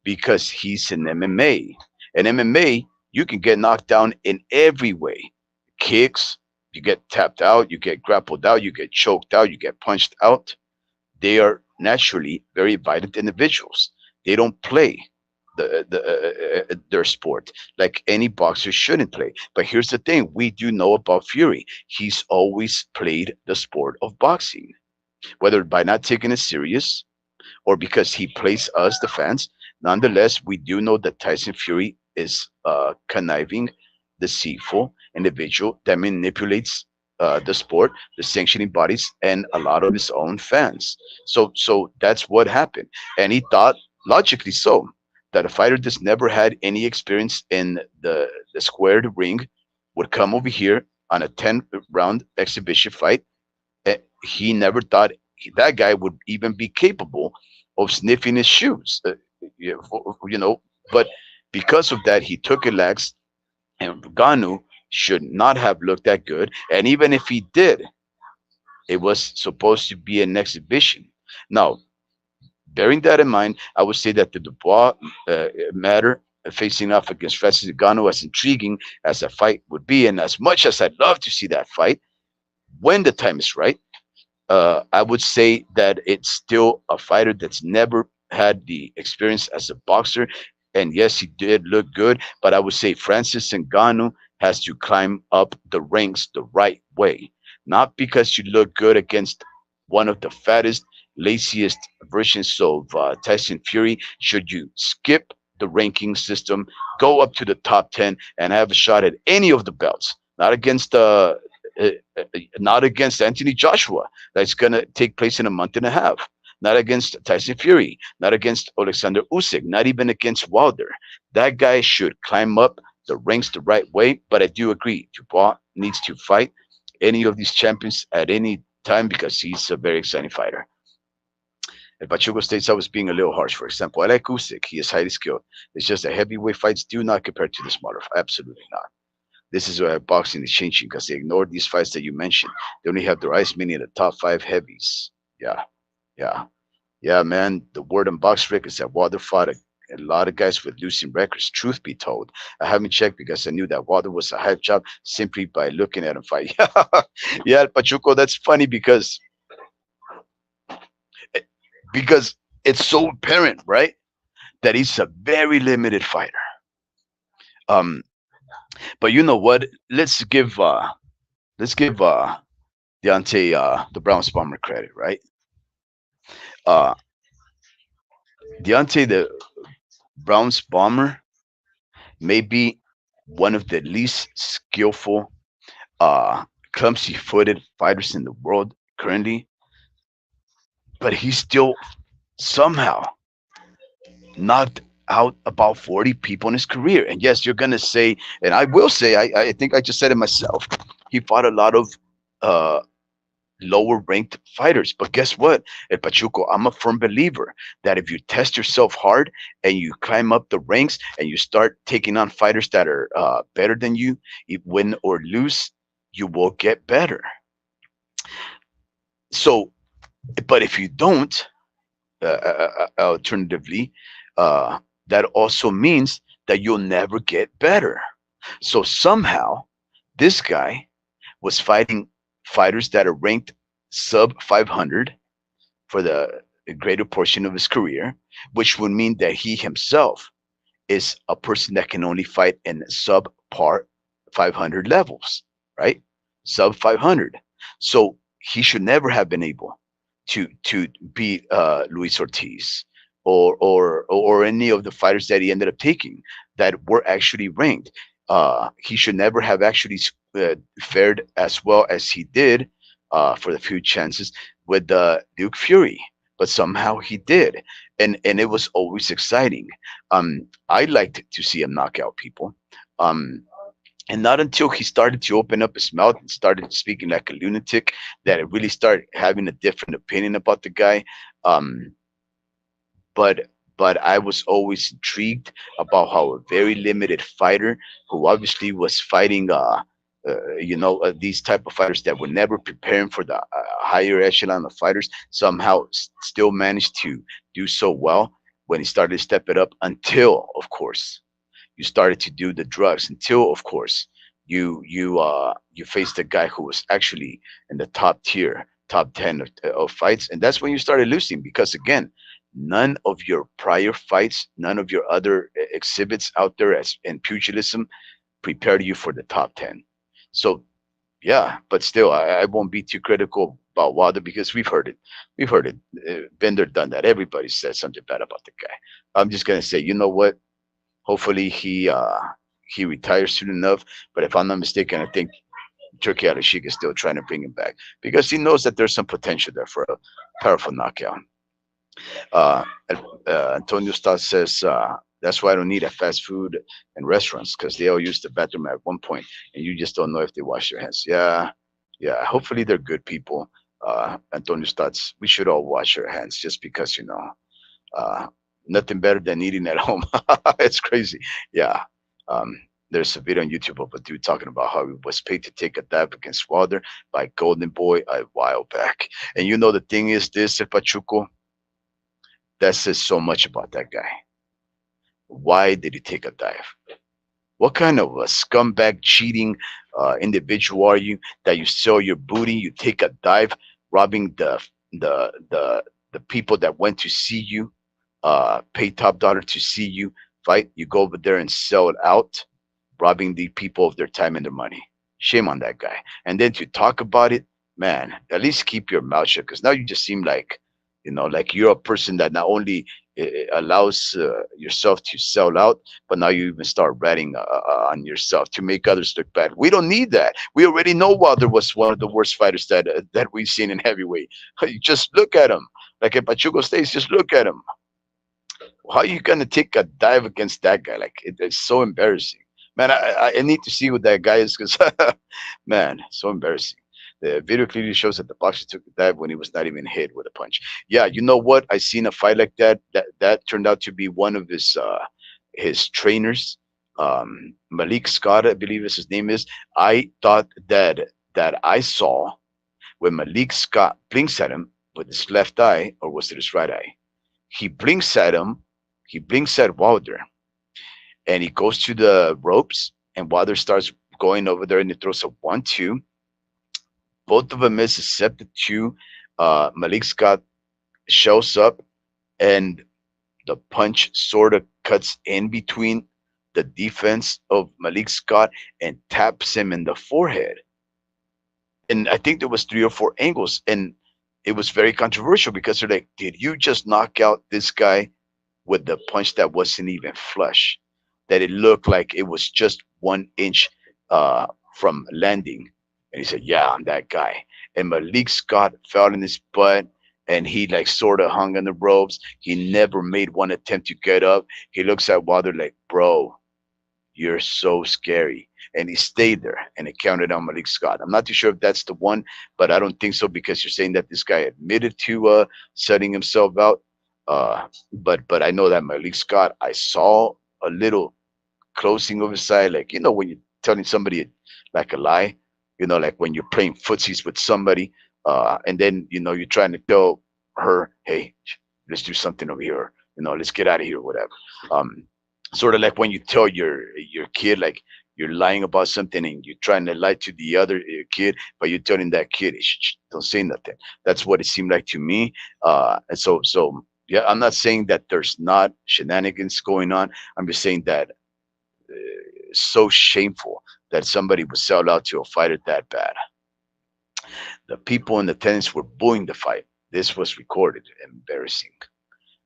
Because he's in MMA. In MMA, you can get knocked down in every way. Kicks, you get tapped out, you get grappled out, you get choked out, you get punched out. They are naturally very violent individuals. They don't play their sport like any boxer shouldn't play. But here's the thing: we do know about Fury. He's always played the sport of boxing, whether by not taking it serious or because he plays us, the fans. Nonetheless, we do know that Tyson Fury is conniving, deceitful individual that manipulates the sport, the sanctioning bodies, and a lot of his own fans. So that's what happened, and he thought, logically so, that a fighter that's never had any experience in the squared ring would come over here on a 10-round exhibition fight. He never thought that guy would even be capable of sniffing his shoes, you know. But because of that, he took a lax, and Ganu should not have looked that good. And even if he did, it was supposed to be an exhibition. Now, bearing that in mind, I would say that the Dubois matter facing off against Francis Ngannou, as intriguing as a fight would be, and as much as I'd love to see that fight when the time is right, I would say that it's still a fighter that's never had the experience as a boxer. And yes, he did look good, but I would say Francis Ngannou has to climb up the ranks the right way. Not because you look good against one of the fattest, laziest versions of Tyson Fury. Should you skip the ranking system, go up to the top 10, and have a shot at any of the belts? Uh, not against Anthony Joshua, that's going to take place in a month and a half. Not against Tyson Fury, not against Alexander Usyk, not even against Wilder. That guy should climb up the ranks the right way. But I do agree, Dubois needs to fight any of these champions at any time because he's a very exciting fighter. And Pachuco states I was being a little harsh. For example, I like Usyk. He is highly skilled. It's just that heavyweight fights do not compare to the smaller. Absolutely not. This is why boxing is changing because they ignore these fights that you mentioned. They only have their eyes meaning the top five heavies. Yeah, yeah, yeah, man. The word on box Rick is that Wilder fought a lot of guys with losing records. Truth be told, I haven't checked because I knew that Wilder was a hype job simply by looking at him fight. Yeah, Pachuco, that's funny because it's so apparent, right? That he's a very limited fighter. Um, but you know what? Let's give Deontay the Browns bomber credit, right? Uh, Deontay the Browns bomber may be one of the least skillful, clumsy-footed fighters in the world currently, but he still somehow knocked out about 40 people in his career. And yes, you're gonna say, and I will say, I think I just said it myself. He fought a lot of uh, lower ranked fighters. But guess what? At Pachuco, I'm a firm believer that if you test yourself hard and you climb up the ranks and you start taking on fighters that are better than you, win or lose, you will get better. So, but if you don't, alternatively, uh, that also means that you'll never get better. So somehow, this guy was fighting fighters that are ranked sub 500 for the greater portion of his career, which would mean that he himself is a person that can only fight in subpar 500 levels, right? Sub 500. So he should never have been able to beat Luis Ortiz or any of the fighters that he ended up taking that were actually ranked. He should never have actually fared as well as he did for the few chances with Duke Fury, but somehow he did, and it was always exciting. I liked to see him knock out people. Um, and not until he started to open up his mouth and started speaking like a lunatic that I really started having a different opinion about the guy. Um, but but I was always intrigued about how a very limited fighter who obviously was fighting these type of fighters that were never preparing for the higher echelon of fighters somehow still managed to do so well when he started to step it up, until of course you started to do the drugs, until of course you faced a guy who was actually in the top tier top 10 of fights, and that's when you started losing because again, none of your prior fights, none of your other exhibits out there as in pugilism prepared you for the top 10. So yeah, but still, I won't be too critical about Wilder because we've heard it. We've heard it. Been done that. Everybody said something bad about the guy. I'm just gonna say, you know what? Hopefully he retires soon enough. But if I'm not mistaken, I think Turkey Alashik is still trying to bring him back because he knows that there's some potential there for a powerful knockout. Uh, Antonio Stott says that's why I don't need a fast food and restaurants because they all use the bathroom at one point and you just don't know if they wash their hands. Yeah, yeah. Hopefully they're good people. Antonio Stotts, we should all wash our hands just because uh, nothing better than eating at home. It's crazy. Yeah. Um, there's a video on YouTube of a dude talking about how he was paid to take a dive against Wilder by Golden Boy a while back. And you know the thing is this, El Pachuco, that says so much about that guy. Why did he take a dive? What kind of a scumbag cheating individual are you that you sell your booty, you take a dive, robbing the people that went to see you, pay top dollar to see you fight? You go over there and sell it out, robbing the people of their time and their money. Shame on that guy. And then to talk about it, man, at least keep your mouth shut because now you just seem like, like you're a person that not only allows yourself to sell out, but now you even start ratting on yourself to make others look bad. We don't need that. We already know Wilder was one of the worst fighters that we've seen in heavyweight. You just look at him. Like in Pachuco States, just look at him. How are you gonna take a dive against that guy? Like it's so embarrassing, man. I need to see what that guy is because, man, so embarrassing. The video clearly shows that the boxer took the dive when he was not even hit with a punch. Yeah, you know what? I seen a fight like that. That turned out to be one of his trainers, Malik Scott, I believe is his name is. I thought that I saw when Malik Scott blinks at him with his left eye, or was it his right eye? He blinks at him. He blinks at Wilder, and he goes to the ropes, and Wilder starts going over there, and he throws a 1-2. Both of them miss except the two. Malik Scott shows up, and the punch sort of cuts in between the defense of Malik Scott and taps him in the forehead. And I think there was 3 or 4 angles, and it was very controversial because they're like, did you just knock out this guy with the punch that wasn't even flush? That it looked like it was just 1 inch from landing. And he said, yeah, I'm that guy. And Malik Scott fell in his butt and he like sort of hung on the ropes. He never made one attempt to get up. He looks at Wilder like, bro, you're so scary. And he stayed there and it counted on Malik Scott. I'm not too sure if that's the one, but I don't think so because you're saying that this guy admitted to setting himself out. But I know that Malik Scott, I saw a little closing of his side, like when you're telling somebody like a lie, like when you're playing footsies with somebody, and then you're trying to tell her, hey, let's do something over here, let's get out of here, or whatever. Sort of like when you tell your kid like you're lying about something and you're trying to lie to the other kid, but you're telling that kid, shh, don't say nothing. That's what it seemed like to me. And so yeah, I'm not saying that there's not shenanigans going on. I'm just saying that it's so shameful that somebody would sell out to a fighter that bad. The people in attendance were booing the fight. This was recorded. Embarrassing.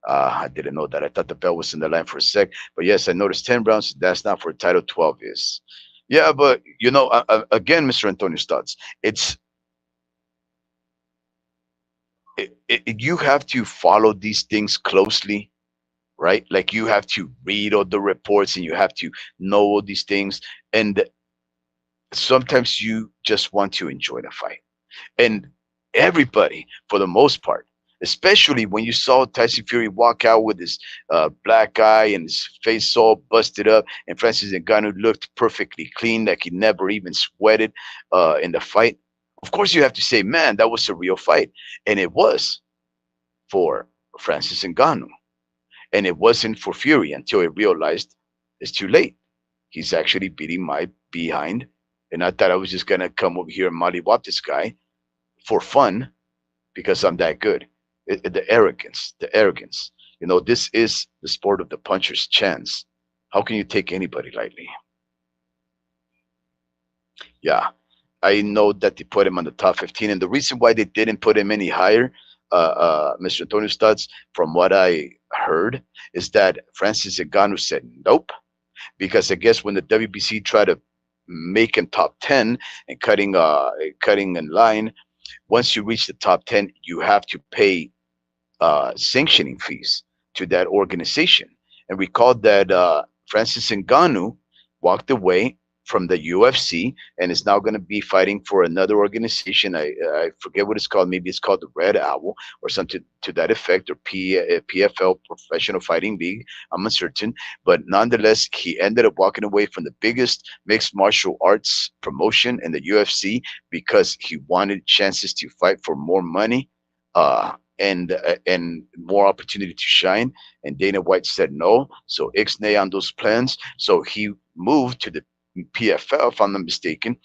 I didn't know that. I thought the bell was in the line for a sec. But yes, I noticed 10 rounds. That's not for title 12 is. Yeah, but again, Mr. Antonio Stotts, you have to follow these things closely, right? Like you have to read all the reports and you have to know all these things. And sometimes you just want to enjoy the fight. And everybody, for the most part, especially when you saw Tyson Fury walk out with his black eye and his face all busted up, and Francis Ngannou looked perfectly clean, like he never even sweated in the fight. Of course, you have to say, man, that was a real fight. And it was for Francis Ngannou. And it wasn't for Fury until he realized it's too late. He's actually beating my behind. And I thought I was just going to come over here and mollywop this guy for fun. because I'm that good. The arrogance, the arrogance. This is the sport of the puncher's chance. How can you take anybody lightly? Yeah, I know that they put him on the top 15, and the reason why they didn't put him any higher, Mr. Antonio Stutz, from what I heard, is that Francis Ngannou said nope, because I guess when the WBC tried to make him top 10 and cutting in line, once you reach the top 10, you have to pay sanctioning fees to that organization. And recall that Francis Ngannou walked away from the UFC and is now going to be fighting for another organization. I forget what it's called. Maybe it's called the Red Owl or something to that effect, or PFL, Professional Fighting League. I'm uncertain. But nonetheless, he ended up walking away from the biggest mixed martial arts promotion in the UFC because he wanted chances to fight for more money. And more opportunity to shine. And Dana White said no. So ixnay on those plans. So he moved to the PFL, if I'm not mistaken.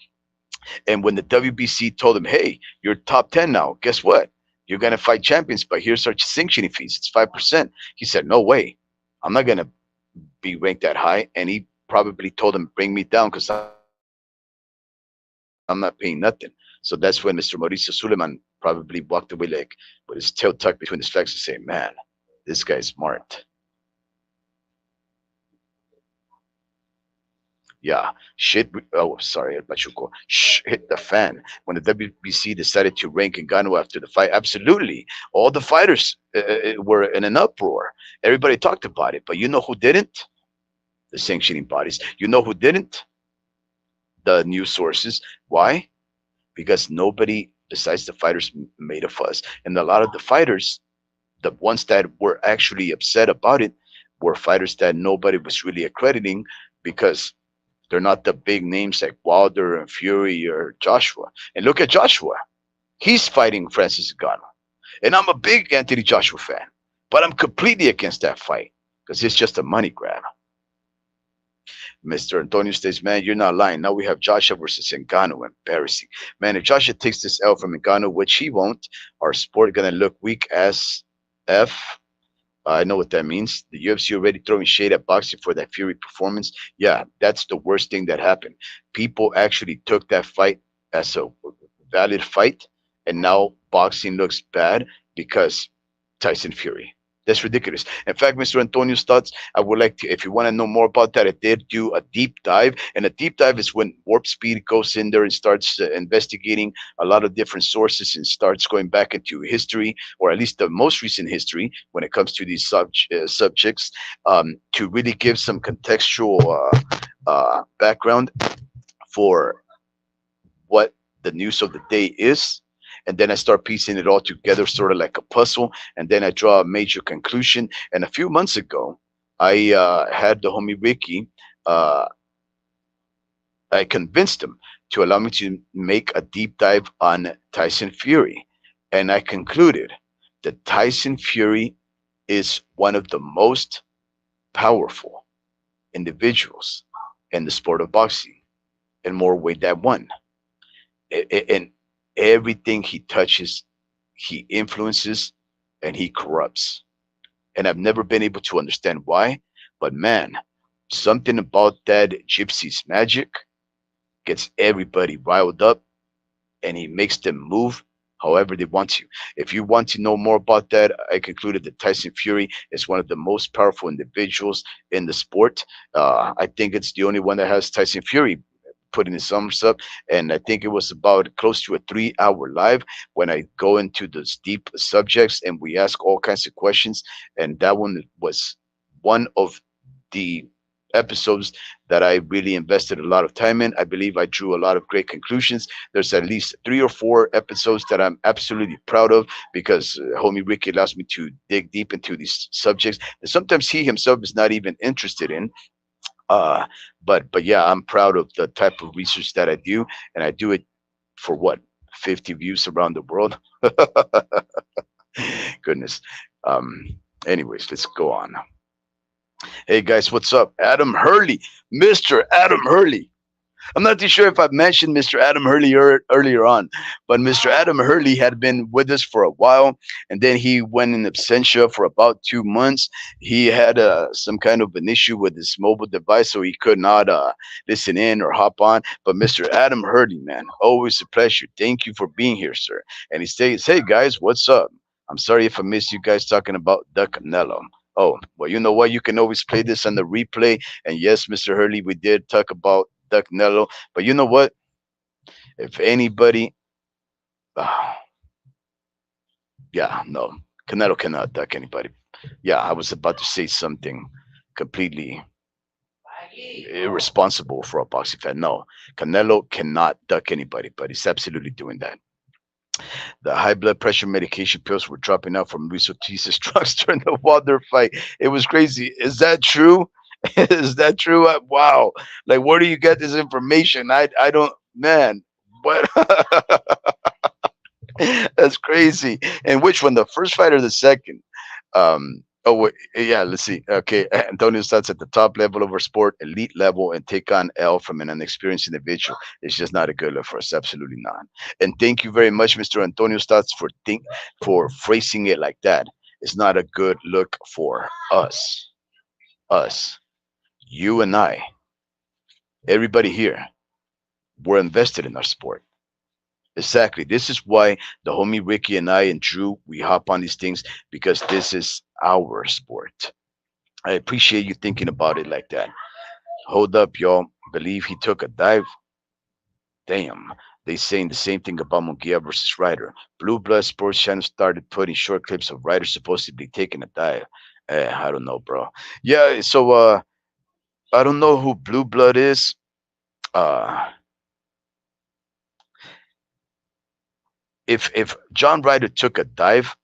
And when the WBC told him, "Hey, you're top 10 now. Guess what? You're gonna fight champions, but here's our sanctioning fees. It's 5%." He said, "No way. I'm not gonna be ranked that high." And he probably told him, "Bring me down because I'm not paying nothing." So that's when Mr. Mauricio Suleiman probably walked away like with his tail tucked between his legs and say, "Man, this guy's smart." Yeah, shit. Oh, sorry, El Pachuco. Shh, hit the fan. When the WBC decided to rank Ngannou after the fight, absolutely. All the fighters were in an uproar. Everybody talked about it. But you know who didn't? The sanctioning bodies. You know who didn't? The news sources. Why? Because nobody besides the fighters made a fuss. And a lot of the fighters, the ones that were actually upset about it, were fighters that nobody was really accrediting because they're not the big names like Wilder and Fury or Joshua. And look at Joshua. He's fighting Francis Ngannou. And I'm a big Anthony Joshua fan. But I'm completely against that fight because it's just a money grab. Mr. Antonio states, "Man, you're not lying. Now we have Joshua versus Ngannou. Embarrassing. Man, if Joshua takes this L from Ngannou, which he won't, our sport going to look weak as F." I know what that means. The UFC already throwing shade at boxing for that Fury performance. Yeah, that's the worst thing that happened. People actually took that fight as a valid fight, and now boxing looks bad because Tyson Fury. That's ridiculous. In fact, Mr. Antonio's thoughts, I would like to, if you want to know more about that, I did do a deep dive. And a deep dive is when Warp Speed goes in there and starts investigating a lot of different sources and starts going back into history, or at least the most recent history when it comes to these subjects, to really give some contextual background for what the news of the day is. And then I start piecing it all together, sort of like a puzzle. And then I draw a major conclusion. And a few months ago, I had the homie Ricky. Uh, I convinced him to allow me to make a deep dive on Tyson Fury. And I concluded that Tyson Fury is one of the most powerful individuals in the sport of boxing, in more way than one. And everything he touches, he influences and he corrupts. And I've never been able to understand why, but man, something about that gypsy's magic gets everybody riled up and he makes them move however they want to. If you want to know more about that, I concluded that Tyson Fury is one of the most powerful individuals in the sport. I think it's the only one that has Tyson Fury putting his thumbs up. And I think it was about close to a 3 hour live when I go into those deep subjects and we ask all kinds of questions. And that one was one of the episodes that I really invested a lot of time in. I believe I drew a lot of great conclusions. There's at least 3 or 4 episodes that I'm absolutely proud of because homie Ricky allows me to dig deep into these subjects that sometimes he himself is not even interested in. uh but yeah, I'm proud of the type of research that I do, and I do it for what, 50 views around the world. Goodness. um Anyways, let's go on. Hey guys, what's up? Adam Hurley, Mr. Adam Hurley. I'm not too sure if I mentioned Mr. Adam Hurley earlier on, but Mr. Adam Hurley had been with us for a while, and then he went in absentia for about 2 months. He had some kind of an issue with his mobile device, so he could not listen in or hop on. But Mr. Adam Hurley, man, always a pleasure. Thank you for being here, sir. And he says, "Hey guys, what's up? I'm sorry if I missed you guys talking about the Canelo." Oh, well, you know what? You can always play this on the replay. And yes, Mr. Hurley, we did talk about the Canelo. But you know what? If anybody, uh, yeah, no, Canelo cannot duck anybody. Yeah, I was about to say something completely irresponsible for a boxing fan. No, Canelo cannot duck anybody, but he's absolutely doing that. The high blood pressure medication pills were dropping out from Luis Ortiz's drugs during the Wilder fight. It was crazy. Is that true? Is that true? Wow. Like, where do you get this information? I don't, man. What? That's crazy. And which one? The first fight or the second? Oh wait, yeah. Let's see. Okay, Antonio starts at the top level of our sport, elite level, and take on L from an inexperienced individual. It's just not a good look for us. Absolutely not. And thank you very much, Mr. Antonio Stotts, for phrasing it like that. It's not a good look for us. Us, you and I, everybody here. We're invested in our sport. Exactly. This is why the homie Ricky and I and Drew, we hop on these things because this is our sport. I appreciate you thinking about it like that. Hold up, y'all. Believe he took a dive? Damn. They saying the same thing about Munguia versus Ryder. Blue Blood Sports Channel started putting short clips of Ryder supposedly taking a dive. I don't know, bro. Yeah, so I don't know who Blue Blood is. Uh if John Ryder took a dive,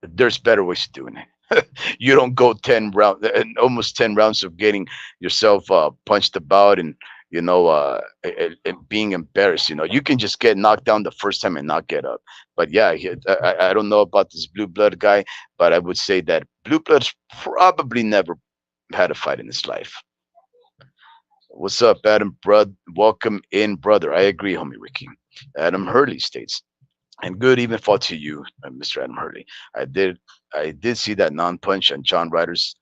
there's better ways of doing it. You don't go 10 rounds, almost 10 rounds of getting yourself punched about and and being embarrassed. You can just get knocked down the first time and not get up. But yeah, I don't know about this blue blood guy, but I would say that blue blood's probably never had a fight in his life. What's up, Adam? Welcome in, brother. I agree, homie Ricky. Adam Hurley states, and good even fall to you, Mr. Adam Hurley. I did I did see that non-punch on John Ryder's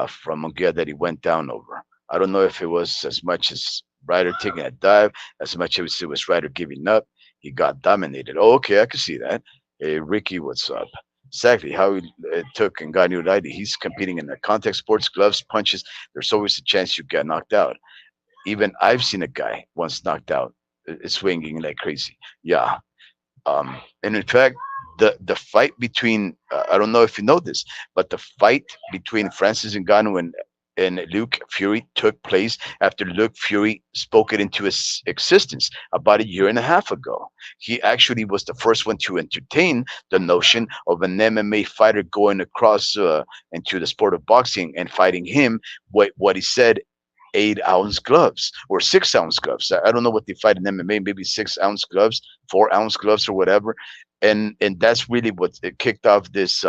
from Munguia that he went down over. I don't know if it was as much as Ryder taking a dive, as much as it was Ryder giving up. He got dominated. Oh, okay, I can see that. Hey, Ricky, what's up? Exactly how he took and got Ryder. He's competing in the contact sports, gloves, punches. There's always a chance you get knocked out. Even I've seen a guy once knocked out, swinging like crazy. Yeah, and in fact, the fight between I don't know if you know this, but the fight between Francis Ngannou and Luke Fury took place after Luke Fury spoke it into his existence about a year and a half ago. He actually was the first one to entertain the notion of an MMA fighter going across into the sport of boxing and fighting him. What he said, 8-ounce gloves or 6-ounce gloves. I don't know what they fight in MMA, maybe 6-ounce gloves, 4-ounce gloves or whatever. And that's really what it kicked off this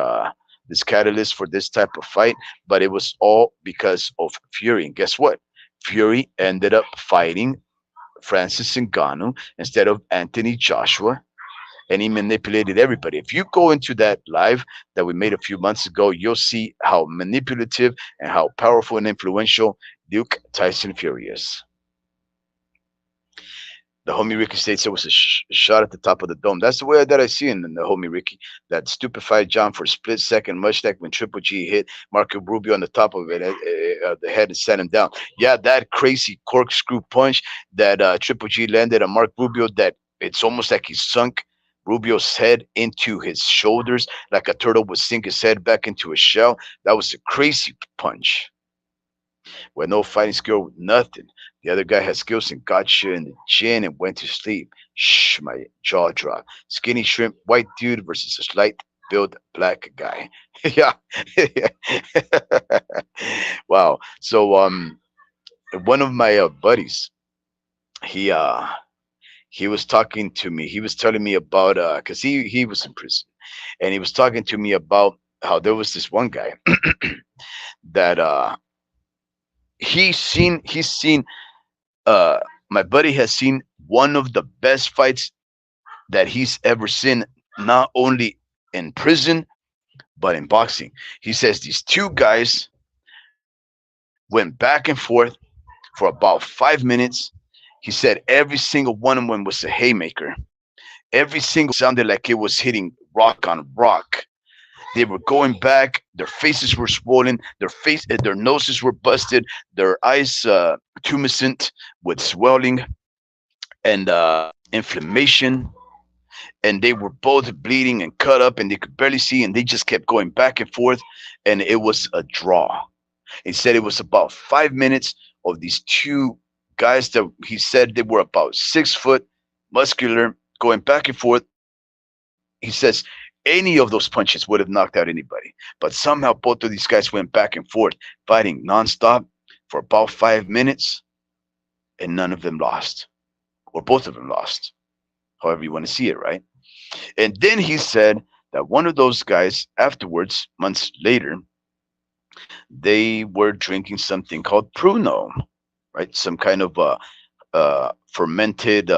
catalyst for this type of fight. But it was all because of Fury. And guess what? Fury ended up fighting Francis Ngannou instead of Anthony Joshua, and he manipulated everybody. If you go into that live that we made a few months ago, you'll see how manipulative and how powerful and influential Duke Tyson Fury is. The homie Ricky states it was a shot at the top of the dome. That's the way that I see it in the homie Ricky. That stupefied John for a split second, much like when Triple G hit Marco Rubio on the top of it, the head and set him down. Yeah, that crazy corkscrew punch that Triple G landed on Mark Rubio, that it's almost like he sunk Rubio's head into his shoulders, like a turtle would sink his head back into a shell. That was a crazy punch. With no fighting skill, nothing. The other guy had skills and got you in the chin and went to sleep. Shh, my jaw dropped. Skinny shrimp, white dude versus a slight build black guy. Yeah. Wow. So one of my buddies, he he was talking to me. He was telling me about because he was in prison, and he was talking to me about how there was this one guy that he's seen uh my buddy has seen one of the best fights that he's ever seen, not only in prison but in boxing. He says these two guys went back and forth for about 5 minutes. He said every single one of them was a haymaker. Every single sounded like it was hitting rock on rock. They were going back. Their faces were swollen. Their noses were busted. Their eyes tumescent with swelling and inflammation. And they were both bleeding and cut up, and they could barely see. And they just kept going back and forth, and it was a draw. He said it was about 5 minutes of these two guys that he said they were about 6 foot, muscular, going back and forth. He says any of those punches would have knocked out anybody. But somehow both of these guys went back and forth, fighting nonstop for about 5 minutes, and none of them lost. Or both of them lost. However you want to see it, right? And then he said that one of those guys, afterwards, months later, they were drinking something called Pruno, right? Some kind of fermented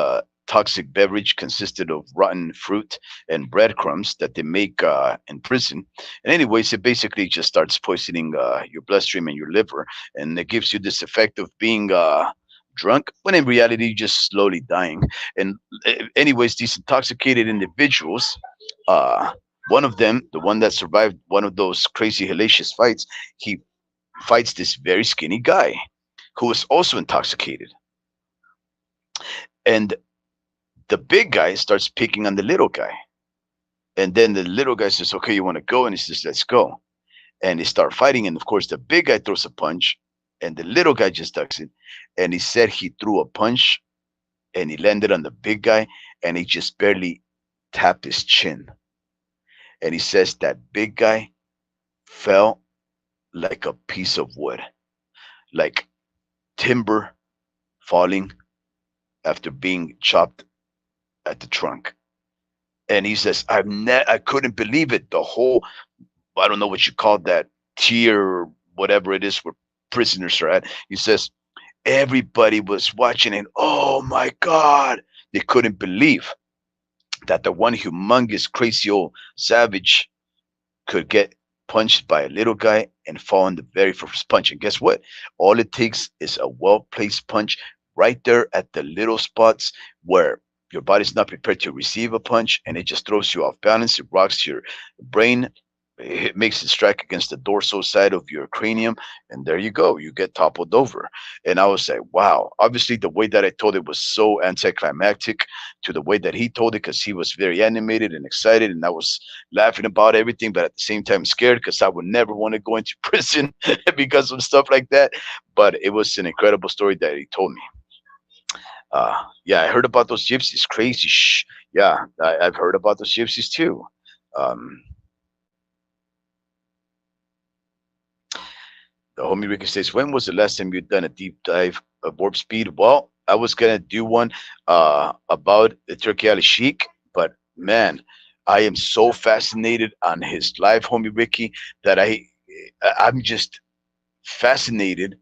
toxic beverage consisted of rotten fruit and breadcrumbs that they make in prison. And anyways, it basically just starts poisoning your bloodstream and your liver, and it gives you this effect of being drunk, when in reality you're just slowly dying. And anyways, these intoxicated individuals, uh, one of them, the one that survived one of those crazy hellacious fights, he fights this very skinny guy who was also intoxicated. And the big guy starts picking on the little guy. And then the little guy says, okay, you want to go? And he says, let's go. And they start fighting. And of course, the big guy throws a punch, and the little guy just ducks it. And he said he threw a punch and he landed on the big guy, and he just barely tapped his chin. And he says that big guy fell like a piece of wood, like timber falling after being chopped at the trunk. And he says, I couldn't believe it. The whole, I don't know what you call that, tier or whatever it is where prisoners are at. He says everybody was watching it. Oh my God. They couldn't believe that the one humongous, crazy old savage could get punched by a little guy and fall on the very first punch. And guess what? All it takes is a well placed punch right there at the little spots where your body's not prepared to receive a punch, and it just throws you off balance. It rocks your brain. It makes it strike against the dorsal side of your cranium, and there you go. You get toppled over. And I was like, wow. Obviously, the way that I told it was so anticlimactic to the way that he told it, because he was very animated and excited, and I was laughing about everything, but at the same time scared, because I would never want to go into prison because of stuff like that. But it was an incredible story that he told me. Yeah, I heard about those gypsies. Crazy. Yeah, I've heard about those gypsies too. Um, The homie Ricky says, when was the last time you'd done a deep dive of warp speed? Well, I was gonna do one about the Turkey Ali Sheik, but man, I am so fascinated on his life, homie Ricky, that I'm just fascinated,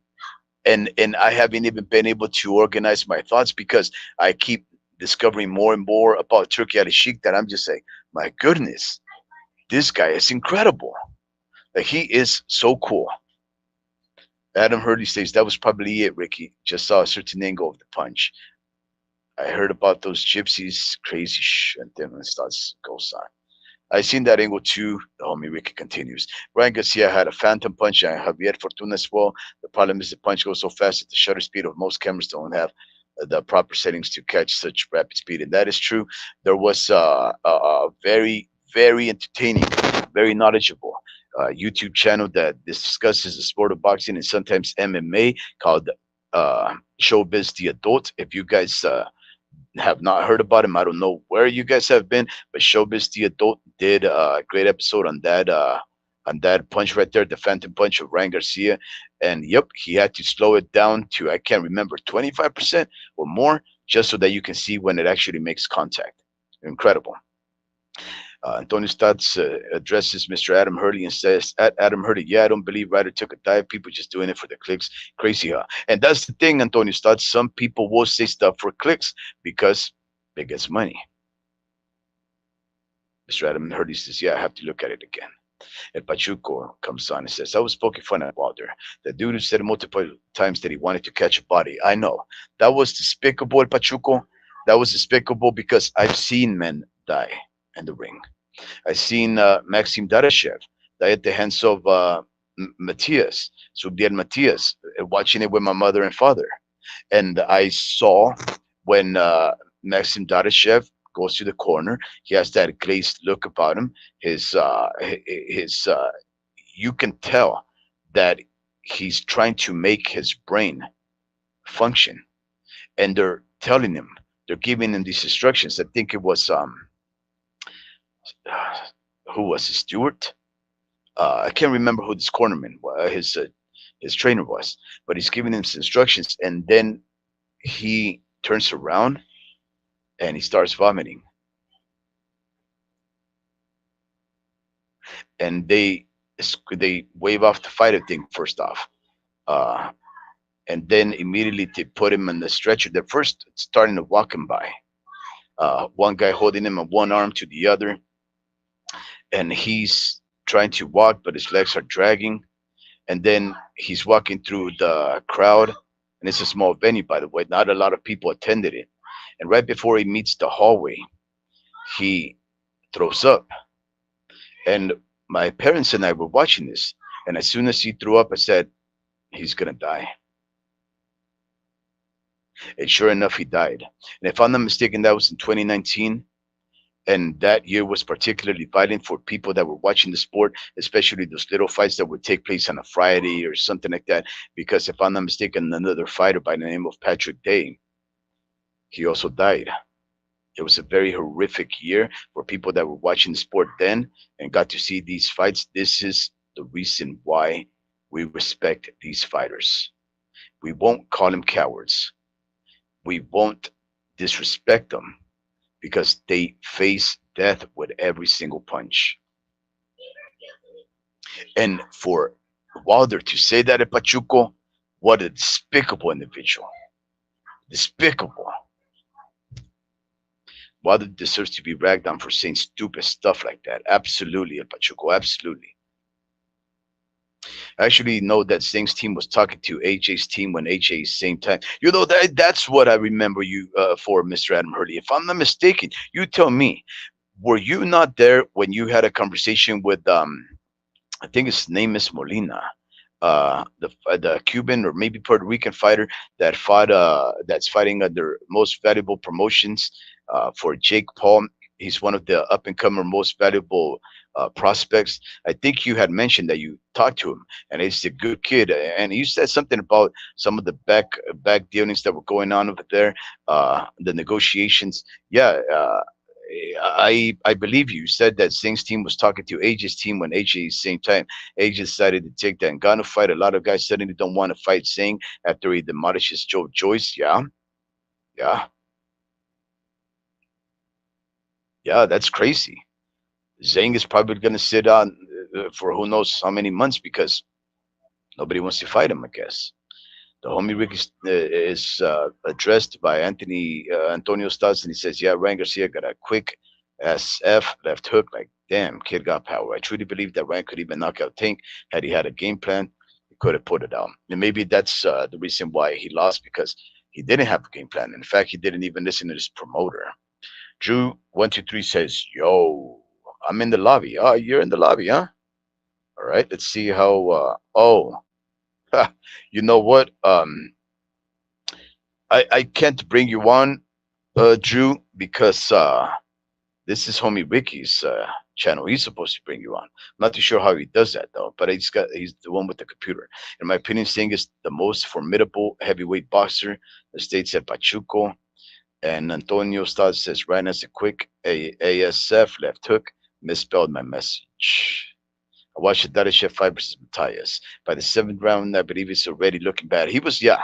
and I haven't even been able to organize my thoughts because I keep discovering more and more about Turkey Ali Sheik that I'm just saying, my goodness, this guy is incredible. Like, he is so cool. Adam Hurley says that was probably it, Ricky. Just saw a certain angle of the punch. I heard about those gypsies, crazy and then it starts goes on. I seen that angle too. The homie Ricky continues. Ryan Garcia had a phantom punch and Javier Fortuna as well. The problem is the punch goes so fast that the shutter speed of most cameras don't have the proper settings to catch such rapid speed. And that is true. There was a very, very entertaining, very knowledgeable YouTube channel that discusses the sport of boxing and sometimes MMA called Showbiz the Adult. If you guys have not heard about him, I don't know where you guys have been, but Showbiz the Adult did a great episode on that punch right there, the phantom punch of Ryan Garcia. And yep, he had to slow it down to, I can't remember, 25% or more, just so that you can see when it actually makes contact. Incredible. Antonio Stotts addresses Mr. Adam Hurley and says, "At Adam Hurley, yeah, I don't believe Ryder took a dive. People just doing it for the clicks. Crazy, huh?" And that's the thing, Antonio Stotts. Some people will say stuff for clicks because it gets money. Mr. Adam Hurley says, "Yeah, I have to look at it again." El Pachuco comes on and says, "I was poking fun at Wilder. The dude who said multiple times that he wanted to catch a body. I know. That was despicable, El Pachuco. That was despicable because I've seen men die in the ring. I've seen Maxim Darashev die at the hands of Matias, Subdiel Matias, watching it with my mother and father. And I saw when Maxim Dadashev goes to the corner, he has that glazed look about him. His you can tell that he's trying to make his brain function, and they're telling him, they're giving him these instructions. I think it was who was his Stewart? I can't remember who this cornerman, his trainer was, but he's giving him some instructions, and then he turns around and he starts vomiting, and they wave off the fighter thing first off, uh, and then immediately they put him on the stretcher. They're first starting to walk him by. One guy holding him on one arm to the other, and he's trying to walk, but his legs are dragging. And then he's walking through the crowd, and it's a small venue, by the way. Not a lot of people attended it. And right before he meets the hallway, he throws up. And my parents and I were watching this. And as soon as he threw up, I said, he's going to die. And sure enough, he died. And if I'm not mistaken, that was in 2019. And that year was particularly violent for people that were watching the sport, especially those little fights that would take place on a Friday or something like that. Because if I'm not mistaken, another fighter by the name of Patrick Day, he also died. It was a very horrific year for people that were watching the sport then and got to see these fights. This is the reason why we respect these fighters. We won't call them cowards. We won't disrespect them because they face death with every single punch. And for Wilder to say that at Pachuco, what a despicable individual. Despicable. Wilder deserves to be ragged on for saying stupid stuff like that. Absolutely, El Pachuco. Absolutely. I actually know that Sting's team was talking to AJ's team when AJ same time. You know that's what I remember you for, Mr. Adam Hurley. If I'm not mistaken, you tell me. Were you not there when you had a conversation with I think his name is Molina, the Cuban or maybe Puerto Rican fighter that fought that's fighting under most valuable promotions for Jake Paul. He's one of the up and comer most valuable prospects. I think you had mentioned that you talked to him, and he's a good kid. And you said something about some of the back dealings that were going on over there, the negotiations. Yeah, I believe you said that Singh's team was talking to AJ's team when AJ same time AJ decided to take that Ngannou fight. A lot of guys suddenly don't want to fight Singh after he demolishes Joe Joyce. Yeah, yeah, yeah. That's crazy. Zhang is probably going to sit on for who knows how many months because nobody wants to fight him. I guess the homie Rick is addressed by Antonio Stutz, and he says, "Yeah, Ryan Garcia got a quick SF left hook. Like, damn, kid got power. I truly believe that Ryan could even knock out Tank had he had a game plan. He could have put it down. And maybe that's the reason why he lost because he didn't have a game plan. In fact, he didn't even listen to his promoter. Drew 123 says, "Yo, I'm in the lobby. Oh, you're in the lobby, huh? All right, let's see how. Oh, you know what? I can't bring you on, Drew, because this is homie Ricky's channel. He's supposed to bring you on. I'm not too sure how he does that though, but he's the one with the computer. In my opinion, Singh is the most formidable heavyweight boxer the states at Pachuco. And Antonio Stad says, ran as a quick ASF left hook, misspelled my message. I watched the Dadashev fight versus Matthias. By the seventh round, I believe he's already looking bad. He was, yeah,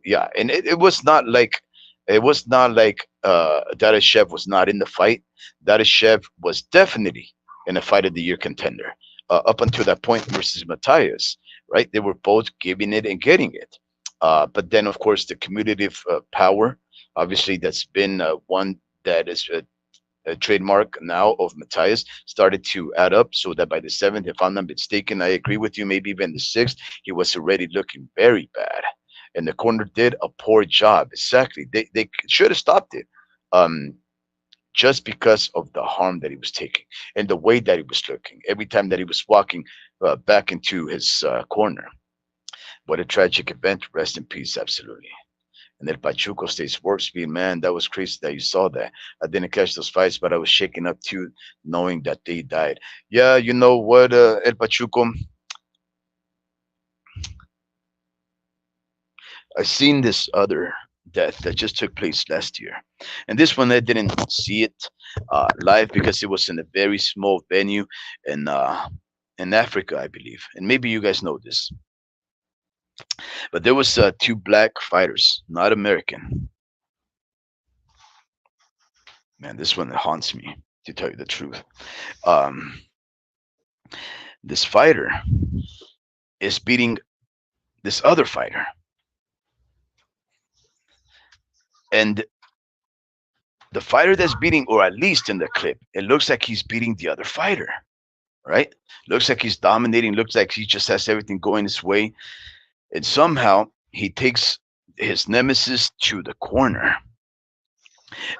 yeah, and it was not like It was not like Dadashev was not in the fight. Dadashev was definitely in a fight of the year contender up until that point versus Matthias, right? They were both giving it and getting it. But then, of course, the cumulative power, obviously, that's been one that is a trademark now of Matthias, started to add up so that by the seventh, if I'm not mistaken, I agree with you, maybe even the sixth, he was already looking very bad. And the corner did a poor job. Exactly. They should have stopped it. Um, just because of the harm that he was taking and the way that he was looking every time that he was walking back into his corner. What a tragic event. Rest in peace, absolutely. And then Pachuco stays warp speed, man. That was crazy that you saw that. I didn't catch those fights, but I was shaken up too, knowing that they died. Yeah, you know what, El Pachuco? I seen this other death that just took place last year, and this one I didn't see it live because it was in a very small venue in Africa, I believe. And maybe you guys know this, but there was two black fighters, not American. Man, this one haunts me to tell you the truth. Um, this fighter is beating this other fighter, and the fighter that's beating, or at least in the clip, it looks like he's beating the other fighter, right? Looks like he's dominating, looks like he just has everything going his way. And somehow he takes his nemesis to the corner,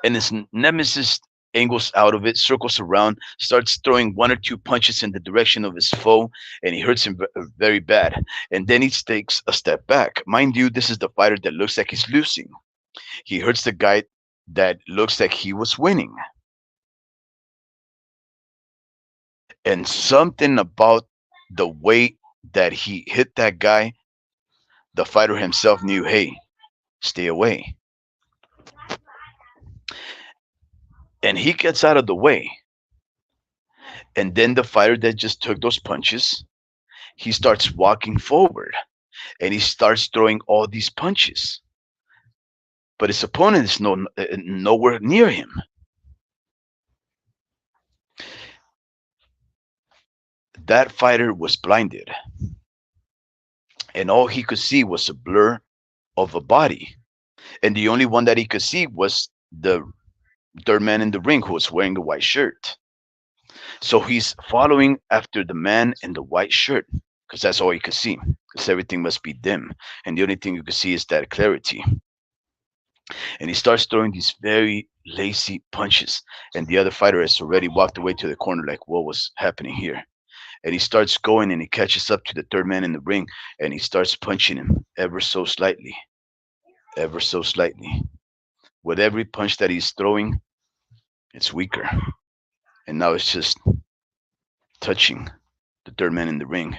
and his nemesis angles out of it, circles around, starts throwing one or two punches in the direction of his foe, and he hurts him very bad. And then he takes a step back. Mind you, this is the fighter that looks like he's losing. He hurts the guy that looks like he was winning. And something about the way that he hit that guy, the fighter himself knew, hey, stay away. And he gets out of the way. And then the fighter that just took those punches, he starts walking forward and he starts throwing all these punches. But his opponent is nowhere near him. That fighter was blinded, and all he could see was a blur of a body. And the only one that he could see was the third man in the ring who was wearing the white shirt. So he's following after the man in the white shirt because that's all you could see. Because everything must be dim, and the only thing you could see is that clarity. And he starts throwing these very lazy punches, and the other fighter has already walked away to the corner, like what was happening here. And he starts going, and he catches up to the third man in the ring, and he starts punching him ever so slightly, ever so slightly. With every punch that he's throwing, it's weaker, and now it's just touching the third man in the ring.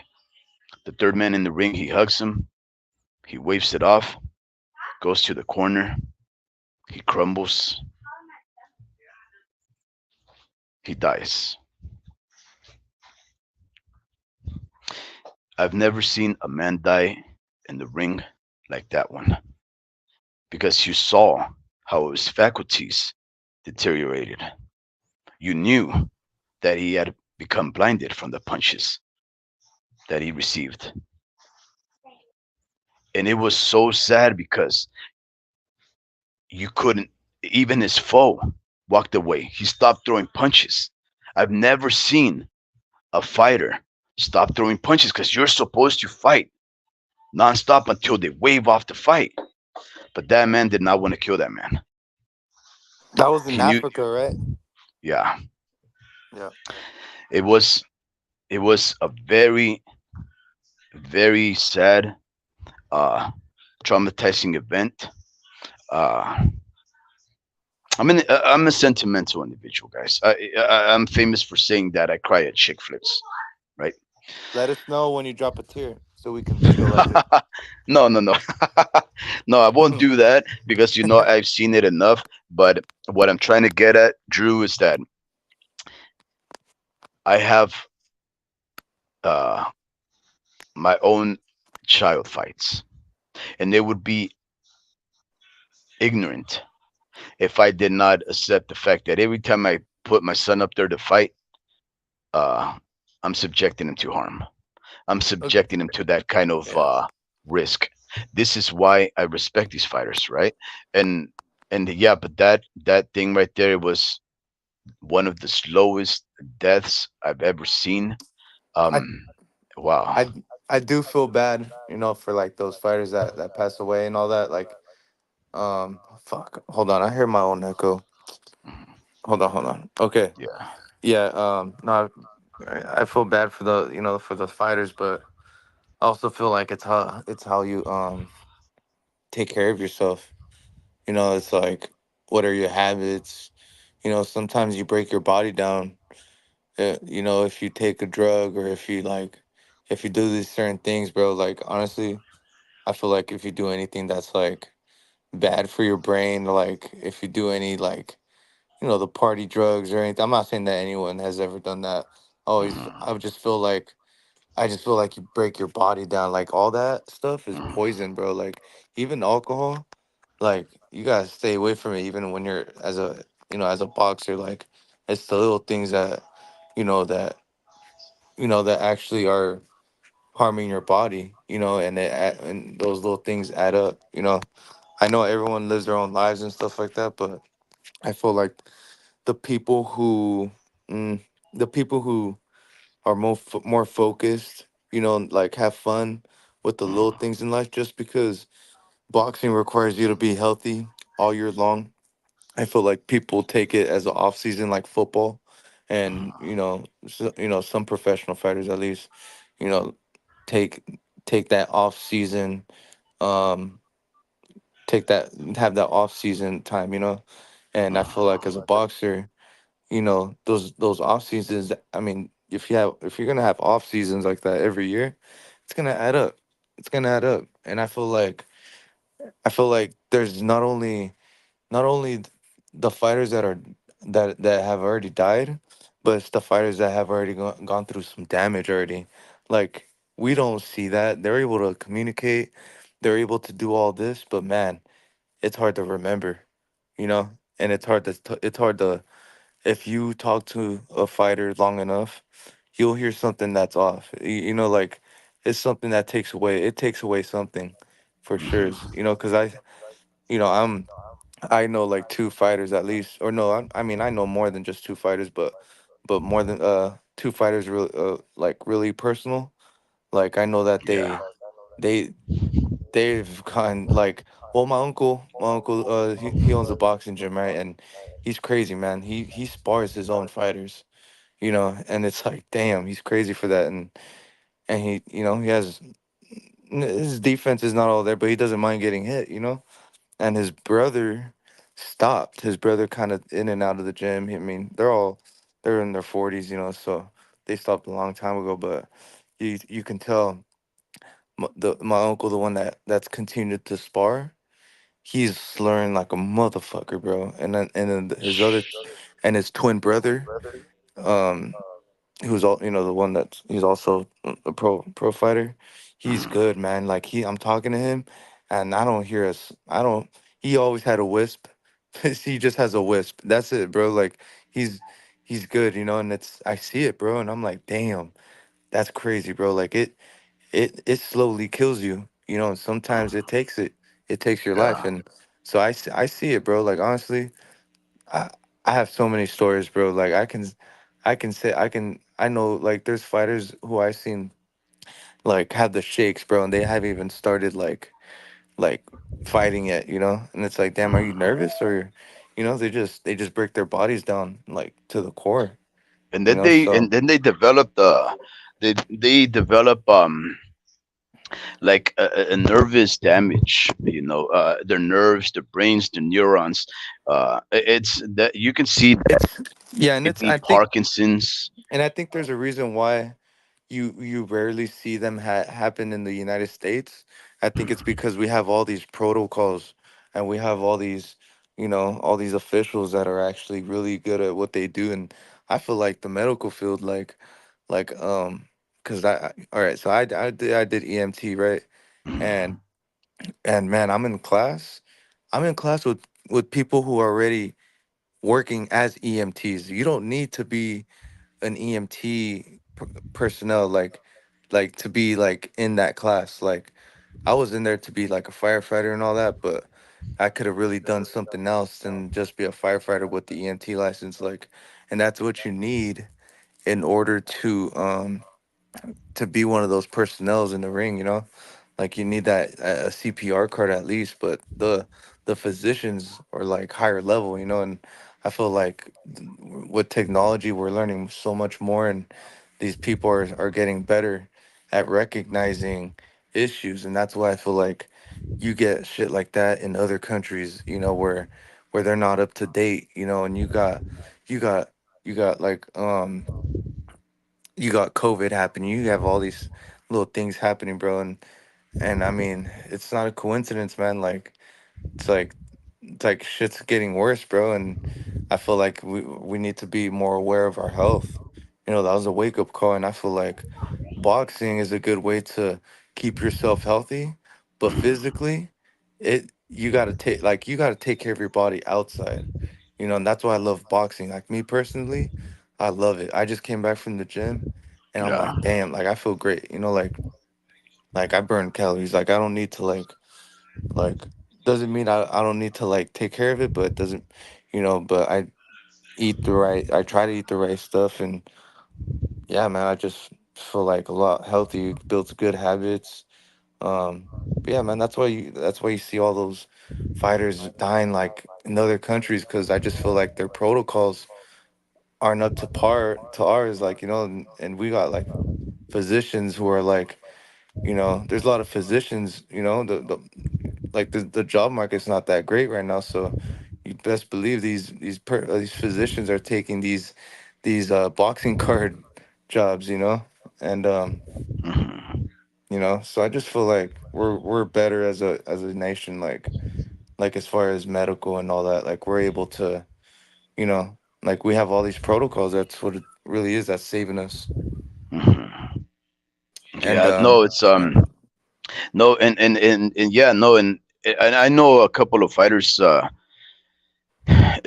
The third man in the ring, he hugs him, he waves it off, goes to the corner, he crumbles, he dies. I've never seen a man die in the ring like that one because you saw how his faculties deteriorated. You knew that he had become blinded from the punches that he received. And it was so sad because you couldn't, even his foe walked away. He stopped throwing punches. I've never seen a fighter stop throwing punches because you're supposed to fight nonstop until they wave off the fight. But that man did not want to kill that man. That was in He knew, Africa, right? yeah, Yeah. it was it was a very very sad, uh, traumatizing event. Uh, I'm a sentimental individual, guys. I'm famous for saying that I cry at chick flicks, right? Let us know when you drop a tear so we can visualize it. No, no, no, no. I won't do that because I've seen it enough. But what I'm trying to get at, Drew, is that I have uh, my own child fights, and they would be ignorant if I did not accept the fact that every time I put my son up there to fight, uh, I'm subjecting him to harm. I'm Okay. subjecting him to that kind of Yeah. risk. This is why I respect these fighters, right? And yeah, but that thing right there was one of the slowest deaths I've ever seen. I Wow. I I do feel bad, for like those fighters that pass away and all that. Like, fuck. Hold on, I hear my own echo. Hold on. Okay. Yeah. Yeah. No, I feel bad for the fighters, but I also feel like it's how you take care of yourself. It's like, what are your habits? Sometimes you break your body down. If you take a drug or if you do these certain things, bro. Like, honestly, I feel like if you do anything that's like bad for your brain, like if you do any like the party drugs or anything. I'm not saying that anyone has ever done that. Always, Mhm. I just feel like you break your body down. Like, all that stuff is Mhm. poison, bro. Like, even alcohol, like, you gotta stay away from it. Even when you're as a boxer, like, it's the little things you know that that actually are harming your body. And those little things add up. I know everyone lives their own lives and stuff like that, but I feel like the people who mm, the people who are more focused, like, have fun with the little Mhm. things in life, just because boxing requires you to be healthy all year long. I feel like people take it as an off season, like football, and some professional fighters, at least, you know take take that off season, um take that have that off season time, and I feel like as a boxer, those off seasons, I mean, if you're gonna have off seasons like that every year, it's gonna add up. It's gonna add up. And I feel like there's not only the fighters that have already died, but it's the fighters that have already gone through some damage already. Like, we don't see that. They're able to communicate, they're able to do all this, but man, it's hard to remember, you know? And it's hard to if you talk to a fighter long enough, you'll hear something that's off. Like, it's something that takes away something for sure. Because I know like two fighters at least, or no, I mean, I know more than just two fighters, but more than two fighters, really, like, really personal. Like, I know that Yeah. they they've gone like, well, my uncle, he owns a boxing gym, right? And he's crazy, man. He spars his own fighters, and it's like, damn, he's crazy for that. And he has his defense is not all there, but he doesn't mind getting hit, and his brother stopped. His brother kind of in and out of the gym. I mean, they're in their 40s, so they stopped a long time ago. But you can tell my uncle, the one that's continued to spar, he's slurring like a motherfucker, bro. And then his twin brother, um, who's all the one that's he's also a pro fighter. He's Mhm. good, man. Like, I'm talking to him, and I don't hear us. I don't. He always had a wisp. He just has a wisp. That's it, bro. Like, he's good, and I see it, bro, and I'm like, damn, that's crazy, bro. Like, it slowly kills you, and sometimes it takes your life. Yeah. And so I see it, bro. Like, honestly, I I have so many stories, bro. Like, I know, like, there's fighters who I seen, like, have the shakes, bro, and they haven't even started like fighting yet, and it's like, damn, are you Mhm. nervous? Or they just break their bodies down, like, to the core, And then so they develop they develop like a nervous damage, their nerves, their brains, their neurons. It's that you can see that it's yeah. And it's maybe I think Parkinson's. and I think there's a reason why you rarely see them happen in the United States. I think it's because we have all these protocols, and we have all these officials that are actually really good at what they do. And I feel like the medical field, because all right, so I did EMT, right? Mhm. And man, I'm in class. I'm in class with people who are already working as EMTs. You don't need to be an EMT personnel like to be like in that class. Like I was in there to be like a firefighter and all that, but I could have really done something else than just be a firefighter with the EMT license. Like, and that's what you need in order to be one of those personnels in the ring. You know, like you need that a CPR card at least. But the physicians are like higher level. You know, and I feel like with technology we're learning so much more, and these people are getting better at recognizing issues, and that's why I feel like you get shit like that in other countries, you know, where they're not up to date, you know, and you got you got like you got COVID happening, you have all these little things happening, bro, and I mean, it's not a coincidence, man. Like it's like it's like shit's getting worse, bro, and I feel like we need to be more aware of our health. You know, that was a wake up call, and I feel like boxing is a good way to keep yourself healthy, but physically, it you got to take care of your body outside. You know, and that's why I love boxing. Like me personally, I love it. I just came back from the gym, and I'm Yeah. like, damn, like I feel great. You know, like I burn calories. Like I don't need to like doesn't mean I don't need to like take care of it, but it doesn't, you know, but I try to eat the right stuff, and yeah, man, I just feel like a lot healthy, builds good habits. But yeah, man, that's why you see all those fighters dying like in other countries, because I just feel like their protocols aren't up to par to ours, like, you know, and we got like physicians who are like, you know, there's a lot of physicians, you know, the job market's not that great right now, so you best believe these physicians are taking these boxing card jobs, you know, and Mhm. you know, so I just feel like we're better as a nation, like as far as medical and all that, like we're able to, you know, like we have all these protocols. That's what it really is. That's saving us. Mhm. And Yeah, no, it's yeah. no, and yeah, no, and I know a couple of fighters.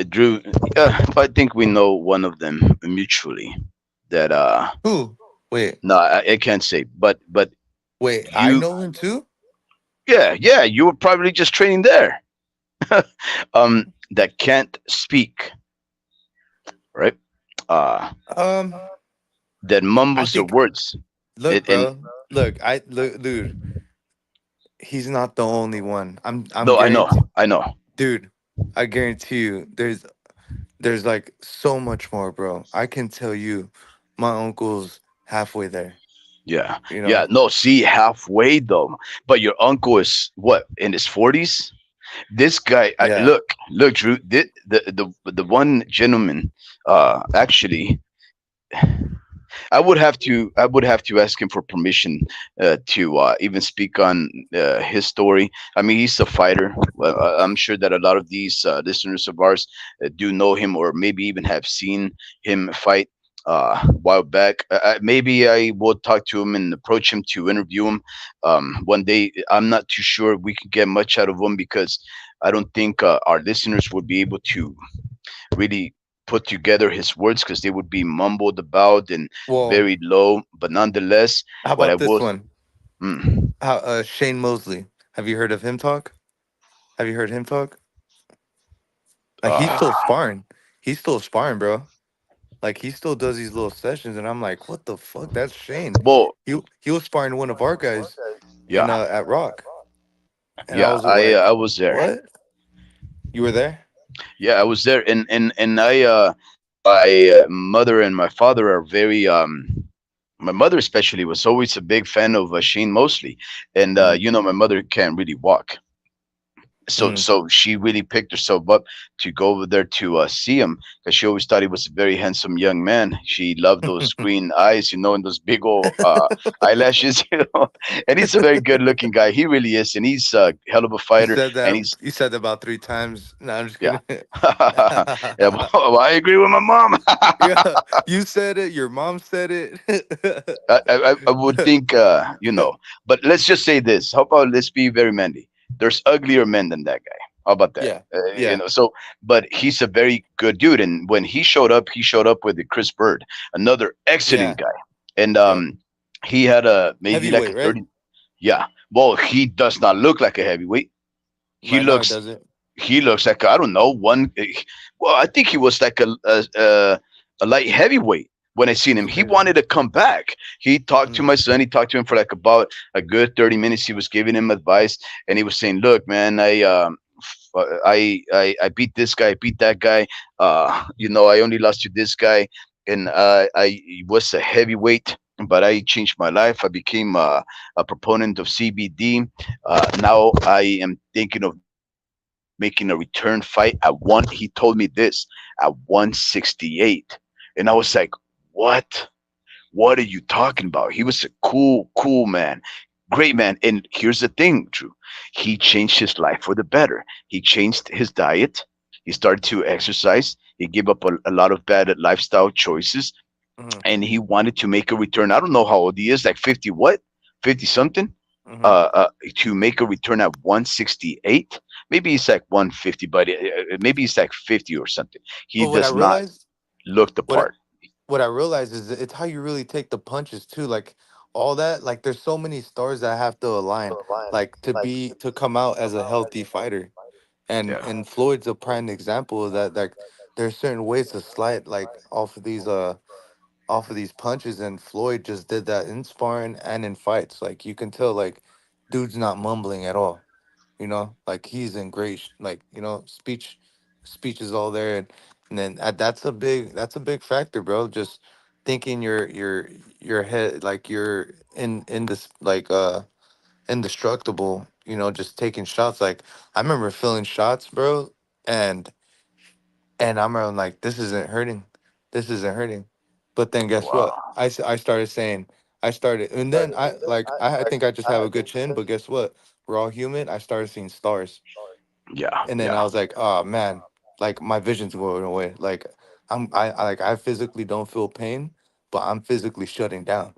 Drew, I think we know one of them mutually. That Who? Wait, no, I can't say, but wait. I you, know him too. yeah, you were probably just training there. That can't speak, right? Uh, Um, that I mumbles the think. words. Look, And bro. Look, I look, dude. He's not the only one. I'm no, guaranteed, I know, dude. I guarantee you, there's like so much more, bro. I can tell you, my uncle's halfway there. yeah, You yeah, know. no. See, halfway though, but your uncle is what in his 40s. This guy, Yeah. look, Drew. The one gentleman, actually, I would have to ask him for permission to even speak on his story. I mean, he's a fighter. I'm sure that a lot of these listeners of ours do know him, or maybe even have seen him fight a while back. Maybe I will talk to him and approach him to interview him one day. I'm not too sure we can get much out of him because I don't think our listeners would be able to really put together his words because they would be mumbled about and Well, very low. But nonetheless, how what I about this was, one? mm, How Shane Mosley. Have you heard of him talk? Have you heard him talk? Like he's uh, still sparring. He's still sparring, bro. Like he still does these little sessions, and I'm like, what the fuck? That's Shane. well, He was sparring one of our guys in yeah, at Rock, and I yeah, was like, I was there. what? You were there? Yeah, I was there, and I my mother and my father are very my mother especially was always a big fan of Shane Mosley, and Mm, you know my mother can't really walk, mm. so she really picked herself up to go over there to see him because she always thought he was a very handsome young man. She loved those green eyes, you know, and those big old eyelashes, you know. And he's a very good looking guy. He really is, and he's a hell of a You fighter. said And that. he's You said that about 3 times. No, I'm just yeah, kidding. yeah. Well, I agree with my mom. Yeah, you said it. Your mom said it. I would think, you know, but let's just say this. How about let's be very manly. There's uglier men than that guy. How about that? Yeah, yeah, So, but he's a very good dude, and when he showed up with the Chris Bird, another excellent yeah. guy, and Yep. he had a maybe like a Heavyweight, right? 30. Yeah, well, he does not look like a heavyweight. He Right now, it looks doesn't. he looks like, I don't know, one. Well, I think he was like a light heavyweight when I seen It's him. He crazy. wanted to come back. He talked to Mm, my son. He talked to him for like about a good 30 minutes. He was giving him advice, and he was saying, "Look, man, I beat this guy, I beat that guy. I only lost to this guy, and I was a heavyweight." But I changed my life. I became a proponent of CBD. Now I am thinking of making a return fight at one. He told me this at 168, and I was like, "What? What are you talking about?" He was a cool man, great man. And here's the thing, Drew. He changed his life for the better. He changed his diet. He started to exercise. He gave up a lot of bad lifestyle choices, mm-hmm, and he wanted to make a return. I don't know how old he is, like 50 what? 50 something? mm-hmm. To make a return at 168. Maybe he's like 150, but maybe he's like 50 or something. He But what I does not realized, look the what I, part. what I realized is that it's how you really take the punches too. Like all that, like there's so many stars that have to align, like to come out as a healthy fighter. And Yeah. Floyd's a prime example of that. Like there's certain ways to slide like off of these punches, and Floyd just did that in sparring and in fights. Like you can tell, like dude's not mumbling at all. Like he's in great, like speech is all there, and then that's a big factor, bro. Just thinking your head, like you're in this like indestructible. Just taking shots. Like I remember feeling shots, bro, and I'm like, this isn't hurting. But then guess what? Wow. I started saying, and then I think I just have a good chin. But guess what? We're all human. I started seeing stars, Yeah. and then I Yeah. was like, oh man, like my vision's going away. Like I physically don't feel pain, but I'm physically shutting down.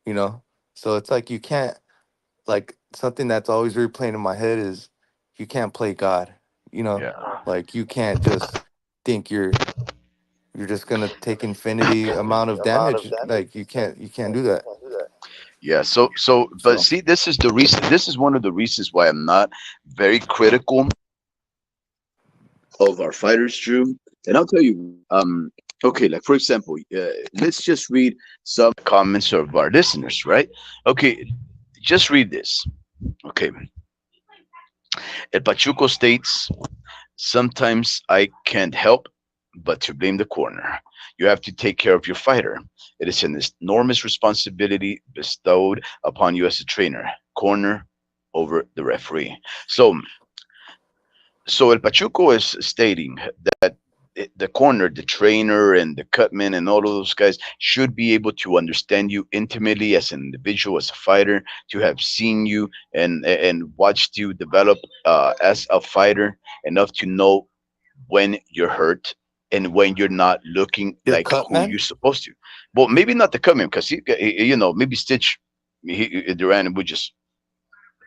You know, so it's like you can't, like something that's always replaying in my head is you can't play God. You know, Yeah. like you can't just think you're just gonna take infinity amount of damage. Like you can't do that. Yeah. But So see, this is the reason. This is one of the reasons why I'm not very critical of our fighters, Drew. And I'll tell you, okay, like for example, let's just read some comments of our listeners, right? Okay, just read this. Okay, El Pachuco states, sometimes I can't help but to blame the corner. You have to take care of your fighter. It is an enormous responsibility bestowed upon you as a trainer. Corner over the referee. So El Pachuco is stating that the corner, the trainer, and the cutman, and all of those guys should be able to understand you intimately as an individual, as a fighter, to have seen you and watched you develop as a fighter enough to know when you're hurt and when you're not looking your like cut, who man. you're supposed to. Well, maybe not the cutman because maybe Stitch, Duran would just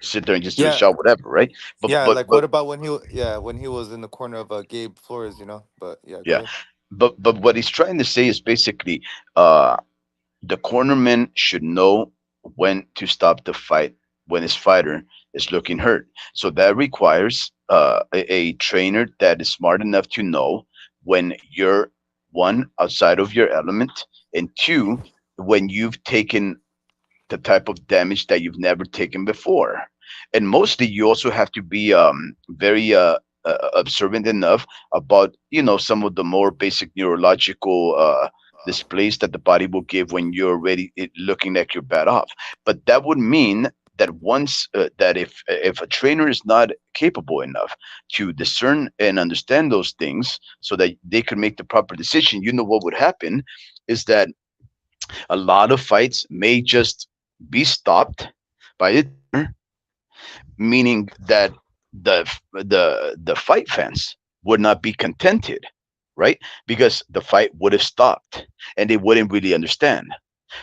sit there and just do his Yeah, job, whatever, right? But yeah. but Like but what about when he was in the corner of Gabe Flores? But yeah, go yeah, ahead. but what he's trying to say is basically, uh, the cornerman should know when to stop the fight when his fighter is looking hurt. So that requires a trainer that is smart enough to know when you're one outside of your element, and two, when you've taken the type of damage that you've never taken before. And mostly, you also have to be very observant enough about some of the more basic neurological displays that the body will give when you're already looking like you're bad off. But that would mean that once that if a trainer is not capable enough to discern and understand those things so that they can make the proper decision, what would happen is that a lot of fights may just be stopped by the trainer, meaning that the fight fans would not be contented, right? Because the fight would have stopped and they wouldn't really understand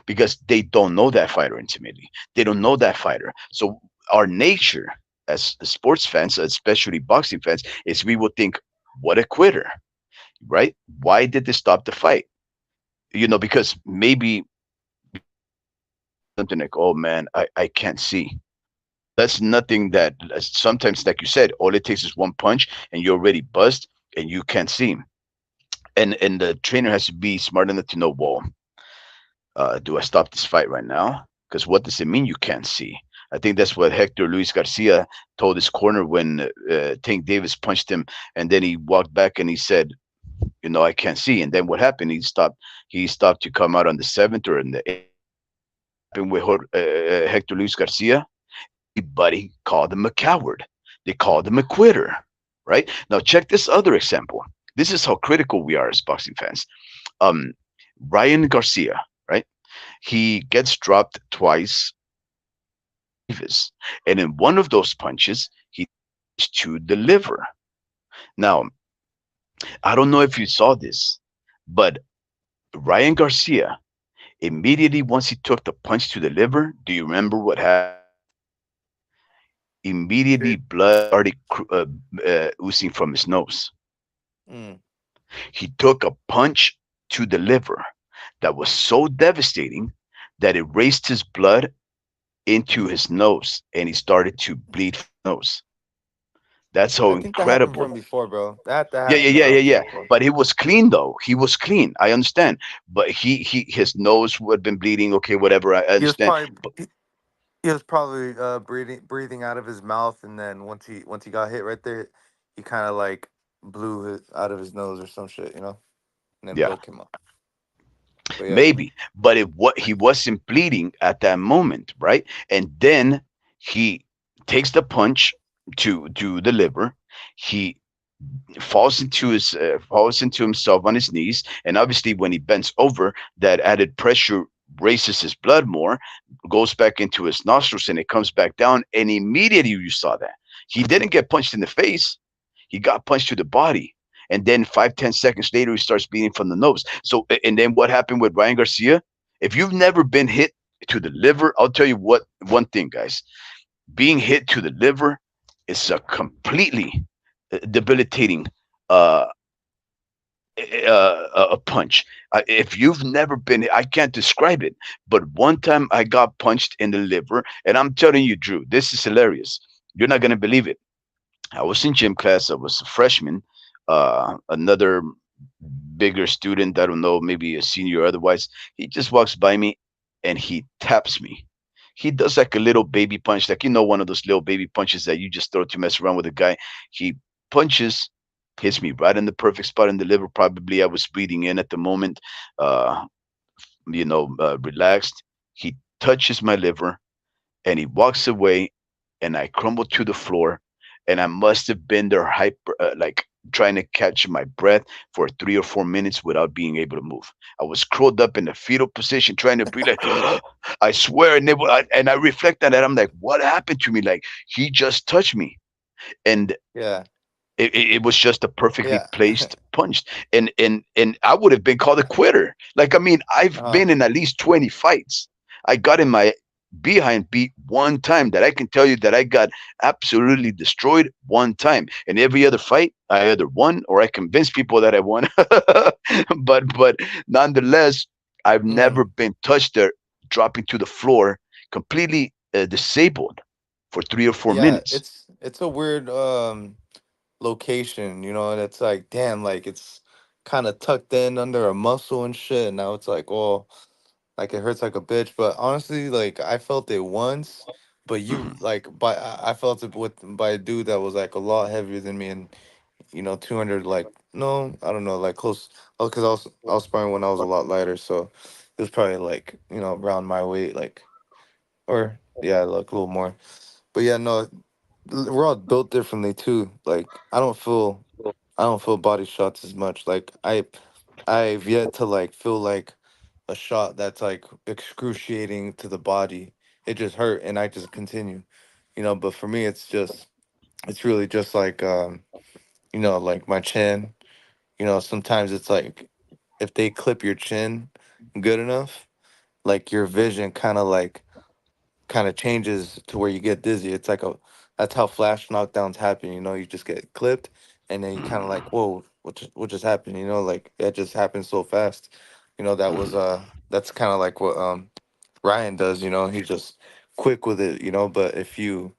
because they don't know that fighter intimately. They don't know that fighter. So our nature as sports fans, especially boxing fans, is we will think, what a quitter, right? Why did they stop the fight? Because maybe something like, oh man, I can't see. That's nothing that sometimes, like you said, all it takes is one punch and you're already buzzed and you can't see. And the trainer has to be smart enough to know, well, do I stop this fight right now? Because what does it mean you can't see? I think that's what Hector Luis Garcia told his corner when Tank Davis punched him, and then he walked back and he said, I can't see. And then what happened? He stopped. He stopped to come out on the seventh or in the eighth. Happened with Hector Luis Garcia. Everybody called him a coward. They called him a quitter. Right now, check this other example. This is how critical we are as boxing fans. Um, Ryan Garcia, right? He gets dropped twice, Davis, and in one of those punches, he to the liver. Now, I don't know if you saw this, but Ryan Garcia immediately once he took the punch to the liver, do you remember what happened? Immediately, Shit. blood started oozing from his nose. Mm. He took a punch to the liver that was so devastating that it raised his blood into his nose and he started to bleed from his nose. That's how I think that happened incredible. from before, bro. That Yeah, yeah, happened yeah, yeah, yeah. before. But he was clean though. He was clean. I understand. But he his nose would have been bleeding. Okay, whatever. I He was understand. probably But he was probably breathing out of his mouth, and then once he got hit right there, he kind of like blew it out of his nose or some shit, and then yeah, blood came out. But yeah, maybe. But it what he wasn't bleeding at that moment, right? And then he takes the punch to the liver. He falls into himself on his knees, and obviously when he bends over, that added pressure raises his blood more, goes back into his nostrils, and it comes back down. And immediately you saw that he didn't get punched in the face; he got punched to the body. And then 5, 10 seconds later, he starts bleeding from the nose. So, and then what happened with Ryan Garcia? If you've never been hit to the liver, I'll tell you what. One thing, guys, being hit to the liver is a completely debilitating uh, a punch. If you've never been, I can't describe it. But one time I got punched in the liver, and I'm telling you, Drew, this is hilarious. You're not gonna believe it. I was in gym class. I was a freshman. Another bigger student, I don't know, maybe a senior or otherwise, he just walks by me and he taps me. He does like a little baby punch, like one of those little baby punches that you just throw to mess around with a guy. He punches, hits me right in the perfect spot in the liver. Probably I was breathing in at the moment, uh, relaxed. He touches my liver and he walks away, and I crumbled to the floor, and I must have been there hyper, like trying to catch my breath for 3 or 4 minutes without being able to move. I was curled up in a fetal position, trying to breathe. Like, I swear, and I reflect on that. I'm like, what happened to me? Like he just touched me, and yeah, it was just a perfectly yeah. placed punch, and I would have been called a quitter. Like I mean, I've uh, been in at least 20 fights. I got in my behind beat one time that I can tell you that I got absolutely destroyed one time. And every other fight, I either won or I convinced people that I won. but nonetheless, I've mm, never been touched there, dropping to the floor, completely disabled for 3 or 4 yeah. minutes. It's a weird location, and it's like, damn, like it's kind of tucked in under a muscle and shit. And now it's like, oh, like it hurts like a bitch. But honestly, like I felt it once, but you Mhm. like I felt it by a dude that was like a lot heavier than me, and 200, like, no, I don't know, like close. Oh, because I was sparring when I was a lot lighter, so it was probably like around my weight, like, or yeah, like a little more. But yeah, no, we're all built differently too. Like I don't feel body shots as much. Like I've yet to like feel like a shot that's like excruciating to the body. It just hurt and I just continue. But for me it's really just like like my chin. Sometimes it's like if they clip your chin good enough, like your vision kind of changes to where you get dizzy. It's like That's how flash knockdowns happen. You know, you just get clipped, and then you kind of like, whoa, what just happened? You know, like it just happened so fast. You know, that's kind of like what Ryan does. You know, he's just quick with it. You know, but if you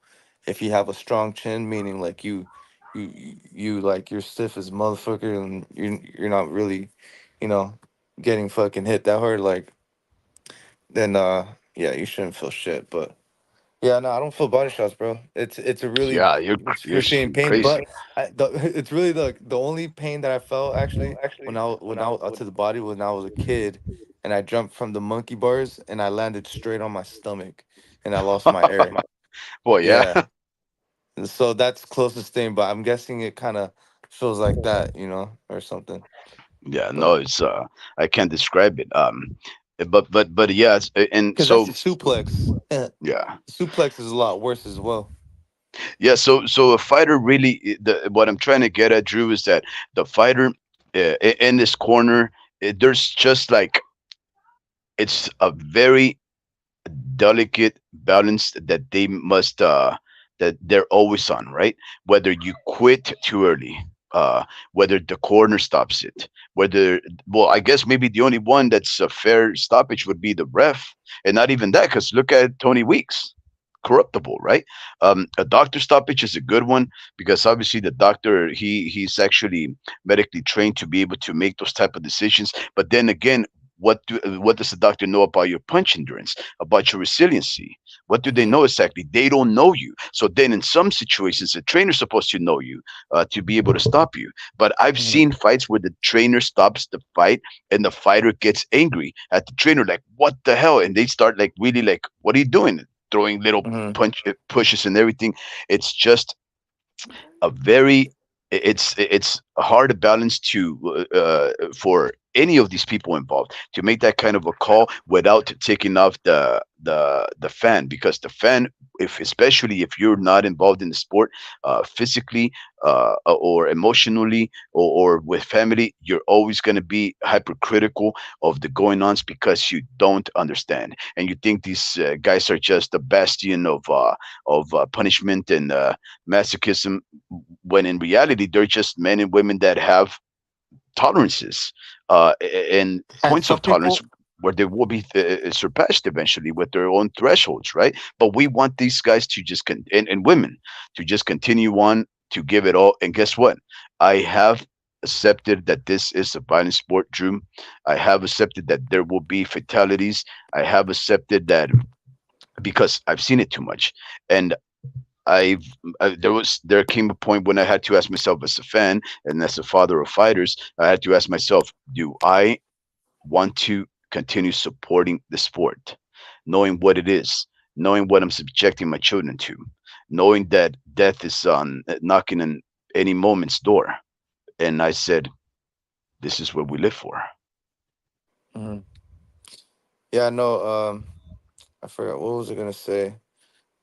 have a strong chin, meaning like you like you're stiff as motherfucker, and you're not really, you know, getting fucking hit that hard, like then yeah, you shouldn't feel shit. But yeah, no, I don't feel body shots, bro. It's a really Yeah, you're excruciating pain, crazy. but it's really the only pain that I felt actually when I to the body was when I was a kid, and I jumped from the monkey bars and I landed straight on my stomach, and I lost my air. Boy, yeah. Yeah, so that's closest thing, but I'm guessing it kind of feels like that, you know, or something. Yeah, no, But it's I can't describe it. But yeah, and because that's so the suplex. yeah. Suplex is a lot worse as well. Yeah, so a fighter really what I'm trying to get at, Drew, is that the fighter in this corner, there's just like it's a very delicate balance that they must that they're always on, right? Whether you quit too early, whether the corner stops it, whether, well, I guess maybe the only one that's a fair stoppage would be the ref, and not even that, because look at Tony Weeks, corruptible, right? A doctor stoppage is a good one because obviously the doctor, he's actually medically trained to be able to make those type of decisions. But then again, what does the doctor know about your punch endurance, about your resiliency? What do they Hmm. know exactly? They don't know you. So then, in some situations, the trainer's supposed to know you to be able to stop you. But I've Hmm. seen fights where the trainer stops the fight and the fighter gets angry at the trainer, like, "What the hell?" And they start like really like, "What are you doing?" Throwing little Hmm. pushes and everything. It's just a very it's hard to balance to for any of these people involved to make that kind of a call without taking off the fan, because the fan, if especially if you're not involved in the sport physically or emotionally or with family, you're always going to be hypercritical of the going ons because you don't understand and you think these guys are just a bastion of punishment and masochism, when in reality they're just men and women that have tolerances and And points of some tolerance people. where they will be surpassed eventually with their own thresholds, right? But we want these guys to just and women to just continue on to give it all. And guess what? I have accepted that this is a violent sport, Drew. I have accepted that there will be fatalities. I have accepted that because I've seen it too much. And I've there came a point when I had to ask myself as a fan and as a father of fighters, I had to ask myself, do I want to continue supporting the sport, knowing what it is, knowing what I'm subjecting my children to, knowing that death is on knocking on any moment's door. And I said, this is what we live for. Mhm. Yeah, no. I forgot what was I gonna say.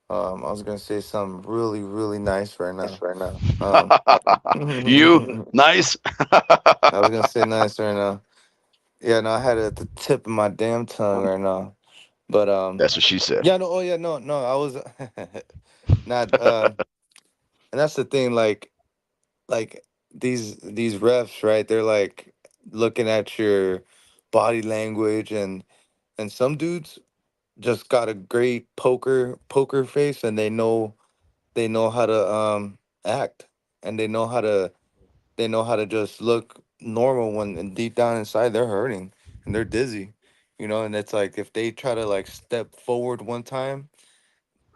I was gonna say something really, really nice right now. Um, You I nice. was gonna say nice right now. Yeah, no, I had it at the tip of my damn tongue right now. But That's what she said. yeah, no, oh yeah, no, no, I was not. And that's the thing, like these refs, right? They're like looking at your body language, and some dudes just got a great poker face, and they know how to act, and they know how to just look normal when and deep down inside they're hurting and they're dizzy, you know. And it's like if they try to like step forward one time,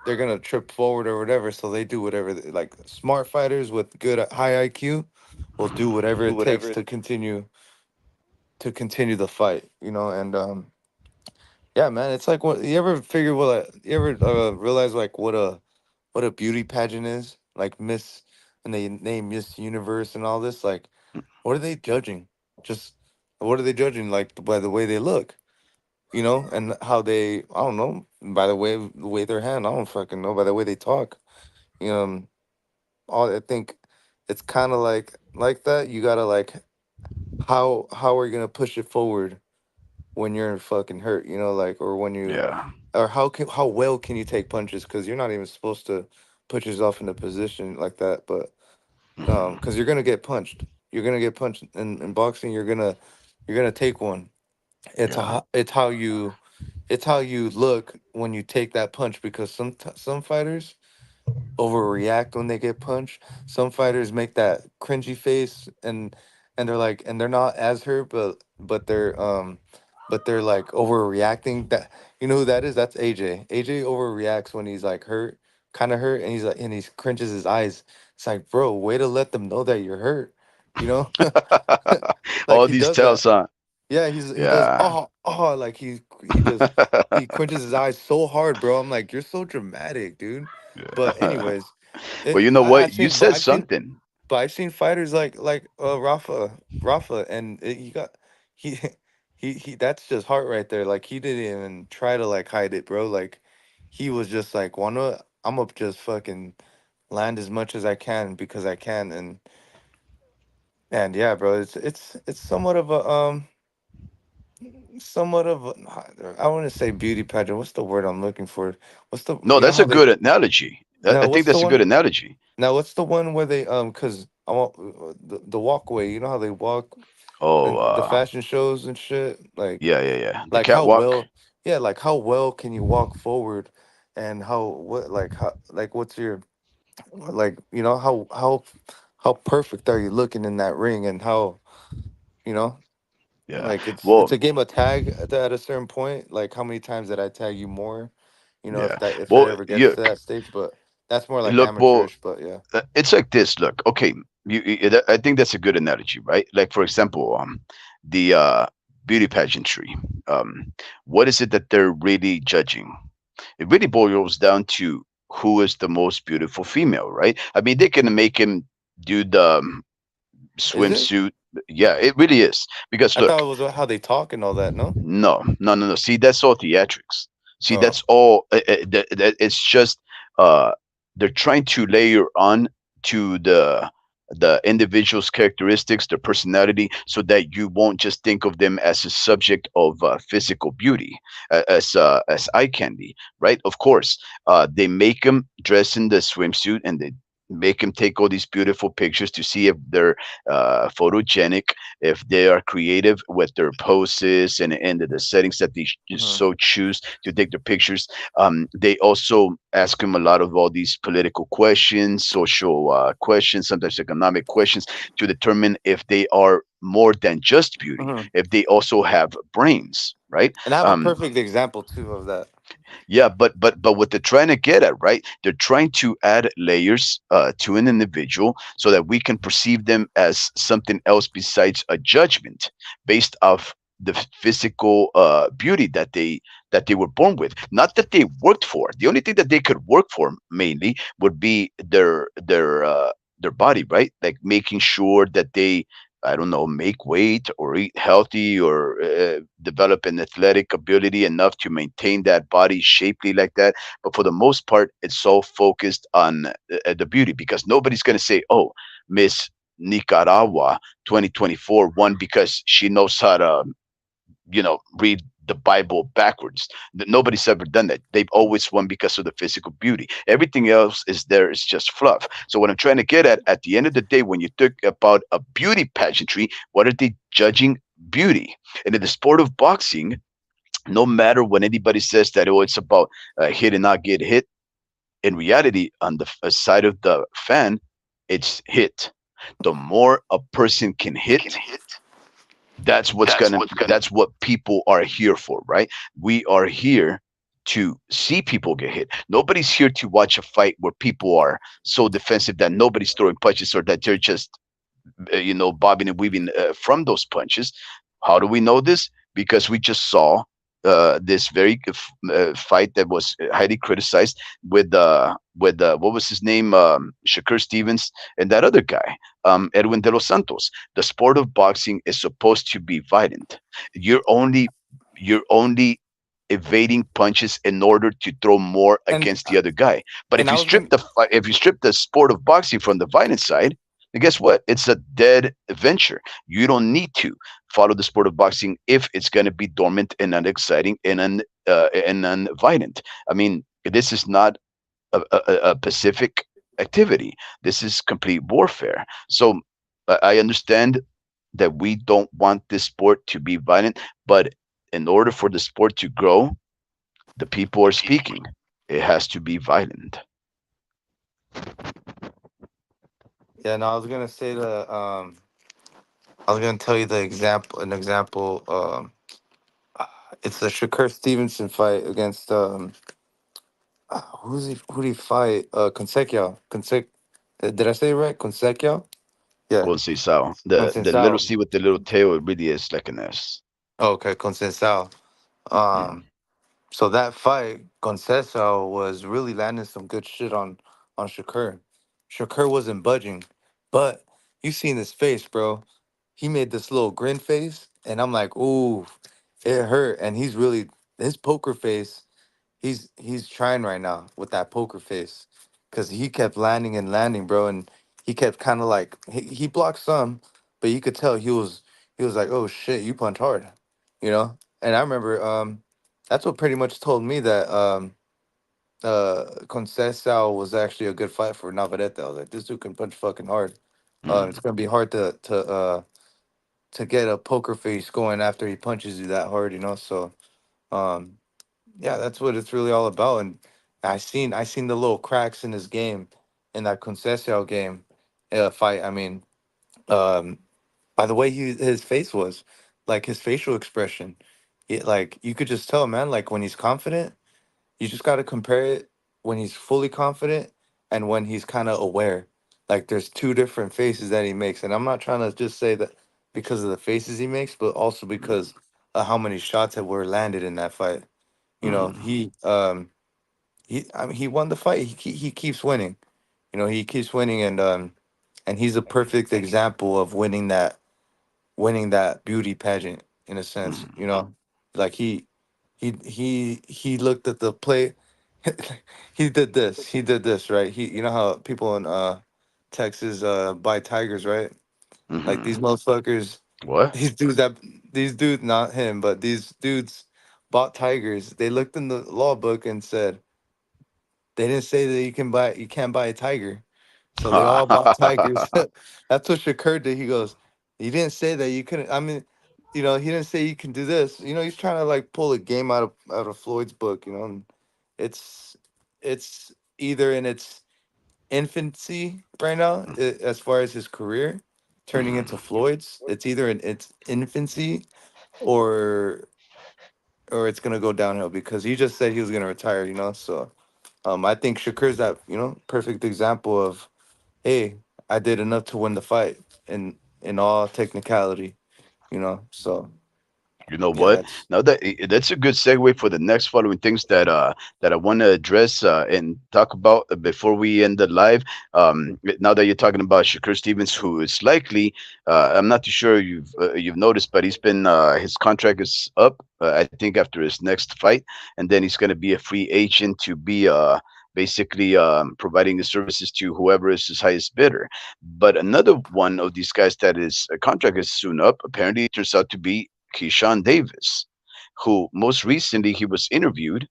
they're gonna trip forward or whatever, so they do whatever like smart fighters with good high IQ will do whatever it takes to continue the fight, you know. And yeah, man, it's like, what you ever figure, what you ever realize like what a beauty pageant is, like Miss, and they name Miss Universe and all this, like what are they judging? Just what are they judging? Like by the way they look, you know, and how they, I don't know, by the way their hand, I don't fucking know, by the way they talk. You know, all I think it's kind of like that. You gotta like, how are you gonna push it forward when you're fucking hurt? You know, like, or when you, Yeah. or how well can you take punches? Because you're not even supposed to put yourself in a position like that. But Mhm. because you're gonna get punched. You're gonna get punched in boxing. You're gonna take one. Yeah. It's how you look when you take that punch, because some fighters overreact when they get punched. Some fighters make that cringy face, and they're like, and they're not as hurt, but they're like overreacting. That, you know who that is? That's AJ. AJ overreacts when he's like hurt, kind of hurt, and he's like, and he cringes his eyes. It's like, bro, way to let them know that you're hurt. You know, like All he these does tells, that. huh? Yeah, he does, Yeah. like he quenches his eyes so hard, bro. I'm like, you're so dramatic, dude. But Yeah. anyways, But you know what? I've You seen, said something. I've seen fighters like Rafa, and he got he he. That's just heart right there. Like he didn't even try to like hide it, bro. Like he was just like, wanna, I'm gonna just fucking land as much as I can because I can, and yeah, bro. It's somewhat of I want to say beauty pageant. What's the word I'm looking for? What's the, No, you know that's how a they, good analogy. I now think what's the that's a good one analogy. now what's the one where they cuz I want the walkway, you know how they walk Oh, in the fashion shows and shit, yeah, yeah, yeah. The like how catwalk. well, yeah, like how well can you walk forward, and how, what, like how, like what's your, like, you know, how perfect are you looking in that ring, and how, you know, Yeah. like it's Well, a game of tag at a certain point. Like how many times did I tag you more? You know, yeah. if it Well, ever gets you to that stage, but that's more like look. Well, amateurish. But yeah, it's like this. Look, okay. I think that's a good analogy, right? Like for example, the beauty pageantry. Um, what is it that they're really judging? It really boils down to who is the most beautiful female, right? I mean, they can make him do the is it? swimsuit. Yeah, it really is. Because I thought look, it was how they talk and all that. No. no, no, no, no. See, that's all theatrics. See, Oh. that's all. It's just uh, they're trying to layer on to the individual's characteristics, their personality, so that you won't just think of them as a subject of physical beauty, as eye candy, right? Of course, they make them dress in the swimsuit and they make them take all these beautiful pictures to see if they're photogenic, if they are creative with their poses and the settings that they Hmm. so choose to take their pictures. They also ask them a lot of all these political questions, social questions, sometimes economic questions, to determine if they are more than just beauty, Hmm. if they also have brains, right? And I have a Um, perfect example too of that. yeah, but what they're trying to get at, right? They're trying to add layers to an individual so that we can perceive them as something else besides a judgment based off the physical beauty that they were born with, not that they worked for. The only thing that they could work for mainly would be their body, right? Like making sure that they, I don't know, make weight or eat healthy or develop an athletic ability enough to maintain that body shapely like that. But for the most part, it's so focused on the beauty, because nobody's going to say, oh, Miss Nicaragua 2024 won because she knows how to, read the Bible backwards. Nobody's ever done that. They've Hmm. always won because of the physical beauty. Everything else is there is just fluff. So what I'm trying to get at the end of the day, when you talk about a beauty pageantry, what are they judging? Beauty. And in the sport of boxing, no matter what anybody says that, oh, it's about hit and not get hit, in reality, on the side of the fan, it's hit. The more a person can hit, that's what people are here for, right? We are here to see people get hit. Nobody's here to watch a fight where people are so defensive that nobody's throwing punches, or that they're just bobbing and weaving from those punches. How do we know this? Because we just saw this very fight that was highly criticized with what was his name, Shakur Stevens, and that other guy, Edwin De Los Santos. The sport of boxing is supposed to be violent. You're only evading punches in order to throw more And against the other guy. But and if I you was strip gonna, the sport of boxing from the violent side, then guess what? It's a dead venture. You don't need to follow the sport of boxing if it's going to be dormant and unexciting and unviolent. I mean, this is not a pacific activity. This is complete warfare. So I understand that we don't want this sport to be violent, but in order for the sport to grow, the people are speaking. It has to be violent. Yeah, no, I was gonna say I was gonna tell you an example. It's the Shakur Stevenson fight against who did he fight? Did I say it right? Consequio? Yeah, Conceição. The little Conceição. C with the little tail, it really is like an S. Oh, okay, Conceição. Um, Mm, so that fight, Conceição was really landing some good shit on Shakur. Shakur wasn't budging, but you seen his face, bro. He made this little grin face, and I'm like, ooh, it hurt. And he's really his poker face. He's trying right now with that poker face, because he kept landing and landing, bro, and he kept kind of like he blocked some, but you could tell he was like, oh shit, you punch hard, you know. And I remember that's what pretty much told me that Conceição was actually a good fight for Navarrete. I was like, this dude can punch fucking hard. It's mm. gonna be hard to get a poker face going after he punches you that hard, you know. So um, yeah, that's what it's really all about. And I seen the little cracks in his game, in that Conceição game, fight. I mean, um, by the way his face was, like his facial expression, like you could just tell, man. Like when he's confident, you just got to compare it when he's fully confident and when he's kind of aware. Like there's two different faces that he makes, and I'm not trying to just say that because of the faces he makes, but also because of how many shots that were landed in that fight. You know, Mm. I mean, he won the fight. He keeps winning. You know, he keeps winning, and he's a perfect example of winning that beauty pageant in a sense. You Mm. know, like he looked at the play. He did this right. You know how people in Texas buy tigers, right? Like these Mm. motherfuckers, What? these dudes not him, but these dudes bought tigers. They looked in the law book and said they didn't say that you can't buy a tiger. So they all bought tigers. That's what Shakur did. He goes, he didn't say that you couldn't. I mean, he didn't say you can do this. He's trying to like pull a game out of Floyd's book. And it's it's either in its infancy right now, as far as his career turning into Mm. Floyd's. It's either in its infancy, or it's gonna go downhill, because he just said he was gonna retire. So I think Shakur's that perfect example of, hey, I did enough to win the fight in all technicality. So You know yeah, what? that's Now that's a good segue for the next following things that I want to address and talk about before we end the live. Now that you're talking about Shakur Stevens, who is likely, I'm not too sure you've noticed, but he's been his contract is up. I think after his next fight, and then he's going to be a free agent to be basically providing his services to whoever is his highest bidder. But another one of these guys that is a contract is soon up. Apparently, it turns out to be Keyshawn Davis, who most recently he was interviewed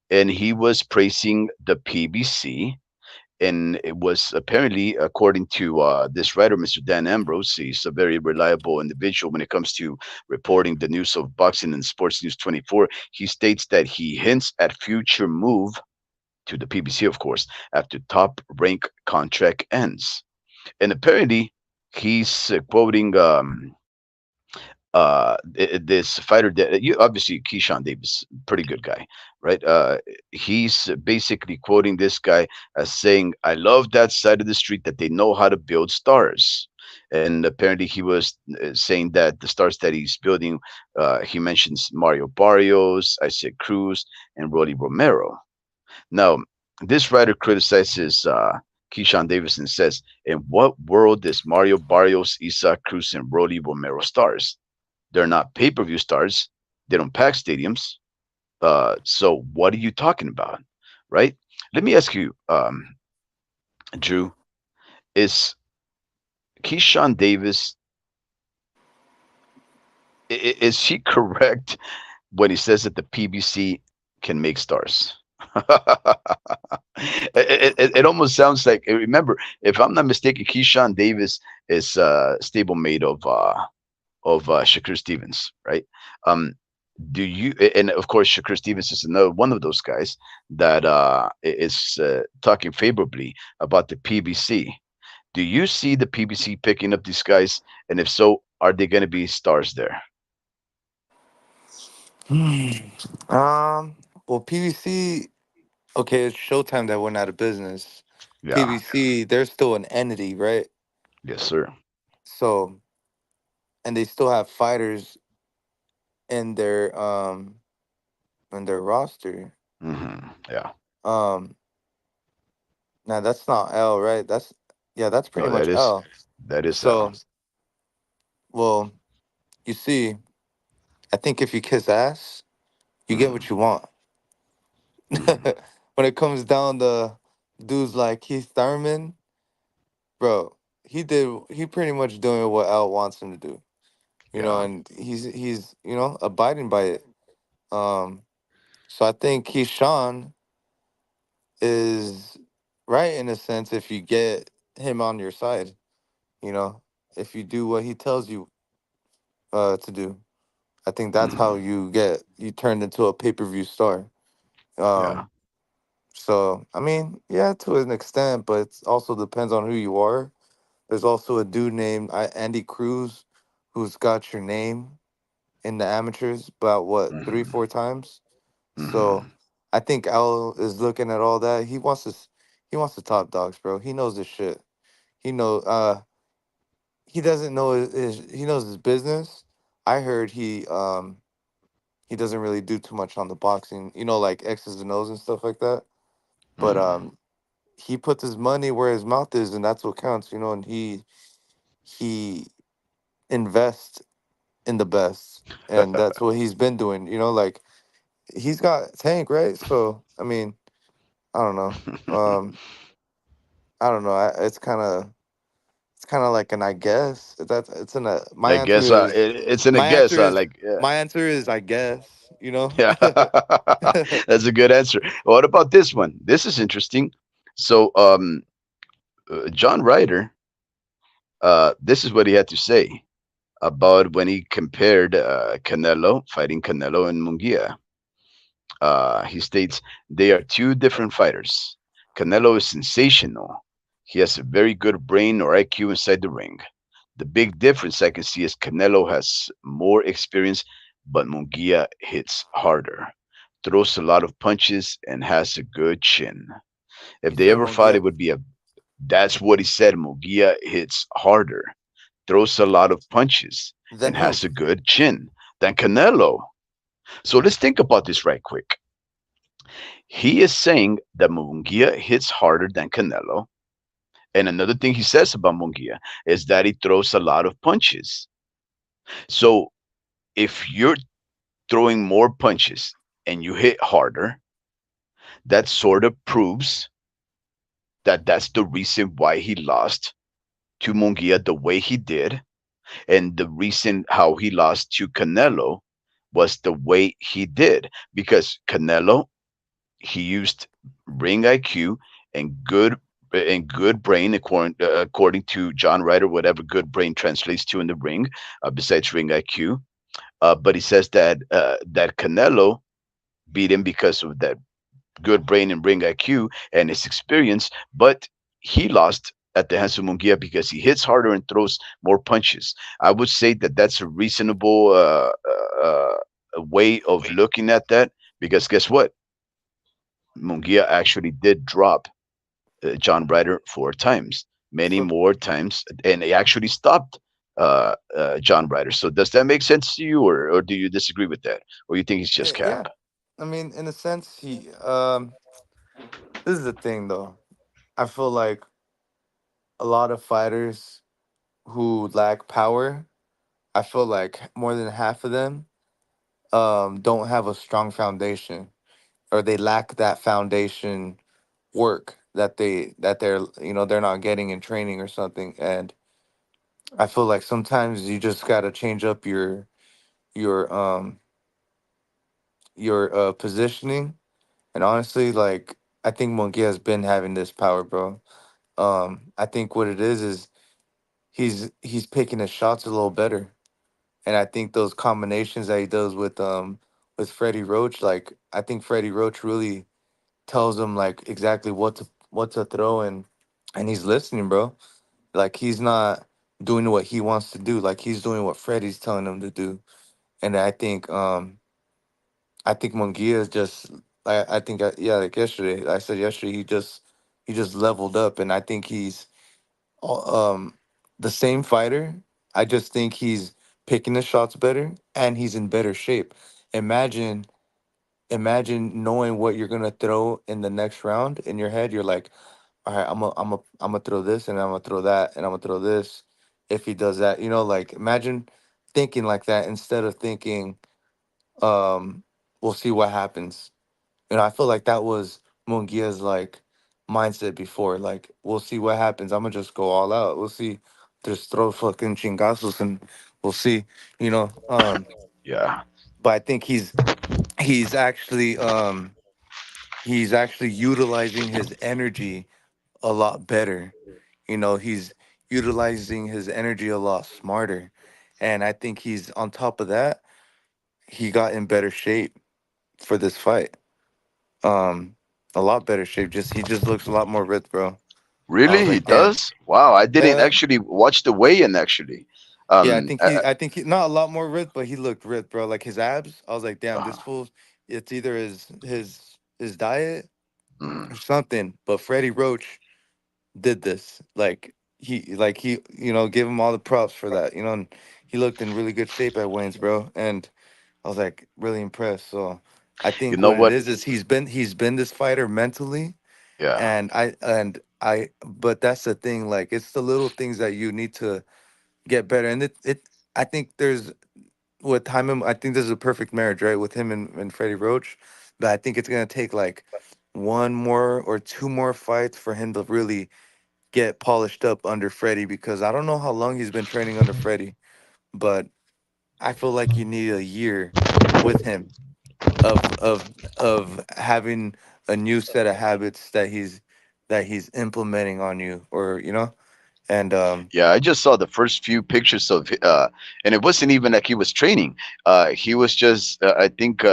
and he was praising the PBC. And it was apparently, according to this writer, Mr. Dan Ambrose, he's a very reliable individual when it comes to reporting the news of boxing and Sports News 24. He states that he hints at future move to the PBC, of course, after top rank contract ends. And apparently, he's quoting this fighter that you obviously Keyshawn Davis, pretty good guy, right? He's basically quoting this guy as saying, "I love that side of the street that they know how to build stars." And apparently, he was saying that the stars that he's building, he mentions Mario Barrios, Isaac Cruz, and Rolly Romero. Now, this writer criticizes Keyshawn Davis and says, "In what world is Mario Barrios, Isaac Cruz, and Rolly Romero stars? They're not pay per view stars. They don't pack stadiums. So what are you talking about, right? Let me ask you, Drew, is Keyshawn Davis is he correct when he says that the PBC can make stars? It almost sounds like, remember, if I'm not mistaken, Keyshawn Davis is stablemate of Shakur Stevens, right? Um, do you? And of course, Shakur Stevens is another one of those guys that is talking favorably about the PBC. Do you see the PBC picking up these guys? And if so, are they going to be stars there? Um, well, PVC, okay, it's Showtime that went out of business. Yeah. PVC, they're still an entity, right? Yes, sir. So, and they still have fighters in their roster. Yeah. Um, Now that's not L, right? Yeah, that's pretty No, much L. that is L. So, well, you see, I think if you kiss ass, you get what Mm-hmm. you want. Mm-hmm. When it comes down to dudes like Keith Thurman, bro, he pretty much doing what L wants him to do, Yeah. and he's abiding by it. Um, so I think Keyshawn is right in a sense if you get him on your side, you know, if you do what he tells you to do. I think that's how Mm-hmm. you turned into a pay-per-view star. Yeah. Um, so I mean, yeah, to an extent, but it also depends on who you are. There's also a dude named Andy Cruz, who's got your name in the amateurs about what three, Mm-hmm. four times. So Mm-hmm. I think Al is looking at all that. He wants the top dogs, bro. He knows this shit. He know he doesn't know he knows his business. I heard he doesn't really do too much on the boxing, like X's and O's and stuff like that. But Mm-hmm. he puts his money where his mouth is, and that's what counts, and he invests in the best, and that's what he's been doing. Like he's got Tank, right? So I mean, I don't know. Um, I don't know. It's kind of like an I guess. That's it's an my I answer guess is it's in a my guess. answer is Like, yeah. my answer is I guess. Yeah. That's a good answer. What about this one? This is interesting. So, John Ryder, this is what he had to say about when he compared Canelo, fighting Canelo and Munguia. He states they are two different fighters. Canelo is sensational. He has a very good brain or IQ inside the ring. The big difference I can see is Canelo has more experience, but Munguia hits harder, throws a lot of punches, and has a good chin. If You they said ever fought, it Mungia. would be a. That's what he said. Munguia hits harder, throws a lot of punches, Then and who? has a good chin than Canelo. So let's think about this right quick. He is saying that Munguia hits harder than Canelo. And another thing he says about Munguia is that he throws a lot of punches. So if you're throwing more punches and you hit harder, that sort of proves that that's the reason why he lost to Munguia the way he did. And the reason how he lost to Canelo was the way he did. Because Canelo, he used ring IQ and good brain according to John Ryder, whatever good brain translates to in the ring, besides ring IQ. But he says that Canelo beat him because of that good brain and ring IQ and his experience, but he lost at the hands of Munguia because he hits harder and throws more punches. I would say that that's a reasonable way of looking at that because guess what? Munguia actually did drop John Ryder 4 times, many So more times, and he actually stopped John Ryder. So does that make sense to you, or do you disagree with that, or you think he's just cap? yeah, I mean, in a sense, this is the thing though. I feel like a lot of fighters who lack power, I feel like more than half of them don't have a strong foundation, or they lack that foundation work they're not getting in training or something. And I feel like sometimes you just got to change up your your positioning, And honestly, like I think Munguia has been having this power, bro. I think what it is he's picking his shots a little better, and I think those combinations that he does with Freddie Roach, like I think Freddie Roach really tells him like exactly what to throw, and he's listening, bro. Like he's not doing what he wants to do, like he's doing what Freddie's telling him to do. And I think Munguia is just I think yeah, like yesterday I said yesterday he just leveled up, and I think he's um the same fighter. I just think he's picking the shots better and he's in better shape. Imagine imagine knowing what you're gonna throw in the next round in your head. You're like, all right, I'm gonna throw this and I'm gonna throw that and I'm gonna throw this. If he does that, like imagine thinking like that instead of thinking, um, we'll see what happens. I feel like that was Mungia's like mindset before. Like, we'll see what happens. I'm gonna just go all out. We'll see. Just throw fucking chingazos and we'll see. You know. Yeah. But I think he's actually he's actually utilizing his energy a lot better. He's utilizing his energy a lot smarter. And I think he's on top of that, he got in better shape for this fight. Um, a lot better shape. Just he just looks a lot more ripped, bro. I Really? was He like, damn. does? Wow, I didn't Uh, actually watch the weigh-in actually. yeah, Um, uh, I think he not a lot more ripped, but he looked ripped, bro. Like his abs. I was like, damn, uh, this fool. It's either his diet mm. or something. But Freddie Roach did this. Like he, give him all the props for that. And he looked in really good shape at Wayne's, bro. And I was like really impressed. So I You think know what it what? is he's been this fighter mentally. Yeah. But that's the thing, like it's the little things that you need to get better. And it I think there's with time I think there's a perfect marriage, right, with him and Freddie Roach. But I think it's gonna take like one more or two more fights for him to really get polished up under Freddie, because I don't know how long he's been training under Freddie, but I feel like you need a year with him of having a new set of habits that he's implementing on you, or and Yeah, I just saw the first few pictures of and it wasn't even like he was training. He was just I think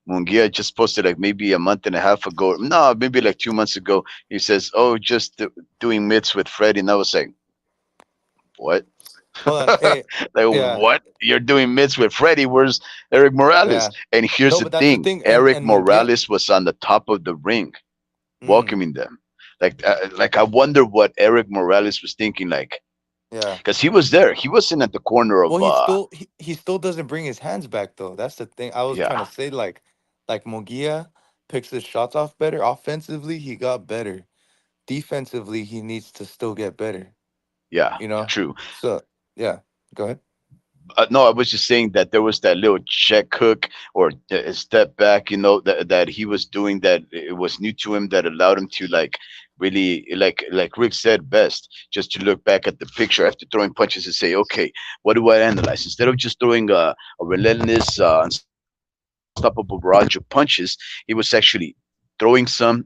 Mungia just posted like maybe a month and a half ago. No, maybe like 2 months ago. He says, "Oh, just doing mitts with Freddie." And I was like, "What?" hold on, hey, Like, yeah, what? You're doing mitts with Freddie? Where's Eric Morales? yeah, And here's no, the but that's the thing: thing, Eric and Munguia. Morales was on the top of the ring, Mm, welcoming them. Like I wonder what Eric Morales was thinking. Like, yeah. because he was there. He wasn't at the corner of Well, he still doesn't bring his hands back though. That's the thing I was trying to yeah, say. Like Munguia picks his shots off better. Offensively, he got better. Defensively, he needs to still get better. yeah, You know. true. So yeah, go ahead. No, I was just saying that there was that little check hook or a step back, that he was doing that it was new to him that allowed him to like really like Rick said best, just to look back at the picture after throwing punches and say, okay, what do I analyze instead of just throwing a relentless, unstoppable barrage of punches. He was actually throwing some,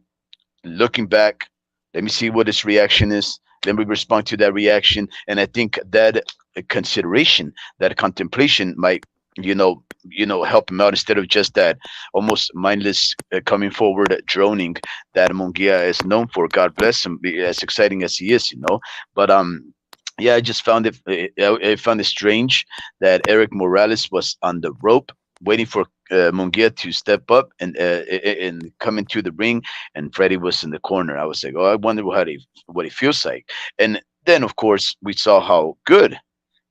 looking back, let me see what his reaction is. Let me respond to that reaction. And I think that consideration, that contemplation might, help him out instead of just that almost mindless coming forward droning that Mungia is known for. God bless him, as exciting as he is. But yeah, I just found I found it strange that Eric Morales was on the rope waiting for Munguia to step up and come into the ring, and Freddie was in the corner. I was like, oh, I wonder what he feels like. And then, of course, we saw how good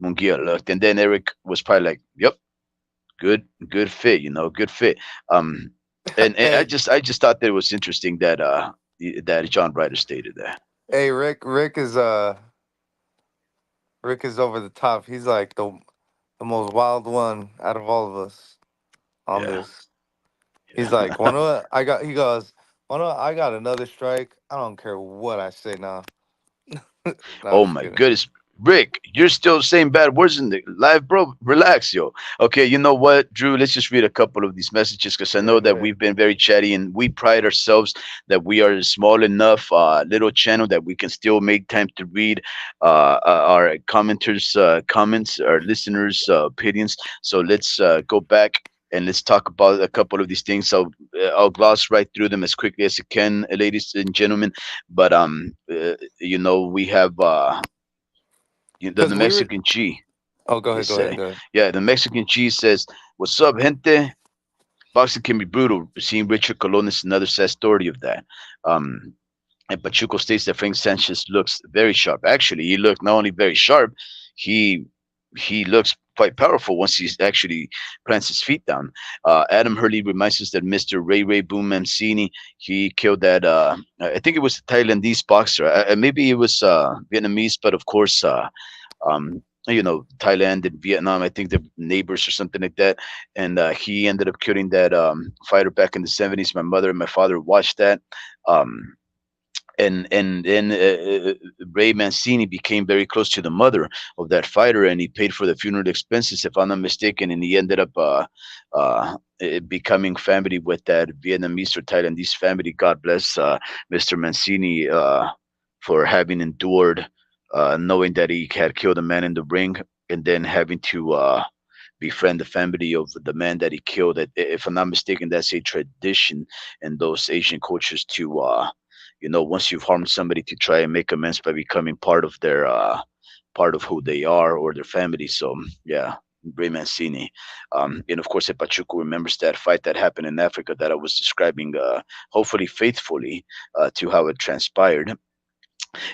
Munguia looked, and then Eric was probably like, "Yep, good fit, good fit." Um, and I Hey, just thought that it was interesting that that John Ryder stated that. hey, Rick is over the top. He's like the most wild one out of all of us on Yeah, this. He's yeah. like, wanna I got he goes, wanna I got another strike. I don't care what I say now. No, I'm Oh just my kidding. goodness. Rick, you're still saying bad words in the live, bro. Relax, yo. Okay, you know what, Drew? Let's just read a couple of these messages because I Go know ahead, go that ahead. we've been very chatty and we pride ourselves that we are a small enough little channel that we can still make time to read our commenters' comments, our listeners' opinions. So let's go back and let's talk about a couple of these things. I'll gloss right through them as quickly as I can, ladies and gentlemen. But we have Because the we were. Mexican Chi. Oh, go They ahead, go ahead, say, go ahead. yeah, the Mexican Chi says, "What's up, gente? Boxing can be brutal. Seeing Richard Colon is another sad story of that." Um, and Pachuco states that Frank Sanchez looks very sharp. Actually, he looked not only very sharp, he he looks quite powerful once he actually plants his feet down. Adam Hurley reminds us that Mr. Ray Ray Boom Mancini, he killed that. I think it was a Thailandese boxer. Maybe it was Vietnamese, but of course, Thailand and Vietnam. I think they're neighbors or something like that. And he ended up killing that fighter back in the '70s. My mother and my father watched that. Um, and then Ray Mancini became very close to the mother of that fighter, and he paid for the funeral expenses, if I'm not mistaken. And he ended up becoming family with that Vietnamese or Thailandese family. God bless Mr. Mancini for having endured, knowing that he had killed a man in the ring, and then having to befriend the family of the man that he killed. If I'm not mistaken, that's a tradition in those Asian cultures to, once you've harmed somebody, to try and make amends by becoming part of their, part of who they are or their family. So yeah. Ray Mancini, and of course, Pachuco remembers that fight that happened in Africa that I was describing, hopefully faithfully to how it transpired.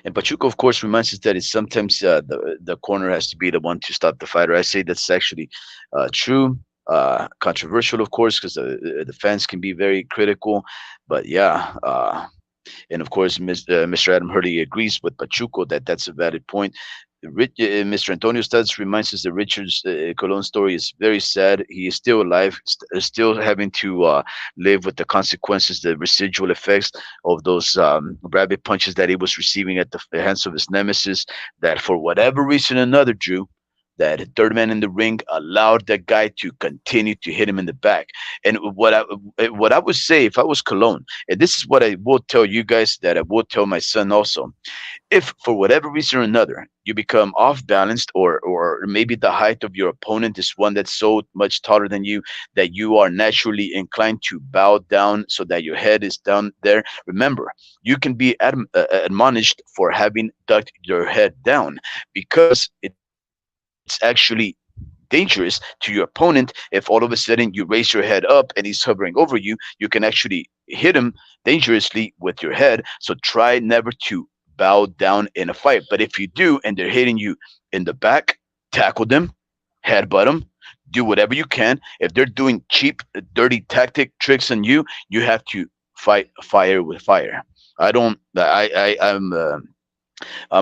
And Pachuco, of course, reminds us that it's sometimes the corner has to be the one to stop the fighter. I say that's actually true. Controversial, of course, because the fans can be very critical. But yeah, and of course, Mr. Adam Hurley agrees with Pachuco that that's a valid point. Mr. Antonio Studs reminds us that Richard's Colon story is very sad. He is still alive, still having to live with the consequences, the residual effects of those rabbit punches that he was receiving at the hands of his nemesis. That for whatever reason or another, Drew, that third man in the ring allowed that guy to continue to hit him in the back. And what I would say if I was Cologne, and this is what I will tell you guys, that I will tell my son also, if for whatever reason or another you become off balanced, or maybe the height of your opponent is one that's so much taller than you that you are naturally inclined to bow down so that your head is down there, remember, you can be admonished for having ducked your head down, because it's actually dangerous to your opponent if all of a sudden you raise your head up and he's hovering over you. You can actually hit him dangerously with your head. So try never to bow down in a fight. But if you do and they're hitting you in the back, tackle them, headbutt them, do whatever you can. If they're doing cheap, dirty tactic tricks on you, you have to fight fire with fire. I don't. I'm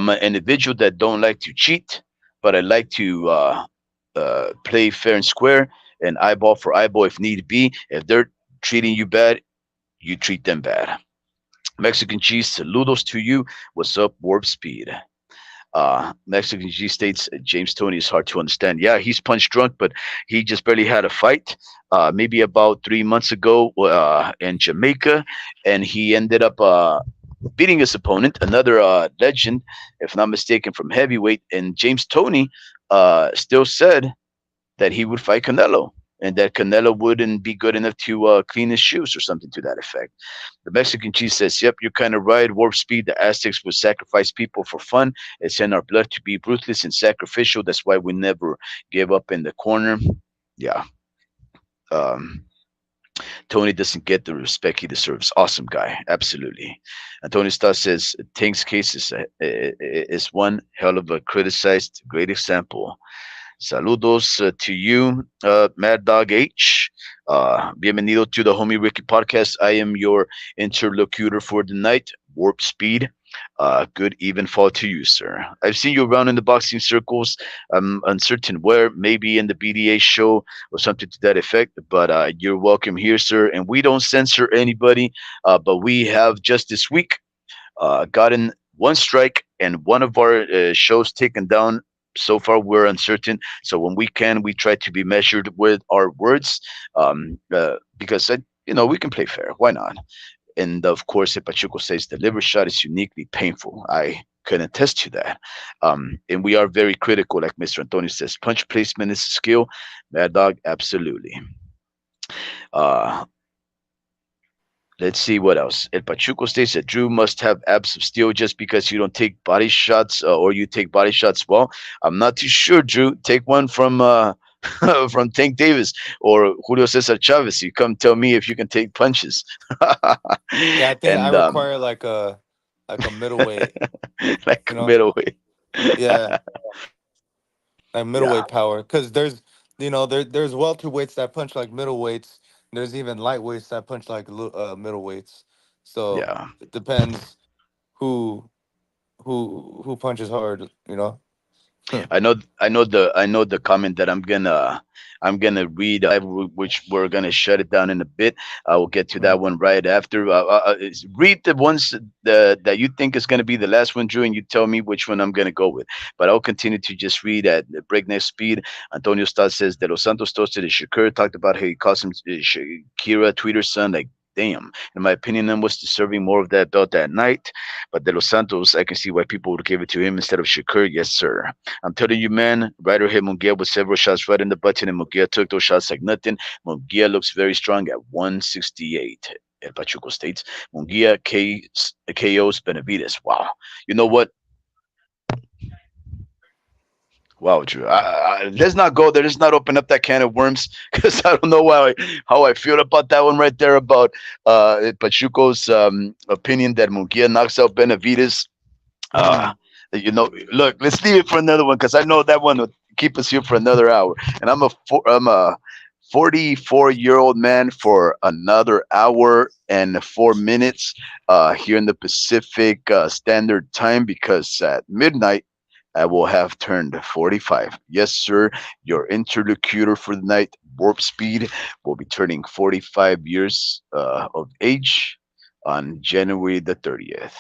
an individual that don't like to cheat, but I like to play fair and square and eyeball for eyeball if need be. If they're treating you bad, you treat them bad. Mexican cheese, saludos to you. What's up, Warp Speed? Mexican G states James Tony is hard to understand. Yeah, he's punch drunk, but he just barely had a fight. Maybe about 3 months ago in Jamaica, and he ended up beating his opponent, another legend, if not mistaken, from heavyweight. And James Tony still said that he would fight Canelo, and that Canelo wouldn't be good enough to clean his shoes or something to that effect. The Mexican cheese says, "Yep, you're kind of right. Warp Speed. The Aztecs would sacrifice people for fun. It's in our blood to be ruthless and sacrificial. That's why we never give up in the corner." Yeah. Um, Tony doesn't get the respect he deserves. Awesome guy, absolutely. And Tony Starr says Tank's case is one hell of a criticized great example. Saludos to you, Mad Dog H. Bienvenido to the Homie Ricky podcast. I am your interlocutor for the night, Warp Speed. Good even fall to you, sir. I've seen you around in the boxing circles. I'm uncertain where, maybe in the BDA show or something to that effect, but you're welcome here, sir. And we don't censor anybody, but we have just this week gotten one strike and one of our shows taken down. So far, we're uncertain. So when we can, we try to be measured with our words, because we can play fair. Why not? And of course, if Pachuco says the liver shot is uniquely painful, I can attest to that. And we are very critical, like Mr. Antonio says. Punch placement is a skill. Mad Dog, absolutely. Uh, let's see what else. El Pachuco states that Drew must have abs of steel just because you don't take body shots, or you take body shots well. I'm not too sure, Drew. Take one from from Tank Davis or Julio Cesar Chavez. You come tell me if you can take punches. Yeah, I think I And require like a middleweight, like you know? middleweight. Yeah, like Yeah, middleweight power. Because there's welterweights that punch like middleweights. There's even lightweights that punch like middleweights. So yeah. it depends who who punches hard. You know. I know the comment that I'm gonna read live, which we're gonna shut it down in a bit. I will get to that Mhm. one right after. Read the ones that you think is gonna be the last one, Drew, and you tell me which one I'm gonna go with. But I'll continue to just read at breakneck speed. Antonio Stott says De Los Santos toasted Shakur, talked about how he calls him Shakira Tweeter's son. Like, damn. In my opinion, then was deserving more of that belt that night. But De Los Santos, I can see why people would give it to him instead of Shakur. Yes, sir. I'm telling you, man, Ryder hit Munguia with several shots right in the button, and Munguia took those shots like nothing. Munguia looks very strong at 168. El Pachuco states Munguia KOs Benavides. Wow. You know what? Wow, Drew. Let's not go there. Let's not open up that can of worms because I don't know how I feel about that one right there about Pachuco's opinion that Munguia knocks out Benavides. Uh, Mhm. look, let's leave it for another one because I know that one will keep us here for another hour. And I'm a 44-year-old man for another hour and 4 minutes here in the Pacific Standard Time because at midnight I will have turned 45. Yes, sir. Your interlocutor for the night, Warp Speed, will be turning 45 years of age on January the 30th.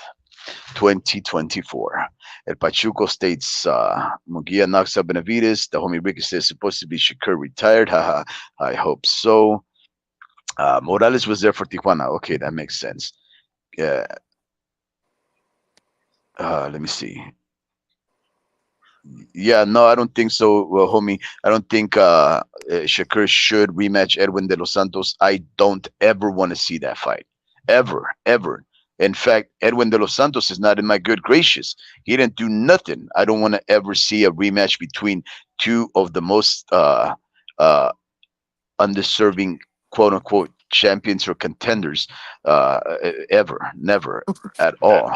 2024. El Pachuco states Munguia knocks out Benavides. The homie Ricky says supposed to be Shakur retired. Haha, I hope so. Morales was there for Tijuana. Okay, that makes sense. Yeah. Let me see. Yeah, no, I don't think so, homie. I don't think Shakur should rematch Edwin de los Santos. I don't ever want to see that fight. Ever, ever. In fact, Edwin de los Santos is not in my good gracious. He didn't do nothing. I don't want to ever see a rematch between two of the most uh, undeserving quote unquote champions or contenders ever, never at all.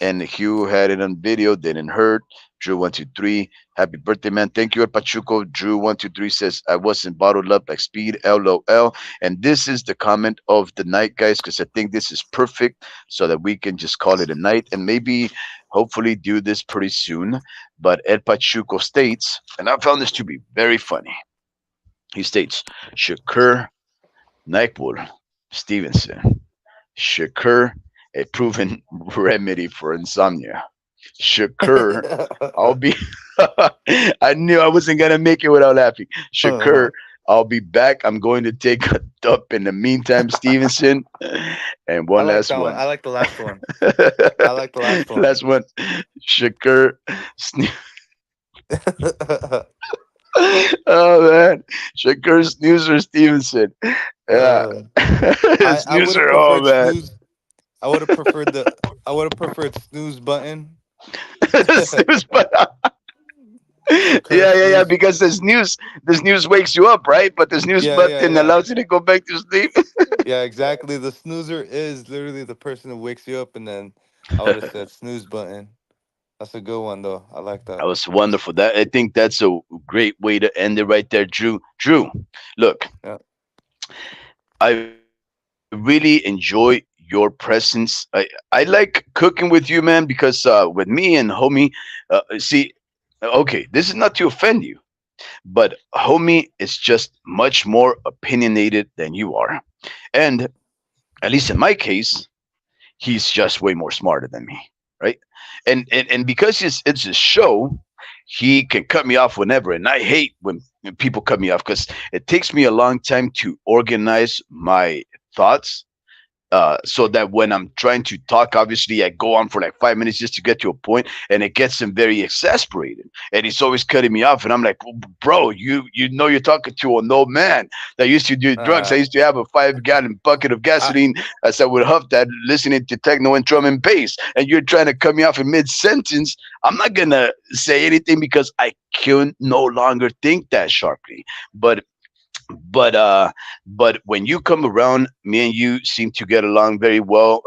And Hugh had it on video, didn't hurt. Drew 123, happy birthday, man. Thank you, El Pachuco. Drew 123 says, I wasn't bottled up like speed, LOL. And this is the comment of the night, guys, because I think this is perfect so that we can just call it a night and maybe hopefully do this pretty soon. But El Pachuco states, and I found this to be very funny. He states, Shakur Nightbull Stevenson. Shakur, a proven remedy for insomnia. Shakur, I'll be. I knew I wasn't gonna make it without laughing. Shakur, I'll be back. I'm going to take a dump in the meantime, Stevenson. And I one like last that one. one. I like the last one. I like the last one. Last one. Shakur. Oh man, Shakur Snoozer Stevenson. Yeah, uh, I would have Snoozer. Oh preferred man, snooze. I would have preferred the. I would have preferred snooze button. snooze. But Shakur yeah. snooze. Because the snooze wakes you up, right? But the snooze Yeah, yeah, button yeah, allows you to go back to sleep. yeah. Exactly. The snoozer is literally the person who wakes you up, and then I would have said snooze button. That's a good one though. I like That that. was wonderful. That I think that's a great way to end it right there, Drew. Drew, look, Yeah. I really enjoy your presence. I like cooking with you, man, because with me and homie, see, okay, this is not to offend you, but homie is just much more opinionated than you are, and at least in my case, he's just way more smarter than me, right? and because it's a show, he can cut me off whenever, and I hate when people cut me off because it takes me a long time to organize my thoughts, so that when I'm trying to talk, obviously I go on for like 5 minutes just to get to a point, and it gets him very exasperated, and he's always cutting me off, and I'm like, bro, you know you're talking to an old man that used to do drugs. I Uh, used to have a 5 gallon bucket of I gasoline as I would huff that, listening to techno and drum and bass, and you're trying to cut me off in mid sentence. I'm not gonna say anything because I can no longer think that sharply. But but uh but when you come around, me and you seem to get along very well.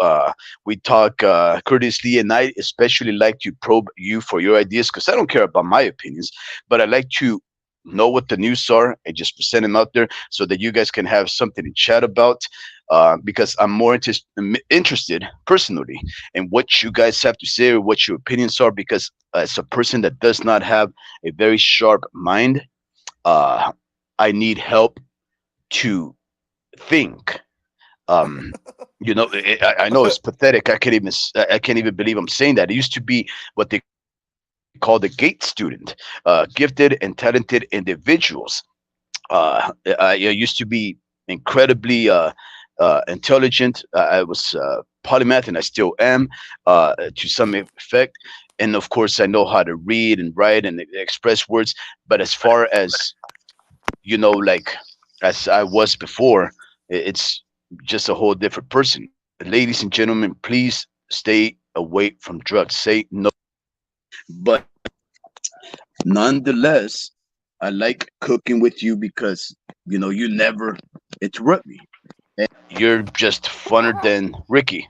We talk courteously, and I especially like to probe you for your ideas because I don't care about my opinions, but I like to know what the news are and just present them out there so that you guys can have something to chat about. Because I'm more interested personally in what you guys have to say or what your opinions are, because as a person that does not have a very sharp mind, uh, I need help to think. Um, I know it's pathetic. I can't even believe I'm saying that. It used to be what they call the GATE student, gifted and talented individuals. I used to be incredibly intelligent. I was polymath, and I still am to some effect. And of course, I know how to read and write and express words. But as far as like as I was before, it's just a whole different person. Ladies and gentlemen, please stay away from drugs. Say no. But nonetheless, I like cooking with you because you never interrupt me. And you're just funner than Ricky.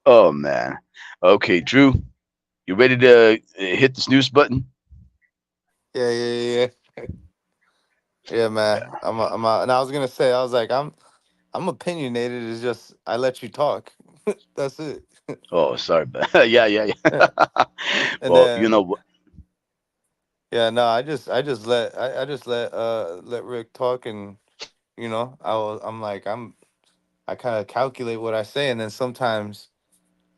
Oh man. Okay, Drew, you ready to hit the snooze button? yeah, yeah, yeah, yeah, man. And I was gonna say, I was like, I'm opinionated. It's just I let you talk. That's it. Oh, sorry, but yeah, yeah, Yeah. yeah. And Well, then what? yeah, no, I just let Rick talk, and I kind of calculate what I say, and then sometimes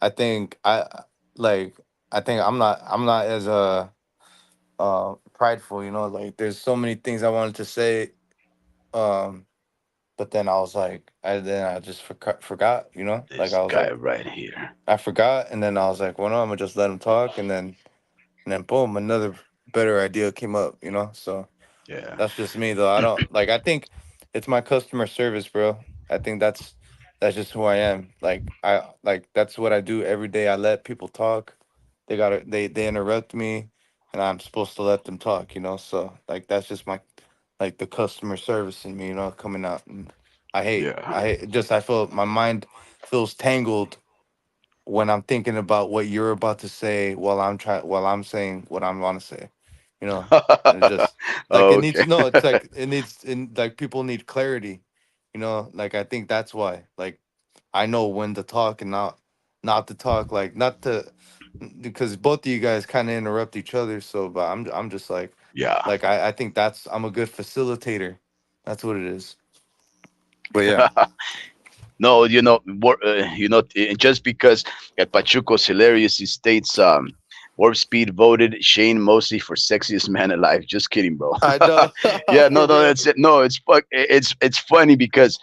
I think like I think I'm not as prideful, like there's so many things I wanted to say, um but then I was like I just forgot, like This I was guy like right here. I forgot, and then I was like, well, no, I'm gonna just let him talk, and then boom, another better idea came up, so Yeah. that's just me though. I don't like I think it's my customer service, bro. I think that's just who I am. Like that's what I do every day. I let people talk. They interrupt me, and I'm supposed to let them talk, So like that's just my like the customer service in me, coming out. And Yeah. I feel my mind feels tangled when I'm thinking about what you're about to say while I'm saying what I want to say, you know. And it's just like it needs Okay. no, it's like it needs in like people need clarity, Like I think that's why. Like I know when to talk and not to talk, like not to because both of you guys kind of interrupt each other. So, but I'm just Yeah. I think I'm a good facilitator. That's what it is. But yeah, No, just because El Pachuco's hilarious, he states, Warp Speed voted Shane Mosley for sexiest man alive. Just kidding, bro. I know. Yeah, no, For no, real. that's it. No, it's funny because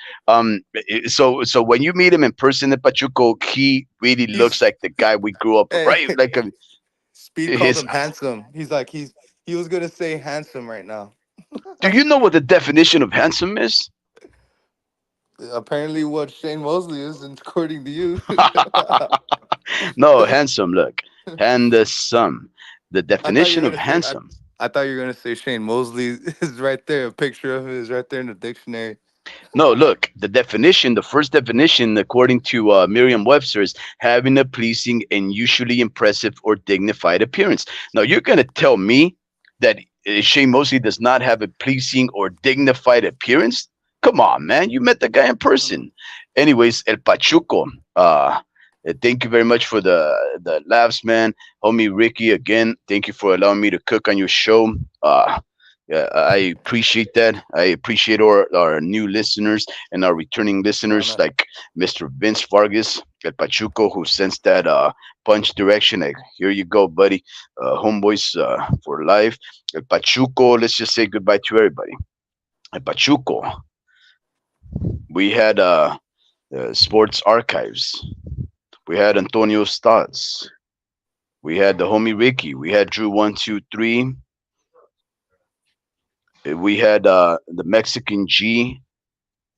so when you meet him in person at Pachuco, he really looks He's like the guy we grew up hey, right, like Speed called his. him handsome. He's like he was gonna say handsome right now. Do you know what the definition of handsome is? Apparently, what Shane Mosley is, according to you. No, handsome. Look, handsome. The I thought you definition were of gonna say handsome. I thought you were gonna say Shane Mosley is right there. A picture of it is right there in the dictionary. No, look, the definition, the first definition, according to Merriam-Webster, is having a pleasing and usually impressive or dignified appearance. Now, you're going to tell me that Shane Mosley does not have a pleasing or dignified appearance? Come on, man. You met the guy in person. Anyways, El Pachuco. Thank you very much for the laughs, man. Homie Ricky, again, thank you for allowing me to cook on your show. Yeah, I appreciate that. I appreciate our new listeners and our returning listeners, Amen. like Mr. Vince Vargas at Pachuco, who sends that punch direction. Like, here you go, buddy. Homeboys for life. At Pachuco, let's just say goodbye to everybody. At Pachuco, we had sports archives. We had Antonio Stotts. We had the homie Ricky. We had Drew 123. We had the Mexican G,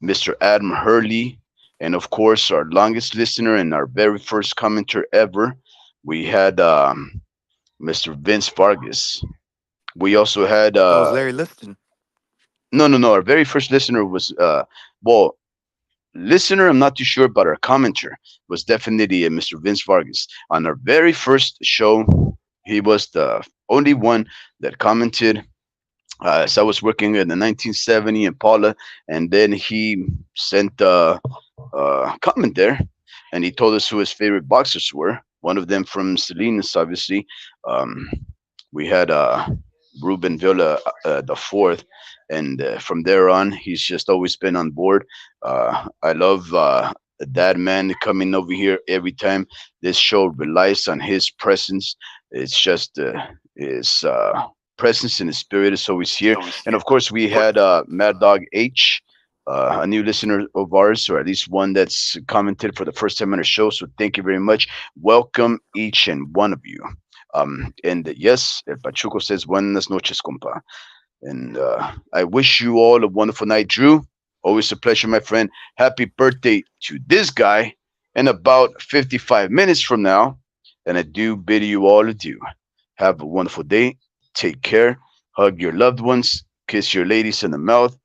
Mr. Adam Hurley, and of course our longest listener and our very first commenter ever. We had Mr. Vince Vargas. We also had That was Larry Lifton. no. Our very first listener was well, listener. I'm not too sure, but our commenter was definitely Mr. Vince Vargas on our very first show. He was the only one that commented. So I was working in the 1970 Impala, and then he sent comment there, and he told us who his favorite boxers were. One of them from Salinas, obviously. Um, we had Ruben Villa the fourth, and from there on, he's just always been on board. I love that man coming over here every time. This show relies on his presence. It's just his presence and his spirit is always here. And of course, we had Mad Dog H, a new listener of ours, or at least one that's commented for the first time on our show. So thank you very much. Welcome each and one of you. And yes, El Pachuco says buenas noches, compa. And I wish you all a wonderful night, Drew. Always a pleasure, my friend. Happy birthday to this guy. And about 55 minutes from now, and I do bid you all adieu. Have a wonderful day. Take care. Hug your loved ones. Kiss your ladies in the mouth.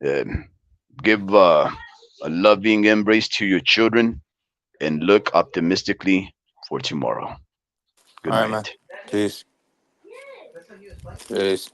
And give a loving embrace to your children. And look optimistically for tomorrow. Good All right, man. night. Peace. Peace.